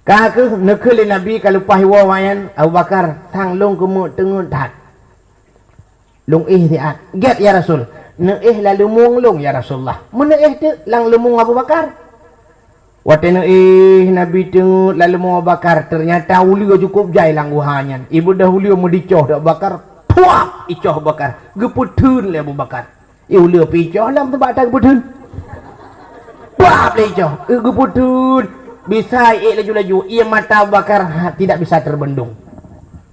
Kaku nekeli Nabi kalau pahiwa wayan Abu Bakar tang long kemu tengun tat. Long ihtiat. Get ya Rasul. Neeh lalu munglung ya Rasulullah. Meneeh tu lang lumung Abu Bakar. Waktu neeh Nabi tengok lalu Abu Bakar ternyata ulio cukup jai lang guhanyan. Ibu dah ulio mau dicoh Abu Bakar. Puak icoh Abu Bakar. Geputun le Abu Bakar. Ulio picoh lam tempat tak geputun. Puak le icoh. Geputun. Bisa laju-laju. Ia mata Abu Bakar tidak bisa terbendung.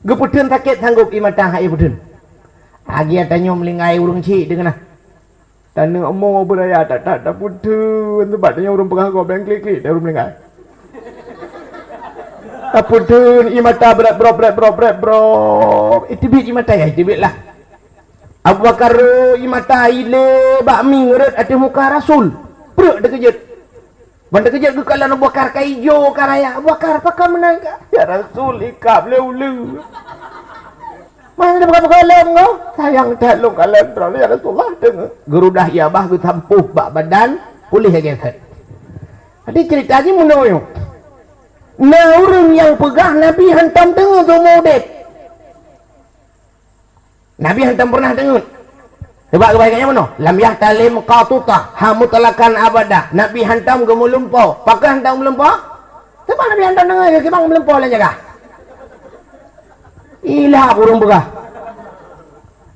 Geputun sakit sanggup ia mata ia putun. Agi tanya melingai urung cik dengan tanya omong beraya tak putun tempat tanya urung pegah kau bang klik dah urung melingai tak putun i mata berat bro itu biji mata ya itu lah Abu Bakar i mata ile bakmi ngeret ada muka Rasul bro dah kejut benda kejut ke kalan Abu Bakar kaijo karaya Abu Bakar pakam menang ya Rasul ikap leu mana bukan lengau sayang dah long kalian berani ya Rasulullah dengar gerudah ya bah ku tampuh bak badan pulih geset jadi ceritanya menoyo nah orang yang pegah Nabi hantam dengar tu mudik Nabi hantam pernah dengar sebab kebaikannya mana lam yahtalim qatuta hamutlakan abada Nabi hantam ke mulumpau pakai hantam mulumpau sebab Nabi hantam dengar ke bang mulumpau lah jaga ilah burung begah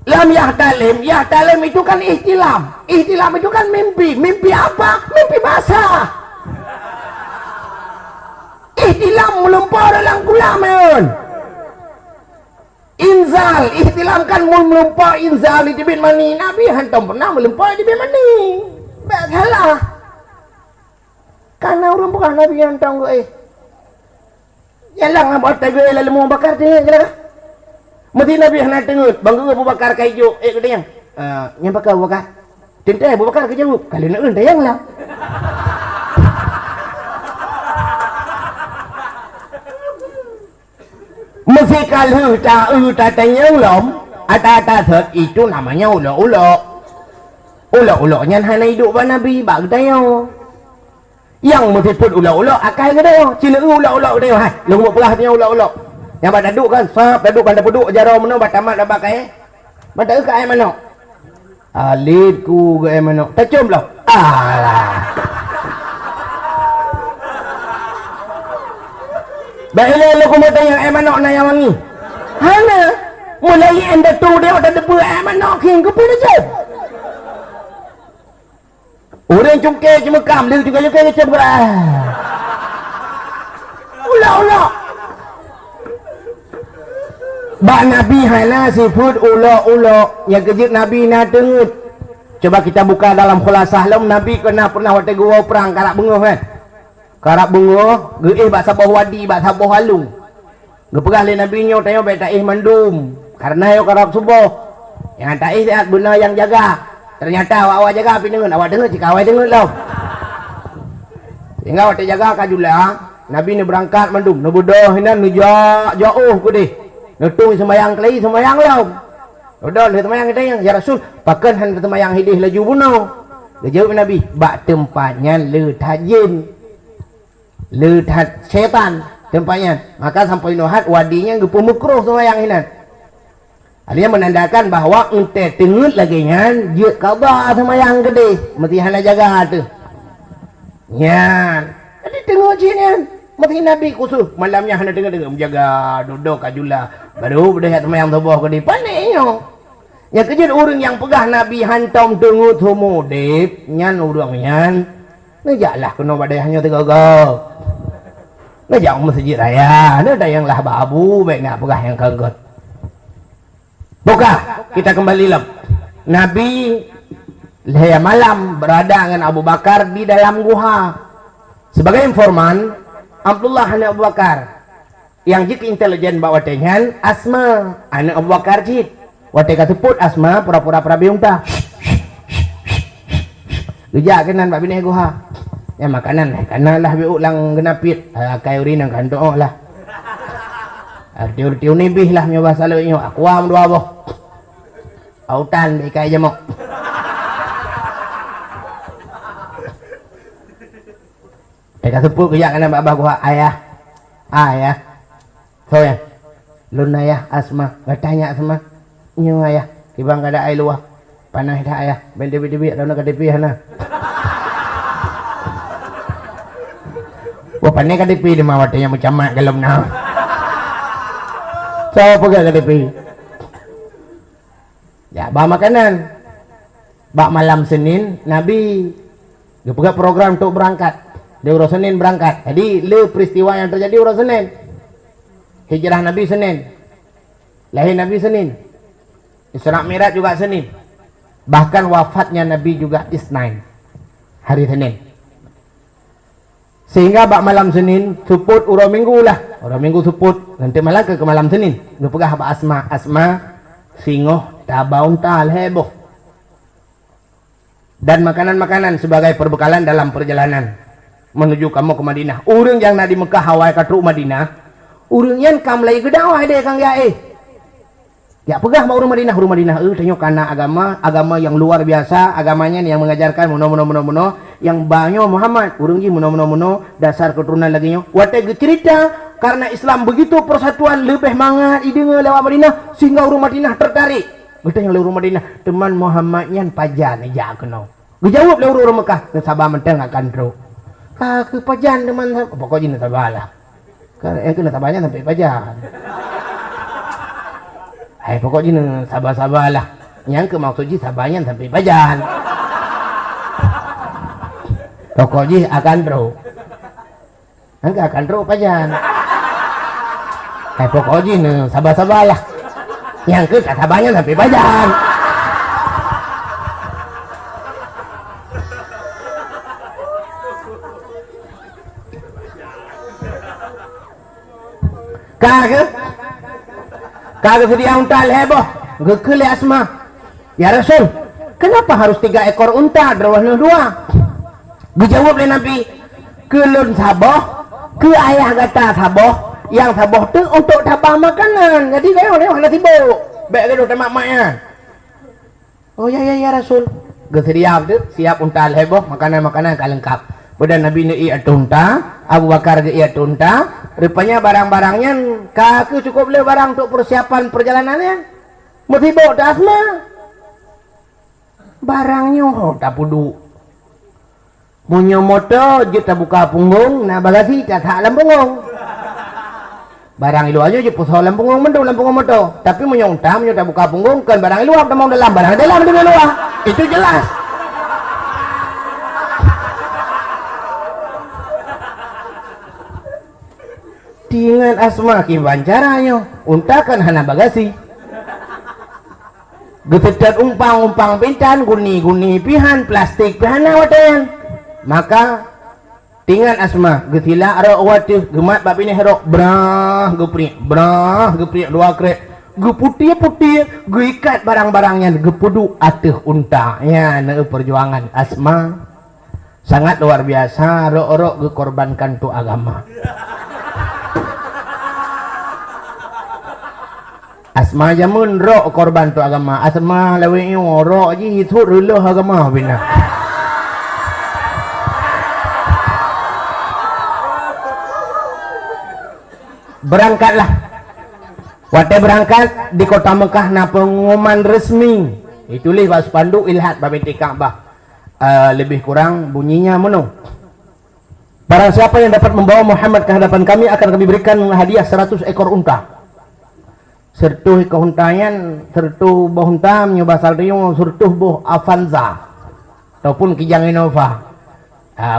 lam yahtalim itu kan ihtilam itu kan mimpi apa? Mimpi basah ihtilam melumpur dalam kulaman inzal ihtilam kan melumpur inzal di bin mani Nabi hantam pernah melumpur di bin mani tak salah karena orang bukan Nabi hantam gue yalang abad tagai lalu mau bakar tengok jelah mesti Nabi hendak tengok bangga Abu Bakar kaijo kedayang yang bakar Abu Bakar tentu Abu Bakar kejauh kali nak dayang lah mesti kalau tak tanya ulom ata thật itu namanya ulo-ulo-nya hanya hidup Nabi bak dayang yang mesti pun ulo-ulo akal kedayang cina ulo-ulo dayang hai lu mau pelahnya ulo-ulo yang pada duduk kan sahab duduk pada duduk jarau mana bat tamat dah pakai pada ke ai mana Alit ku ke mana? Tak cium lah. Alah. Baiklah lu ku tanya mana nak yang wangi. Hana. Mulai anda tu dia ada debu mana king ku pun aja. Orang cungke cuma kam lu juga ke cem ke. Ulah. Bak Nabi hana sifut ulo yang kejut Nabi na tengut. Coba kita buka dalam khulasah lam Nabi kena pernah waktu gua perang karak bunga kan. Karak bunga geih bak sabah wadi bak sabah halung. Gepegah le Nabi nyo tanya baik taih mandum. Karena yo karak subuh. Yang taih lihat guna yang jaga. Ternyata awak jaga api dengen awak dengen cikawai dengen lah. Sehingga waktu jaga kajulah Nabi ni berangkat mandum. Nubudoh hinan jauh ku deh. Nutung sembayang kelai sembayang lau. Udah le sembayang kita yang ya Rasul pakan han sembayang hidih laju bunuh. Dia jawab Nabi, bak tempatnya le tajin. Le tat setan tempatnya. Maka sampai nuhat wadinya gepu mukruh sembayang hinan. Dia menandakan bahawa ente tengut lagi nyan je qada sembayang gede. Mesti hana jaga tu. Nyan. Jadi tengok sini. Mati Nabi khusus malamnya hana dengar menjaga duduk kajulah baru berdehat semayang tubuh ke di paniknya yang kejut orang yang pegah Nabi hantam tengut humudip nyan orang nyan najaklah kena badaihannya tegagak najak masjid raya ada yang lah babu baik nak pegah yang kaget buka kita kembali lep Nabi leh malam berada dengan Abu Bakar di dalam guha sebagai informan Abdullah anak Abu Bakar yang jik intelijen bawa tenyan Asma anak Abu Bakar jik wate kateput Asma pura-pura prabiung ta gejak kenan pak bini guha ya makanan lah biuk lang genapit kai urin ang kanto lah tiu nibih lah nyoba salo nyo akuam dua boh autan kai jamok kasepul kerja kena babah gua ayah so ya lun ayah Asma bertanya Asma nyu ayah tibang kada ai luah panah dah ayah bendi-bendi ada nak KTP hana wah panai KTP di mawat yang macam mak galom na so pegang KTP ya bawa makanan bak malam Senin Nabi dia pegang program untuk berangkat di urus Senin berangkat. Jadi le peristiwa yang terjadi urus Senin. Hijrah Nabi Senin. Lahir Nabi Senin. Isra Mi'raj juga Senin. Bahkan wafatnya Nabi juga Isnain. Hari Senin. Sehingga bak malam Senin suput urus Minggu lah. Urus Minggu suput nanti malam ke malam Senin. Dia pegah bak Asma singoh tabaun tal heboh. Dan makanan-makanan sebagai perbekalan dalam perjalanan menuju kamu ke Madinah. Urang yang nak di Mekah hawai katru Madinah. Urang yang kam lagi gedawah dia kang ya ya pegah mau Madinah tengok karena agama yang luar biasa, agamanya yang mengajarkan mono yang banyak Muhammad. Urang ji mono dasar keturunan lagi nyo. Wate cerita karena Islam begitu persatuan lebih mangat idenge lewat Madinah sehingga urang Madinah tertarik. Betul yang urang Madinah teman Muhammadnya pajan aja kena. Dijawab le urang Mekah, sabar menteng akan tro. Ke pajan teman pokoknya nak tabalah kan kena tabanya sampai pajan pokoknya sabar-sabarlah yang ke maksudnya sabarnya sampai pajan pokoknya akan terus enggak akan terus pajan pokoknya sabar-sabarlah yang ke sabarnya sampai pajan kagak sedia unta heboh gekele Asma ya Rasul kenapa harus 3 ekor unta drawahnya 2 dijawab oleh Nabi kelun saboh ke ayah kata saboh yang saboh tu untuk tabah makanan jadi lewat nak sibuk baik ke dok mak-maknya oh ya Rasul gesedia tu siap unta heboh makanan-makanan lengkap pada Nabi ni unta Abu Bakar dia unta rupanya barang-barangnya kaki cukup le barang untuk persiapan perjalanannya mesti bawa Asma barangnya tak pudu punya motor je tak buka punggung na bagasi tak hak lampungong barang ilu aja je pusau lampungong mendu lampungong motor tapi punya unta punya tak buka punggung kan barang ilu apa mau dalam barang dalam di luar itu jelas dengan asma kimban caranya unta kan hana bagasi getetat umpang pintan guni pihan plastik pihana watan maka dengan asma getila ara watih gemat babi ni herok brah gepri dua krek geputih geikat barang-barangnya gepudu ateh unta ya na perjuangan asma sangat luar biasa ro gekorbankan tu agama asma jamun ro korban tu agama asma lawe yo ro ji thut ruluh agama bina berangkatlah waktu berangkat di kota Mekah na pengumuman resmi ditulis bas spanduk ilhat babiti Ka'bah lebih kurang bunyinya menu barang siapa yang dapat membawa Muhammad ke hadapan kami akan kami berikan hadiah 100 ekor unta sertuh kehuntayan sertuh boh huntam nyoba salriung sertuh boh Avanza ataupun Kijang Innova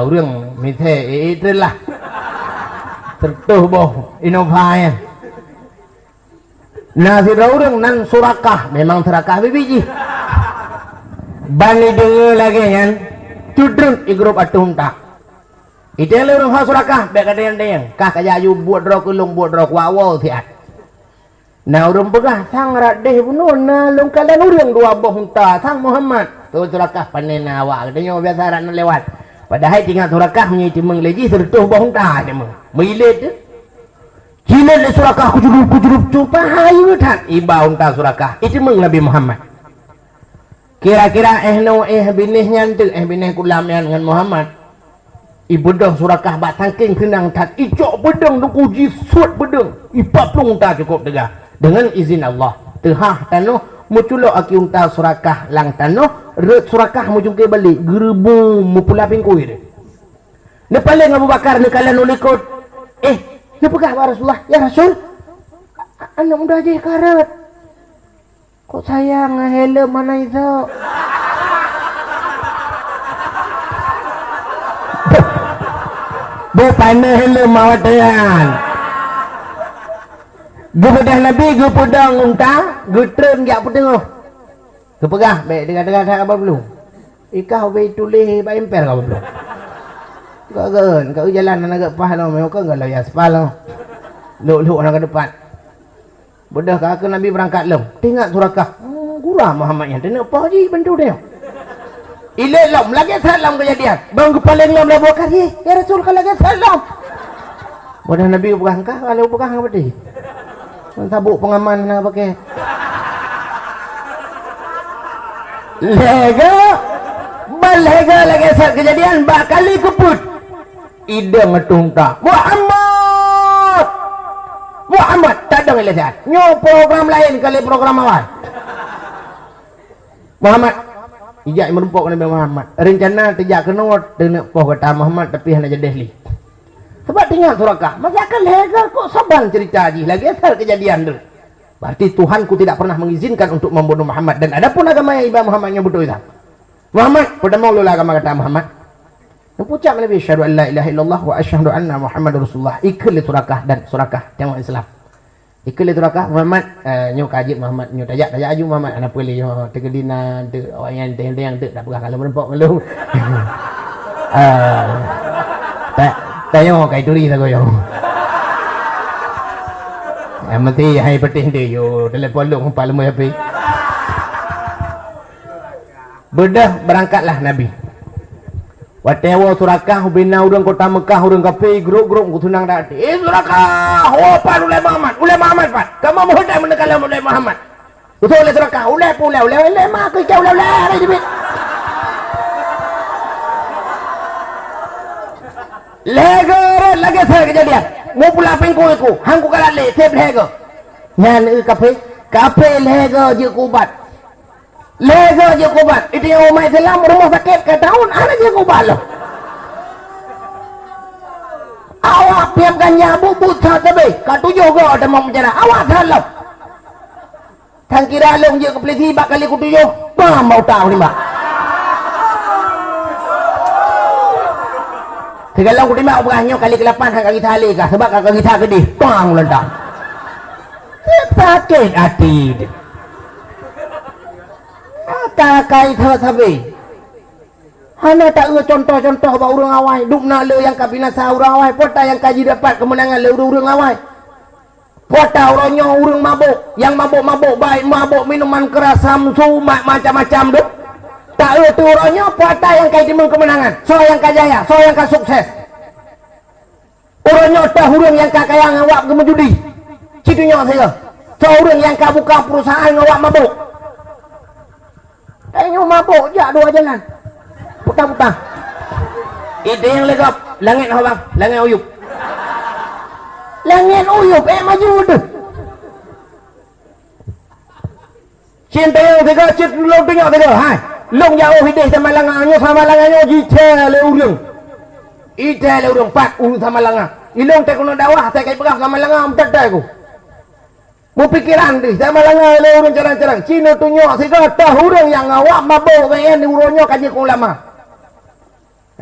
urang mithe itulah sertuh boh Innova ya nah si urang nan surakah memang terakah bibiji bani dengar lagi kan cudrun i grup atu hunta itu yang urang surakah baik ada yang kah kajayu buat rok ulung buat rok wawo tiat nah urang pegah sang radeh bunun na lungkalan urang dua boh hunta sang Muhammad tu surakah panen awak katanya biasa rak lewat padahal tinggal surakah menyiti mengleji sertuh boh hunta dia meng milet jilat le surakah kujurup cupa hayu tan iba hunta surakah itu meng Nabi Muhammad kira-kira no binih nyantuk binih kulam dengan Muhammad ibu dah surakah bat tangking kenang tat icok bedeng duku jisut bedeng ipa plung ta cukup tegah dengan izin Allah tehah tanuh muculo aki unta surakah lang tanuh ret surakah mujungke balik gerebu mu pula pingkui dia ne paling Abu Bakar ne kalian ulikut ne pegah wa Rasulullah ya Rasul anak muda aja karet kok sayang helm mana itu Bepana helm mawatayan Gepedah Nabi gepedang unta getrem jak pedeng gepegah baik dengar apa belum ikau be tulis ba emper kau belum kau jalan nak pah lo mau kau enggak ya sepalo lu orang ke depan bedah ke Nabi berangkat lem tengok surakah gurah Muhammad yang tengok apa ji bantu dia ile lom lagi salam kejadian bang kepaling lom dah buka ya Rasul kalau lagi salam bedah Nabi bukan kah kalau bukan apa tadi sabuk pengaman nak pakai lega lagi saat kejadian bakali keput ide ngetungta Muhammad tak ada ngelihat nyo program lain kali program awal Muhammad ijak merumpuk Nabi Muhammad rencana tejak kenot dengan poh kata Muhammad tapi hendak jadi li sebab tinggal surakah masih akan lega kok sabar cerita haji lagi asal kejadian dulu berarti Tuhanku tidak pernah mengizinkan untuk membunuh Muhammad dan ada pun agama yang iba Muhammadnya butuh itu Muhammad pada mau lula agama kata Muhammad pucak Nabi syahadu an la ilaha illallah wa asyhadu anna Muhammad Rasulullah ikul surakah dan surakah tengok Islam ikul surakah Muhammad nyu kaji Muhammad nyu tajak aju Muhammad anak pilih tegedina tu orang yang teng tu tak pegah kalau berempok malu tayo kay tuli sa koyo mati hai peting dia yo telepon lu kumpal mo yapi bedah berangkatlah Nabi watewo surakah bina urang kota Mekah urang kape grup-grup kutunang dati surakah pan ulai Muhammad pan kamu mau hendak mendekala ulai Muhammad betul oleh surakah ulai mak ke jauh ulai dibit lagi saya kejadian mau pula pengku aku hangku kalah le tep lego nyan kape lego je kubat Lega je kubat. Itu yang umat Islam rumah sakit ke tahun ada je kubat loh. Awak piam ganja bubut sahaja katujuh go ada mau bicara. Awak salah. Tang kira long je ke peliti bak kali kutujuh. Bah mau tahu ni mak. Tiga long kutimah berahnya kali ke-8 kaki tali kah sebab kaki kita kedih. Bang ledak. Sakit hati. Takai thơ sabi. Hana tak contoh-contoh ba urang awai, dukna le yang kabinasa urang awai, pota yang kaji dapat kemenangan le urang awai. Pota orangnya urang mabuk, yang mabuk-mabuk baik mabuk minuman keras samsu macam-macam tu. Tak tu orangnya pota yang kaji kemenangan, so yang kajaya, so yang sukses. Orangnya dah urang yang kakayang awak gemejudi. Citunya saya. So urang yang buka perusahaan awak mabuk. Kayaknya mabuk je dua jalan. Putar-putar. Itu yang legap. Langit apa bang? Langit uyup. Langit uyup. Maju tu. Cinta yang tiga. Cinta long tengok tiga. Hai. Long jauh hidih sama langannya. Sama langannya. Jita le urung. Ita le urung. Pak urung sama langang. Ilong tak kena dakwah. Tak kait perah sama langang. Mendadak aku. Berpikiran di sama langan le urang carang-carang Cina tunjuk tiga dah urang yang awak mabuk bayan urangnya kaji ku lama.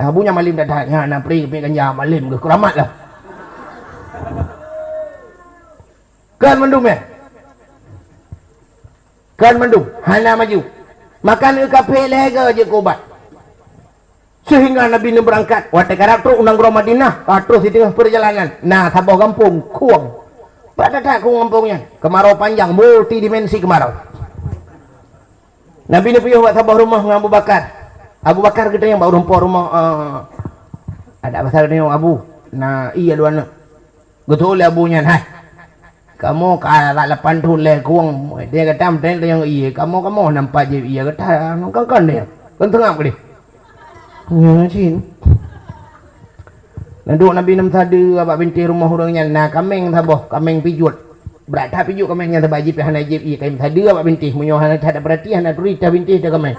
Abunya malim dadanya nak pergi ke ganja malim ke keramat lah. Kan mendum ya. Kan mendum hana maju. Makan ke kafe lega je kobat. Sehingga Nabi ni berangkat watak karakter undang gro Madinah terus di tengah perjalanan. Nah tabah kampung kuang. Pada tak ku ngampungnya kemarau panjang multidimensi kemarau. Nabi ni puyuh buat sabah rumah dengan Abu Bakar. Abu Bakar kita yang baru rumah ada pasal ni Abu. Nah iya dua anak. Betul abunya hai. Kamu kalau lapan tu le kuang dia kata amten yang iya kamu nampak je iya kata kan dia. Kan tengah ke dia. Ya cin. Naduk Nabi nam tadi abak binti rumah orangnya na kameng sabah kameng pijut berat tak pijut kameng yang sabah ajib hana ajib iya kaim tadi abak binti munyo hana tak ada perhatian hana turita binti dah kameng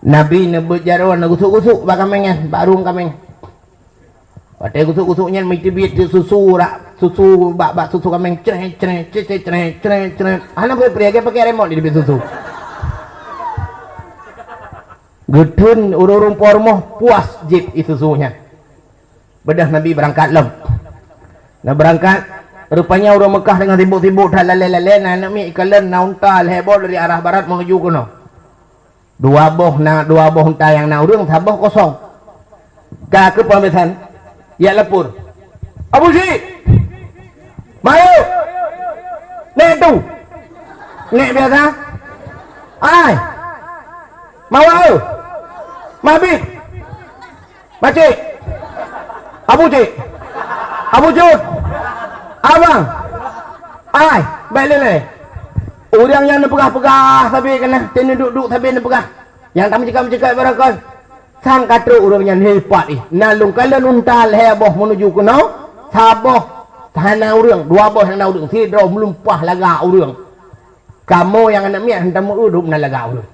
Nabi nebut jaruan gusuk-gusuk bak kamengnya barung kameng watai gusuk-gusuknya mitibit susu rak susu bak susu kameng cereh hana pergi pakai remote di susu Gedun urung pormoh puas jeep itu suhunya. Bedah Nabi berangkat lem. Nah berangkat rupanya orang Mekah dengan sibuk-sibuk dah lale-lale nak mi kalen na unta heboh dari arah barat menuju kono. Dua boh unta yang na urang sabah kosong. Ka ke pamitan ya lapur. Abu Si. Mayu. Nek tu. Nek biasa. Ai. Mawau. Mabit Makcik Abu Cik Abu Jud Abang Ai baik lele orang yang nak pegah-pegah tapi kena tena duduk tapi nak pegah yang tak mencakap barakal sang kata orang yang hebat ni nalung kalian untal heboh menuju kuno saboh tanah orang dua boh yang nak urang tidak melumpah laga orang kamu yang anak miak hendak menguduk nak laga orang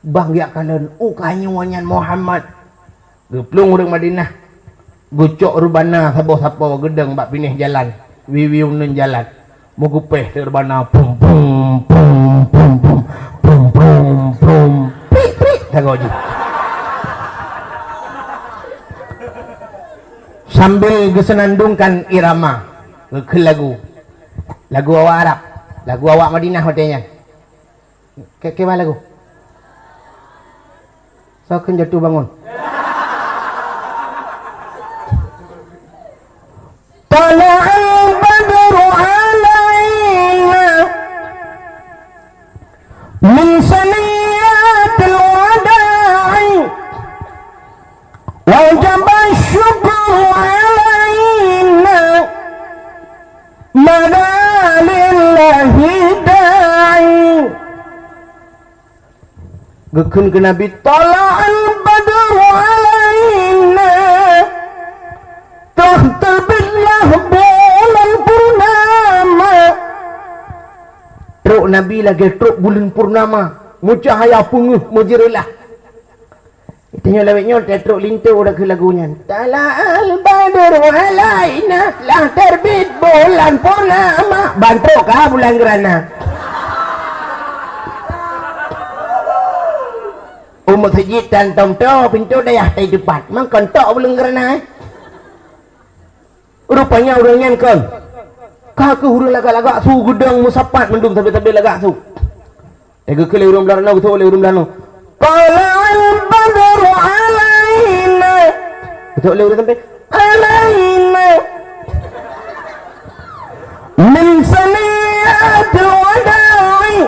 bang ya kalian ukanyuannya Muhammad geplung urang Madinah gucok rubana sabo-sabo gedeng bak pinih jalan wiwiuneun jalan mogupeh terbana pum pum pum pum pum pum pum pum prik prik tagoji sambil gesenandungkan irama ke lagu awak Arab lagu awak Madinah katanya ke mana lagu so kan jatuh bangun tala'al badru alaina min saniyatil wada'i wajaba syukru alaina madalillahi da'i gekun ke Nabi tala'al badru alaina terbitlah bulan purnama tetruk Nabi lagi truk bulan purnama mucahaya punguh mujirlah itanya lawitnya tetruk lintu udah ke lagunya tala'al badru alaina lah terbit bulan purnama bantruk kah bulan gerana umat sejitan tom-tom pintu dayah tay depan mang kontok bulan gerana rupanya orangnya kan kaka hurung lagak-lagak su gudang musapat mendung tapi lagak su ega kele urang belano betul oleh urang belano qalal badru alaina betul oleh urang sampai alaina min saniyat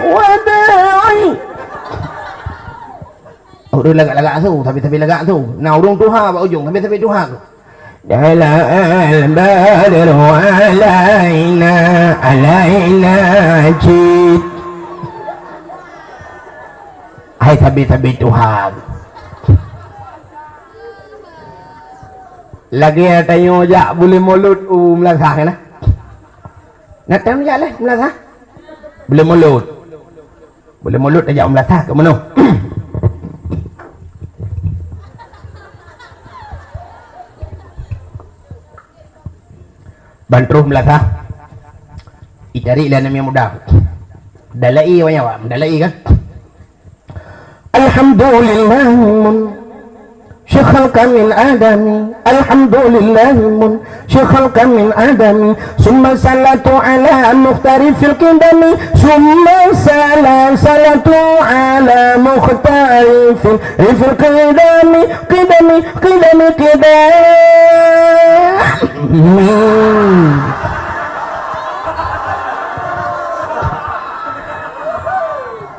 wada'i urang lagak-lagak su tapi lagak su nah urang tuha ba ujung tapi tuha tu dalal badru alaina jid hai tabi Tuhan lagi tayo ja boleh mulut melazah kan nak tahu ja lah melazah boleh mulut aja melazah ke mana bantruh melazah icari lah namanya mudah dalai wanya dalai kan alhamdulillah syekhalka min adami alhamdulillah syekhalka min adami summa salatu ala mukhtarifil qidami summa salatu ala mukhtarifil qidami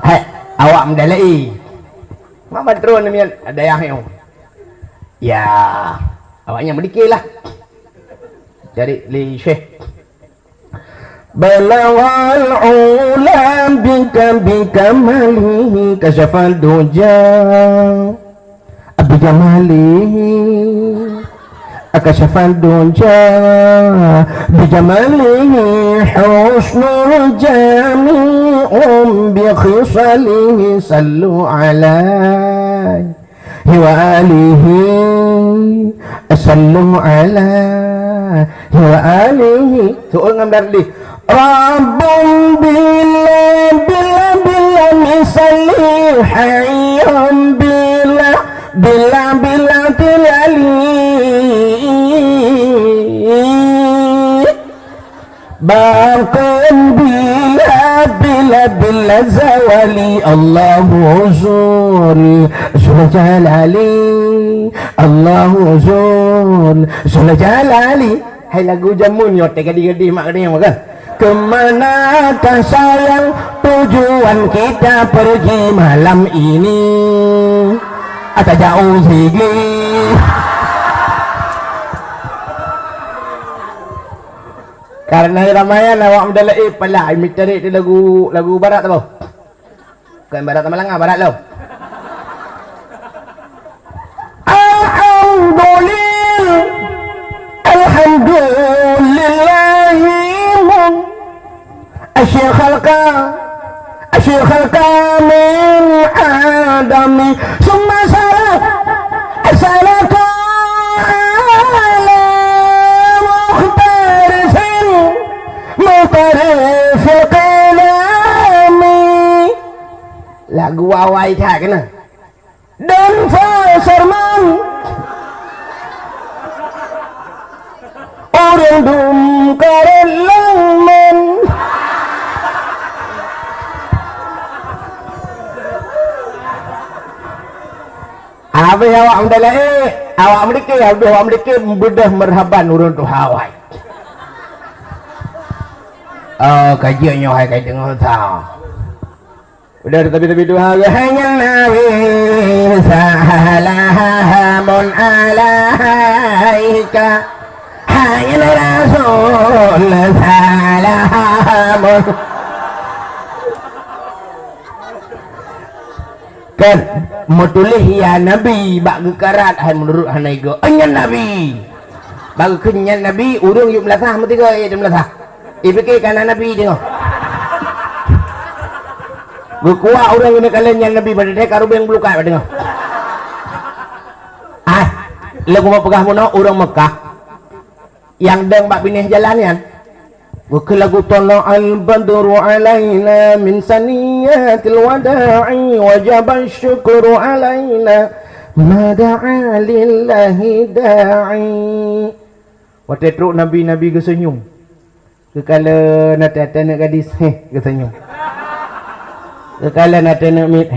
hai awak mendalai mak badrun ni ada yang ya awaknya mendikirlah dari li syekh balaghal ula bika malihi kashafal duja bijamalihi akashafal duja bijamalihi husnul jami'um bi khisalihi sallu alaihi wa alihi sallu alaihi wa alihi soal ngamdar di rabbun bila misalli hayyun bila tilali baqan bila zawali Allahu zul jalali Allahu zul jalali hai lagu jamun nyot gadi-gadi mak ni kan kemanakah sayang tujuan kita pergi malam ini atau jauh sigi karena ramayan awak mendalai pala mencari di lagu barat apa bukan barat Malanga barat lo alhamdulillah asyikhalka min adami summa salatu ala mukhtarifil qilami lagu awai tak kena dan Sarman orang dum karelaman apa yang awak mendalai awak mendikir bedah merhaban urun tu hawai kajiannya hai kai tengok tahu udah tapi Tuhan hanya nabi salamun alaika hanya rasul salamun kan mutulih ya nabi bak gekarat hai menurut hanaigo anyan nabi bak kenyan nabi urung yuk melasah metiga ya melasah ipikir kana nabi tengok Gua orang ini kalian yang Nabi pada dek karo yang belukai pada dengar. Lagu mau pegah mono orang Mekah yang deng bak binih jalannya. Bukan lagu tala al-badru alaina min saniyatil wada'i wajaba syukru alaina ma da'a lillahi da'i. Waktu teruk Nabi kesenyum. Kekala nata nak gadis kesenyum. Kekala nata nak mit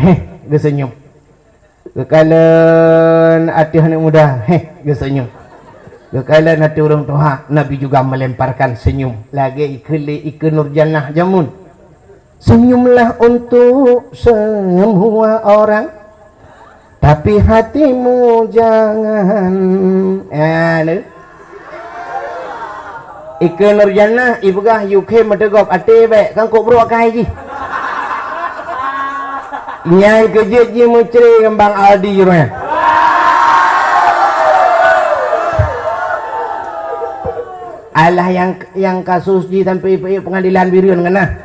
kesenyum. Kekala hati anak muda kesenyum. Kekala hati orang tua Nabi juga melemparkan senyum. Lagi ikan Nurjannah jamun. Senyumlah untuk semua orang, tapi hatimu jangan. Ikan Nurjannah ibu gah UK medegop ate baik kan kok bro kai ji. Nyai kejut je mucri kembang Aldi jurnya. Alah yang kasus di sampai pengadilan Birion kena.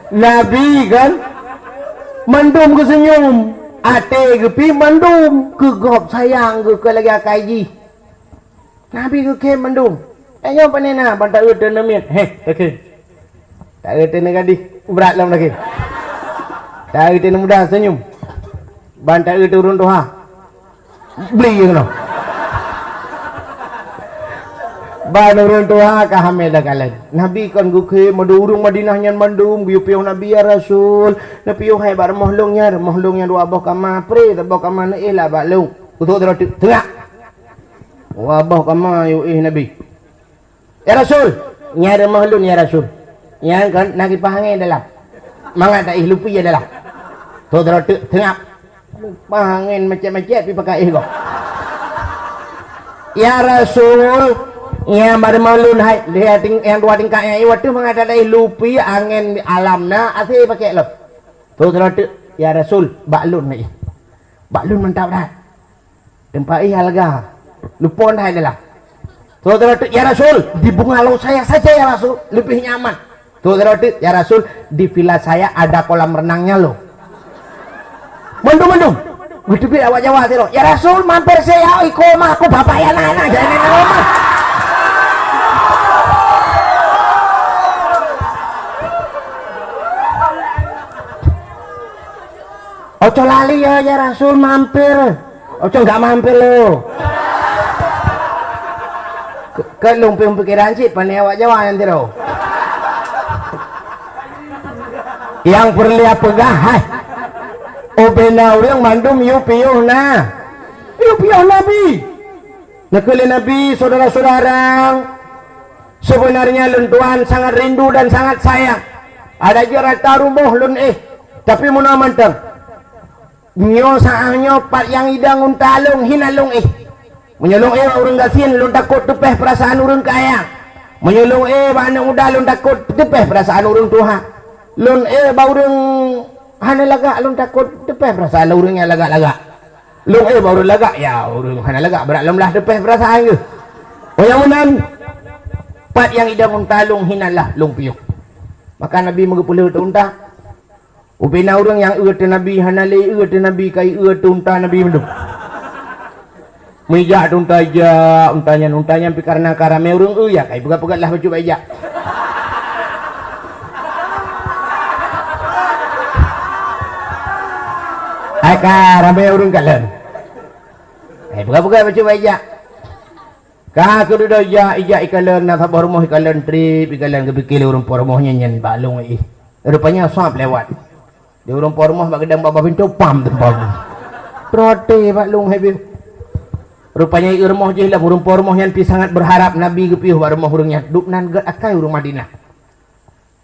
Nabi kan mandum ke senyum, ate gepi mandum ke gop sayang ke lagi akaiji. Nabi ke mandum. Ayo panena bantak udah nemit. Okey. Tak ada tena gadis berat lah lagi. Tak ada tena muda senyum. Bantak itu urun doha. Beli yang no. Ban urun doha ka hamil dah kalian. Nabi kan guke madurung Madinah nyan mandum guyupiu Nabi ya Rasul. Nabi hai bar mohlongnya dua abah kama pre tabah kama ne lah balung. Utuk terus tengah. Wabah kama yu Nabi. Ya Rasul, nyara mohlong ya Rasul. Yang kan nak pahangin dalam mangat tak lupi ya dalam tu terus tengap pahangin macam-macam pi pakai kok ya Rasul ya bar maulun hai dia yang dua tingkatnya iwat tu mangat tak lupi angin alamna asih pakai lo tu terus ya Rasul baklun ni baklun mantap dah tempat harga lupon hai dalam tu terus ya Rasul di bungalow saya saja ya Rasul lebih nyaman. Tuh terus ya Rasul di villa saya ada kolam renangnya loh. Mendung. Gitu bi awak Jawa sih loh. Ya Rasul mampir saya iko mah aku bapak ya nana jadi nama. Ojo lali ya Rasul mampir. Ojo nggak mampir loh. Ke lumping pikiran sih pani awak Jawa nanti loh. Yang perlia pegah obena orang mandum yupiuh Nabi nakuli Nabi saudara-saudara sebenarnya lentuan sangat rindu dan sangat sayang ada jerata rumah lun tapi muna manteng nyo saanyo pat yang idang untalung hinalung menyolong orang gasin lun takut tepeh perasaan urun kaya menyolong bana udah lun takut tepeh perasaan urun Tuhan lun baurung hana laga lun takut tepeh perasaan urungnya laga-laga lun baurung laga ya urung hana laga berat lemlah tepeh perasaan ke oh yang menang pat yang idang untalung hinalah lung piuk maka Nabi mengepuluh unta upina urung yang te Nabi hana le te Nabi kai te unta Nabi mendung mijak unta aja untanya pi karena karame urung ya kai pegat-pegat lah baju baja. Rame urung kalian buka-buka baca baca kah kudu ija ikalan na sabar rumah ikalan trip ikalan kebikil urung pormohnya nyen balung rupanya swap lewat di urung pormoh bak gedang baba pintu pam tempam prote balung hebi rupanya urmoh je lah urung pormoh yang pi sangat berharap Nabi gepiuh bar rumah urungnya duk nan gat akai urung Madinah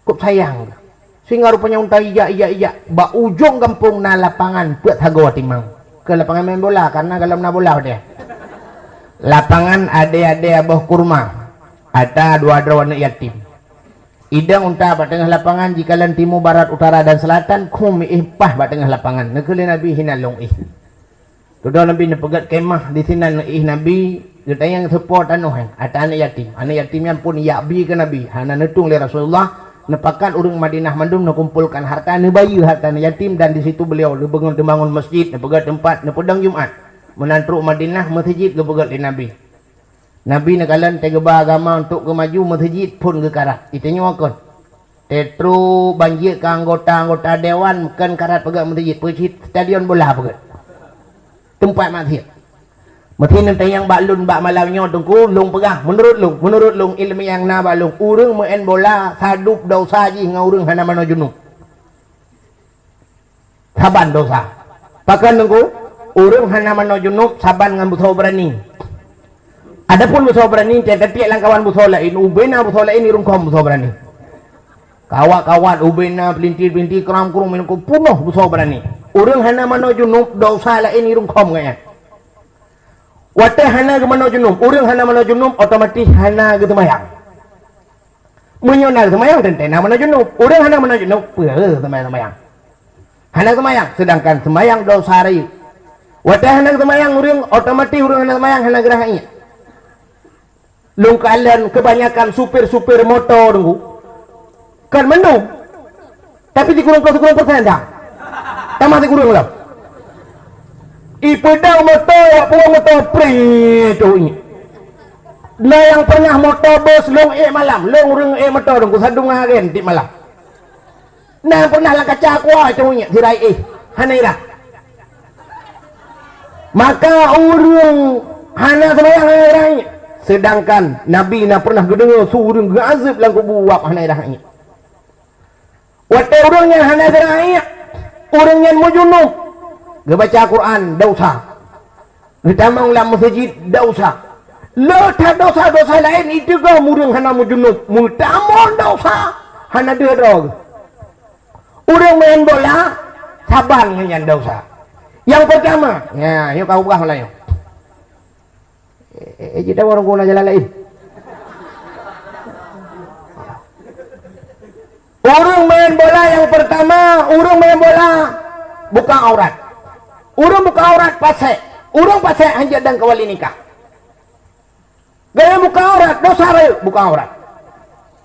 kup sayang sehingga rupanya unta ija ba ujung kampung na lapangan buat hagawa timang ke lapangan main bola karena kalau na bola dia lapangan ade abah kurma ada dua warna yatim idang unta ba tengah lapangan jikalan timur barat utara dan selatan kumi pah ba tengah lapangan nekeli Nabi hinalong tudah Nabi nepegat kemah di sini Nabi kita yang support anu ada anak yatim yang pun yakbi ke Nabi hana netung le Rasulullah Nepakan urang Madinah mandum kumpulkan harta bayu harta yatim, dan di situ beliau bangun masjid, nepegat tempat nepedang Jumat. Menantruk Madinah masjid gebegat di Nabi. Nabi nakalan tegeba agama untuk ke maju masjid pun ke karat. Itunya wakon. Tetru banjir ke anggota dewan kan karat pegat masjid, stadion bola pegat. Tempat masjid. Mesti nanti yang baklun bak malamnya tungku lung pegah menurut lung ilmu yang na baklung urang main bola sadup dosa ji ngaurang hana mano junub saban dosa pakan tungku urang hana mano junub saban ngan buso berani adapun buso berani tetapi lang kawan buso lain ubena buso lain irung kom buso berani kawan ubena pelintir keram-kerum minum punuh buso berani urang hana mano junub dosa lain irung kom kaya wate hana ke mano junub, urang hana mano junub, otomatis hana ke temayang. Menyonal temayang tentena mano junub, urang hana mano junub, temayang. Hana temayang, sedangkan temayang dosa rayu. Wate hana ke temayang, urang otomatis urang hana temayang, hana gerahanya. Lungkalan kebanyakan supir motor tunggu. Kan mendung. Tapi dikurung persen dah. Tamat dikurung lah. Ipedang motor, pulang motor ini. Nah yang pernah motor bos long malam, long reng motor dong, sadung ngagen di malam. Nah pernah lang kaca aku itu sirai hanira. Maka urung hana semayang hanira. Sedangkan Nabi na pernah gedengar surung gazib lang kubuak hanira. Wate urungnya hanira, urungnya mujunub. Baca Quran dosa, ditamang dalam masjid dosa, letak dosa lain itu kau murung hana mujunub, mutamon dosa hana derog. Urang main bola saban dengan dosa. Yang pertama, ya, yuk kau buka mulai. Kita orang guna jalan lain. Urang main bola yang pertama, urang main bola buka aurat. Urang buka aurat pasai, urang pasai anjat dan kawali nikah. Gaya buka aurat, dosa rayu buka aurat.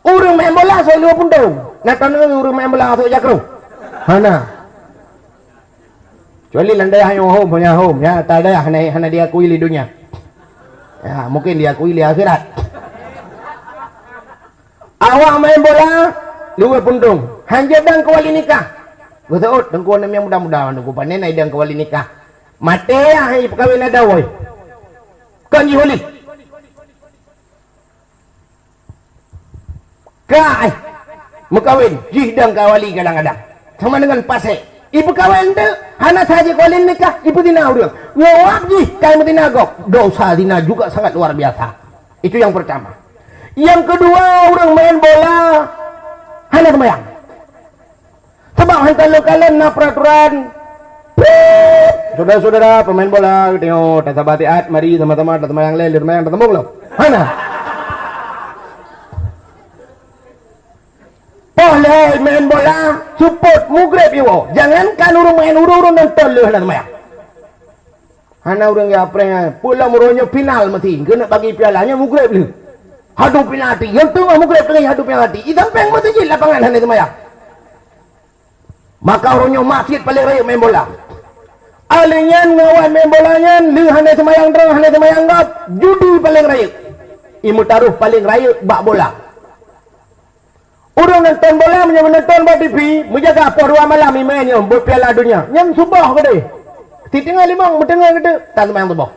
Urang main bola saya 50 tahun. Nak tahu urang main bola atau jakru? Hana. Kecuali landai hanya home punya home ya, tak ada hana dia akui di dunia. Ya, mungkin dia akui di akhirat. Awak main bola 50 tahun, anjat dan kawali nikah. Betul, dengku nam yang muda-muda dengku panen ai deng kawali nikah. Mate ai perkawin ada woi. Kan jiholi. Kai mekawin jih deng kawali kadang-kadang. Sama dengan pase. Ibu kawin tu hana saja kawali nikah, ibu tina urang. Ngawak jih kai metina gok. Dosa dina juga sangat luar biasa. Itu yang pertama. Yang kedua, orang main bola hana sembahyang. Sebab hantar kalian na peraturan. Saudara-saudara pemain bola tengok tak sabar hati mari sama-sama tak yang lain yang tertembung loh. Mana? Boleh main bola support mugrib yo. Jangankan urung main urung nonton leh lah temayang. Hana urang ya apreng pula muronya final mati kena bagi pialanya mugrib leh. Hadu penalti. Yang tu mugrib tengah hadu penalti. Idam peng mati je lapangan hana temayang. Maka orangnya masjid paling raya main bola. Alinyan ngawan main bolanya, li hana semayang terang, hana semayang gap, judi paling raya. Imu taruh paling raya bak bola. Orang nonton bola, menonton buat TV, menjaga apa 2 malam imannya buat piala dunia. Yang subah ke dia. Si tengah limang, tengah ke dia, tak semayang subah.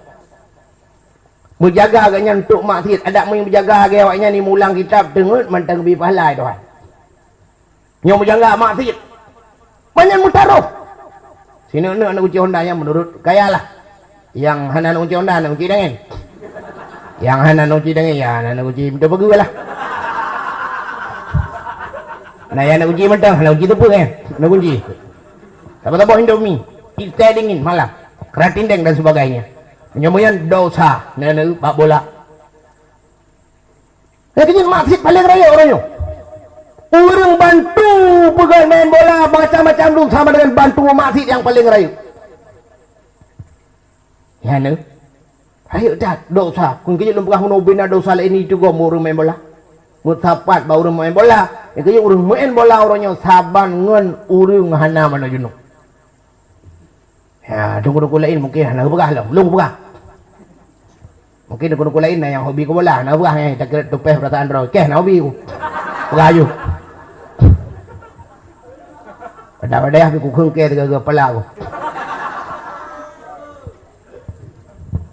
Menjaga agaknya untuk masjid. Ada yang menjaga agak awaknya ni mulang kitab, tengok, mantang lebih pahala itu. Yang menjaga masjid. Banyak mutaruh. Sini nak uji Honda yang menurut kaya lah. Yang hana nak uji Honda, nak uji dengan. Yang hana nak uji dengan, ya nak uji betul bagus lah. Nah yang nak uji mentang, nak uji tepuk kan. Nak uji. Apa-apa Indomie. Pizza dingin malam. Keratin deng dan sebagainya. Penyemuyan dosa. Nak bak bola. Jadi masjid paling raya orangnya. Orang bantu pegang main bola macam-macam dulu sama dengan bantu masjid yang paling raya. Ya ne. Ayo dah dosa. Kun kerja lempah bina dosa lain itu gua orang main bola. Mutapat baru main bola. Kaya urang main bola orangnya saban ngan urang hana mana junuk. Ya, tunggu lain mungkin hana begah lah, belum begah. Mungkin dukun lain yang hobi ko bola, na begah yang tak kira tupeh perasaan bro. Keh na hobi ko. Begah ayo. Pada aku kukung ke tiga pala ko.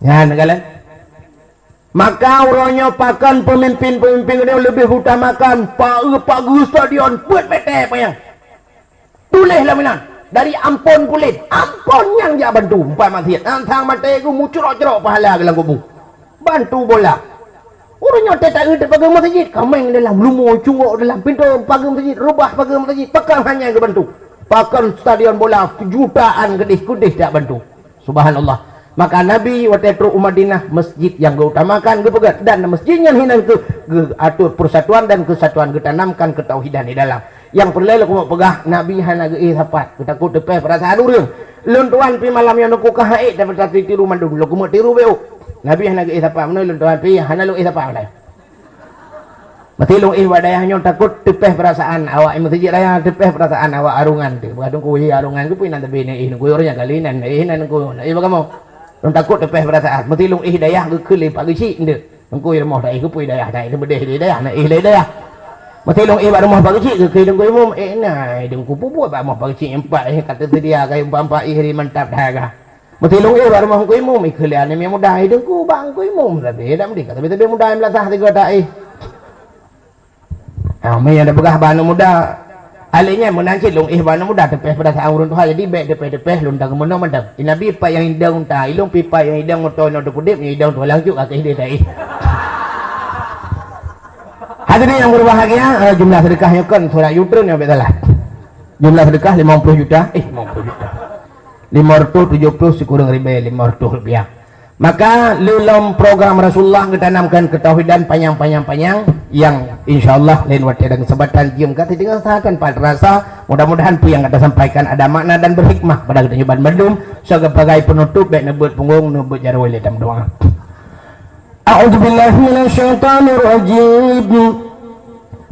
Ya, nagalan. Maka orangnya pakan pemimpin-pemimpin dia lebih utamakan pagu stadion buat bete apa yang tulis laminan dari ampun kulit ampun yang dia bantu empat masjid antang mate ku mucurok-curok pahala gelang kubu bantu bola orangnya tak ada pagar masjid kameng dalam lumo cungok dalam pintu pagar masjid rubah pagar masjid pakan hanya yang bantu pakan stadion bola jutaan gedih-gedih tak bantu subhanallah. Maka Nabi waktu itu Madinah masjid yang diutamakan gepegat dan masjidnya hinan ke atur persatuan dan kesatuan ditanamkan ketauhidan di dalam. Yang perlu aku mau pegah Nabi hana ge sapat kita ku tepeh perasaan urang. Leun tuan pi malam yang aku kahae dapat tiru mandung lu ku mau tiru beu. Nabi hana ge sapat mun leun tuan pi hana lu sapat dai. Matilung wadayahnya takut tepeh perasaan awak masjid raya tepeh perasaan awak arungan tu. Bukan ku arungan ku pi nan tebe ni ku orangnya kalinan nan ku. Ibu kamu takut tepeh perasaan matilung dayah ke keli pagi si nde engkau rumah dai ke pui dayah dai bedeh dayah na dayah matilung rumah pagi si ke keli engkau mum nai dengku pupu ba rumah pagi si empat kata sedia kai empat hari mantap dah matilung rumah engkau mum keli ane me mudah dengku bang engkau mum tapi dah mesti kata tapi mudah melatah tiga dai me ada begah banu mudah alihnya menangkit long bana mudah tepeh pada saat urun tuha jadi baik tepeh lundang kemono mandang inabi pa yang indang ta ilong pipa yang indang motono de kudip yang indang tu langjuk akeh dia dai hadirin yang berbahagia jumlah sedekahnya kan surah yutron yang betalah jumlah sedekah 50 juta 50 juta 570 sekurang ribu 500 rupiah maka dalam program Rasulullah ditanamkan ketauhidan panjang yang insyaallah lain waktu dan kesempatan jam kata dengan sahakan pada rasa mudah-mudahan pu yang kita sampaikan ada makna dan berhikmah pada kehidupan bandung sebagai penutup baik nebut punggung nebut jarwil dalam doa. A'udzubillahi minasyaitonir rajim.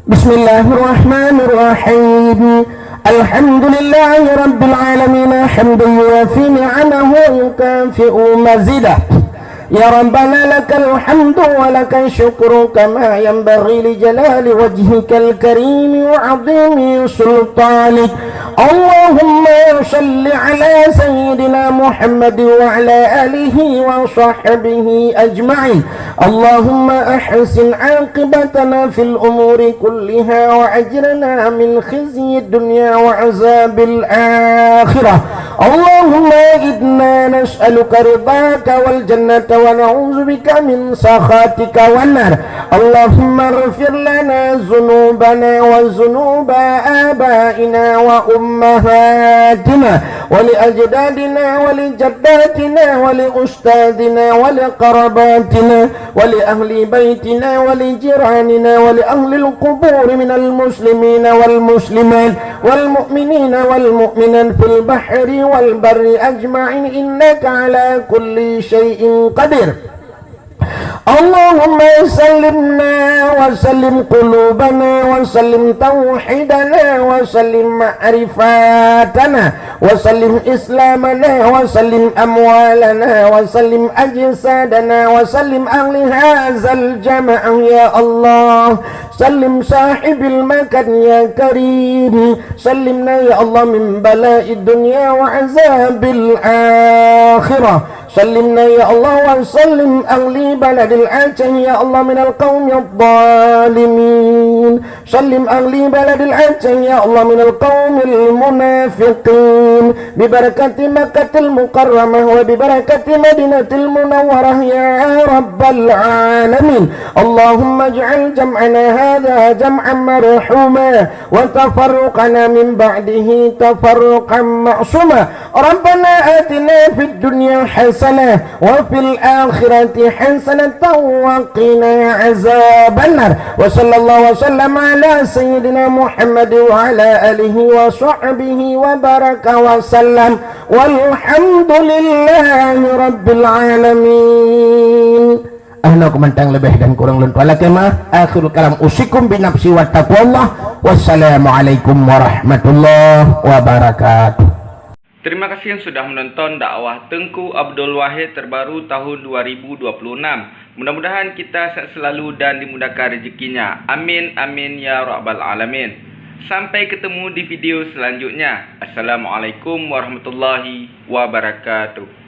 Bismillahirrahmanirrahim. Alhamdulillahi rabbil alamin hamdan yuwafi ni'amahu wa yukafi'u mazidah. Ya Rabbana lakal hamdu wa lakal syukru kama yanbaghi li jalali wajhikal karim wa 'azimi sultanik. Allahumma salli ala sayyidina Muhammad wa ala alihi wa sahbihi ajma'in. Allahumma ahsin 'aqibatana fil umuri kulliha wa ajirna min khizyi dunya wa 'azabil akhirah. Allahumma inna nas'aluka ridaka wal jannata wa na'udzu bika min sakhatika wan nar. Allahumma ighfir lana dhunubana wa dhunuba abaina wa ummahatina wa li ajdadina wa li jaddatina wa li ustadina wa li qarabatina wa li ahli baitina wa li jiranina wa li ahli al-qubur min al-muslimina wal muslimat wal mu'minina wal mu'minat fil bahri wal barri ajma'in innaka ala kulli syai'in qadir. Allahumma sallimna wa sallim qulubana wa sallim tauhidana wa sallim ma'rifatana wa sallim islamana wa sallim amwalana wa sallim ajsadana wa sallim ahli hadzal jama'ah ya Allah. Sallim sahibil makan ya karim. Sallimna ya Allah min bala'id dunya wa azabil akhirah. Sallimna ya Allah wa sallim ahli baladil aceh ya Allah minal qawmi adh-dhalimin. Sallim ahli baladil aceh ya Allah minal qawmil munafiqin. Bibarakati Makkatil Mukarramah wa bibarakati Madinatil Munawwarah ya Rabbal Alamin. Allahumma ij'al jam'ana hadha jam'an marhuma wa tafarruqana min ba'dihi tafarruqan ma'suma. Rabbana atina fid dunya hasanah wa fil akhirati hasanatan wa qina azaban nar. Wa sallallahu wa sallama ala sayyidina Muhammad wa ala alihi wa sahbihi wa baraka wa sallam walhamdulillahi rabbil alamin. Ahna kumantang lebih dan kurang luntu ala kema. Akhirul kalam usikum binafsi wa taqwallah. Wassalamualaikum warahmatullahi wabarakatuh. Terima kasih yang sudah menonton dakwah Tengku Abdul Wahid terbaru tahun 2026. Mudah-mudahan kita sehat selalu dan dimudahkan rezekinya. Amin amin ya rabbal alamin. Sampai ketemu di video selanjutnya. Assalamualaikum warahmatullahi wabarakatuh.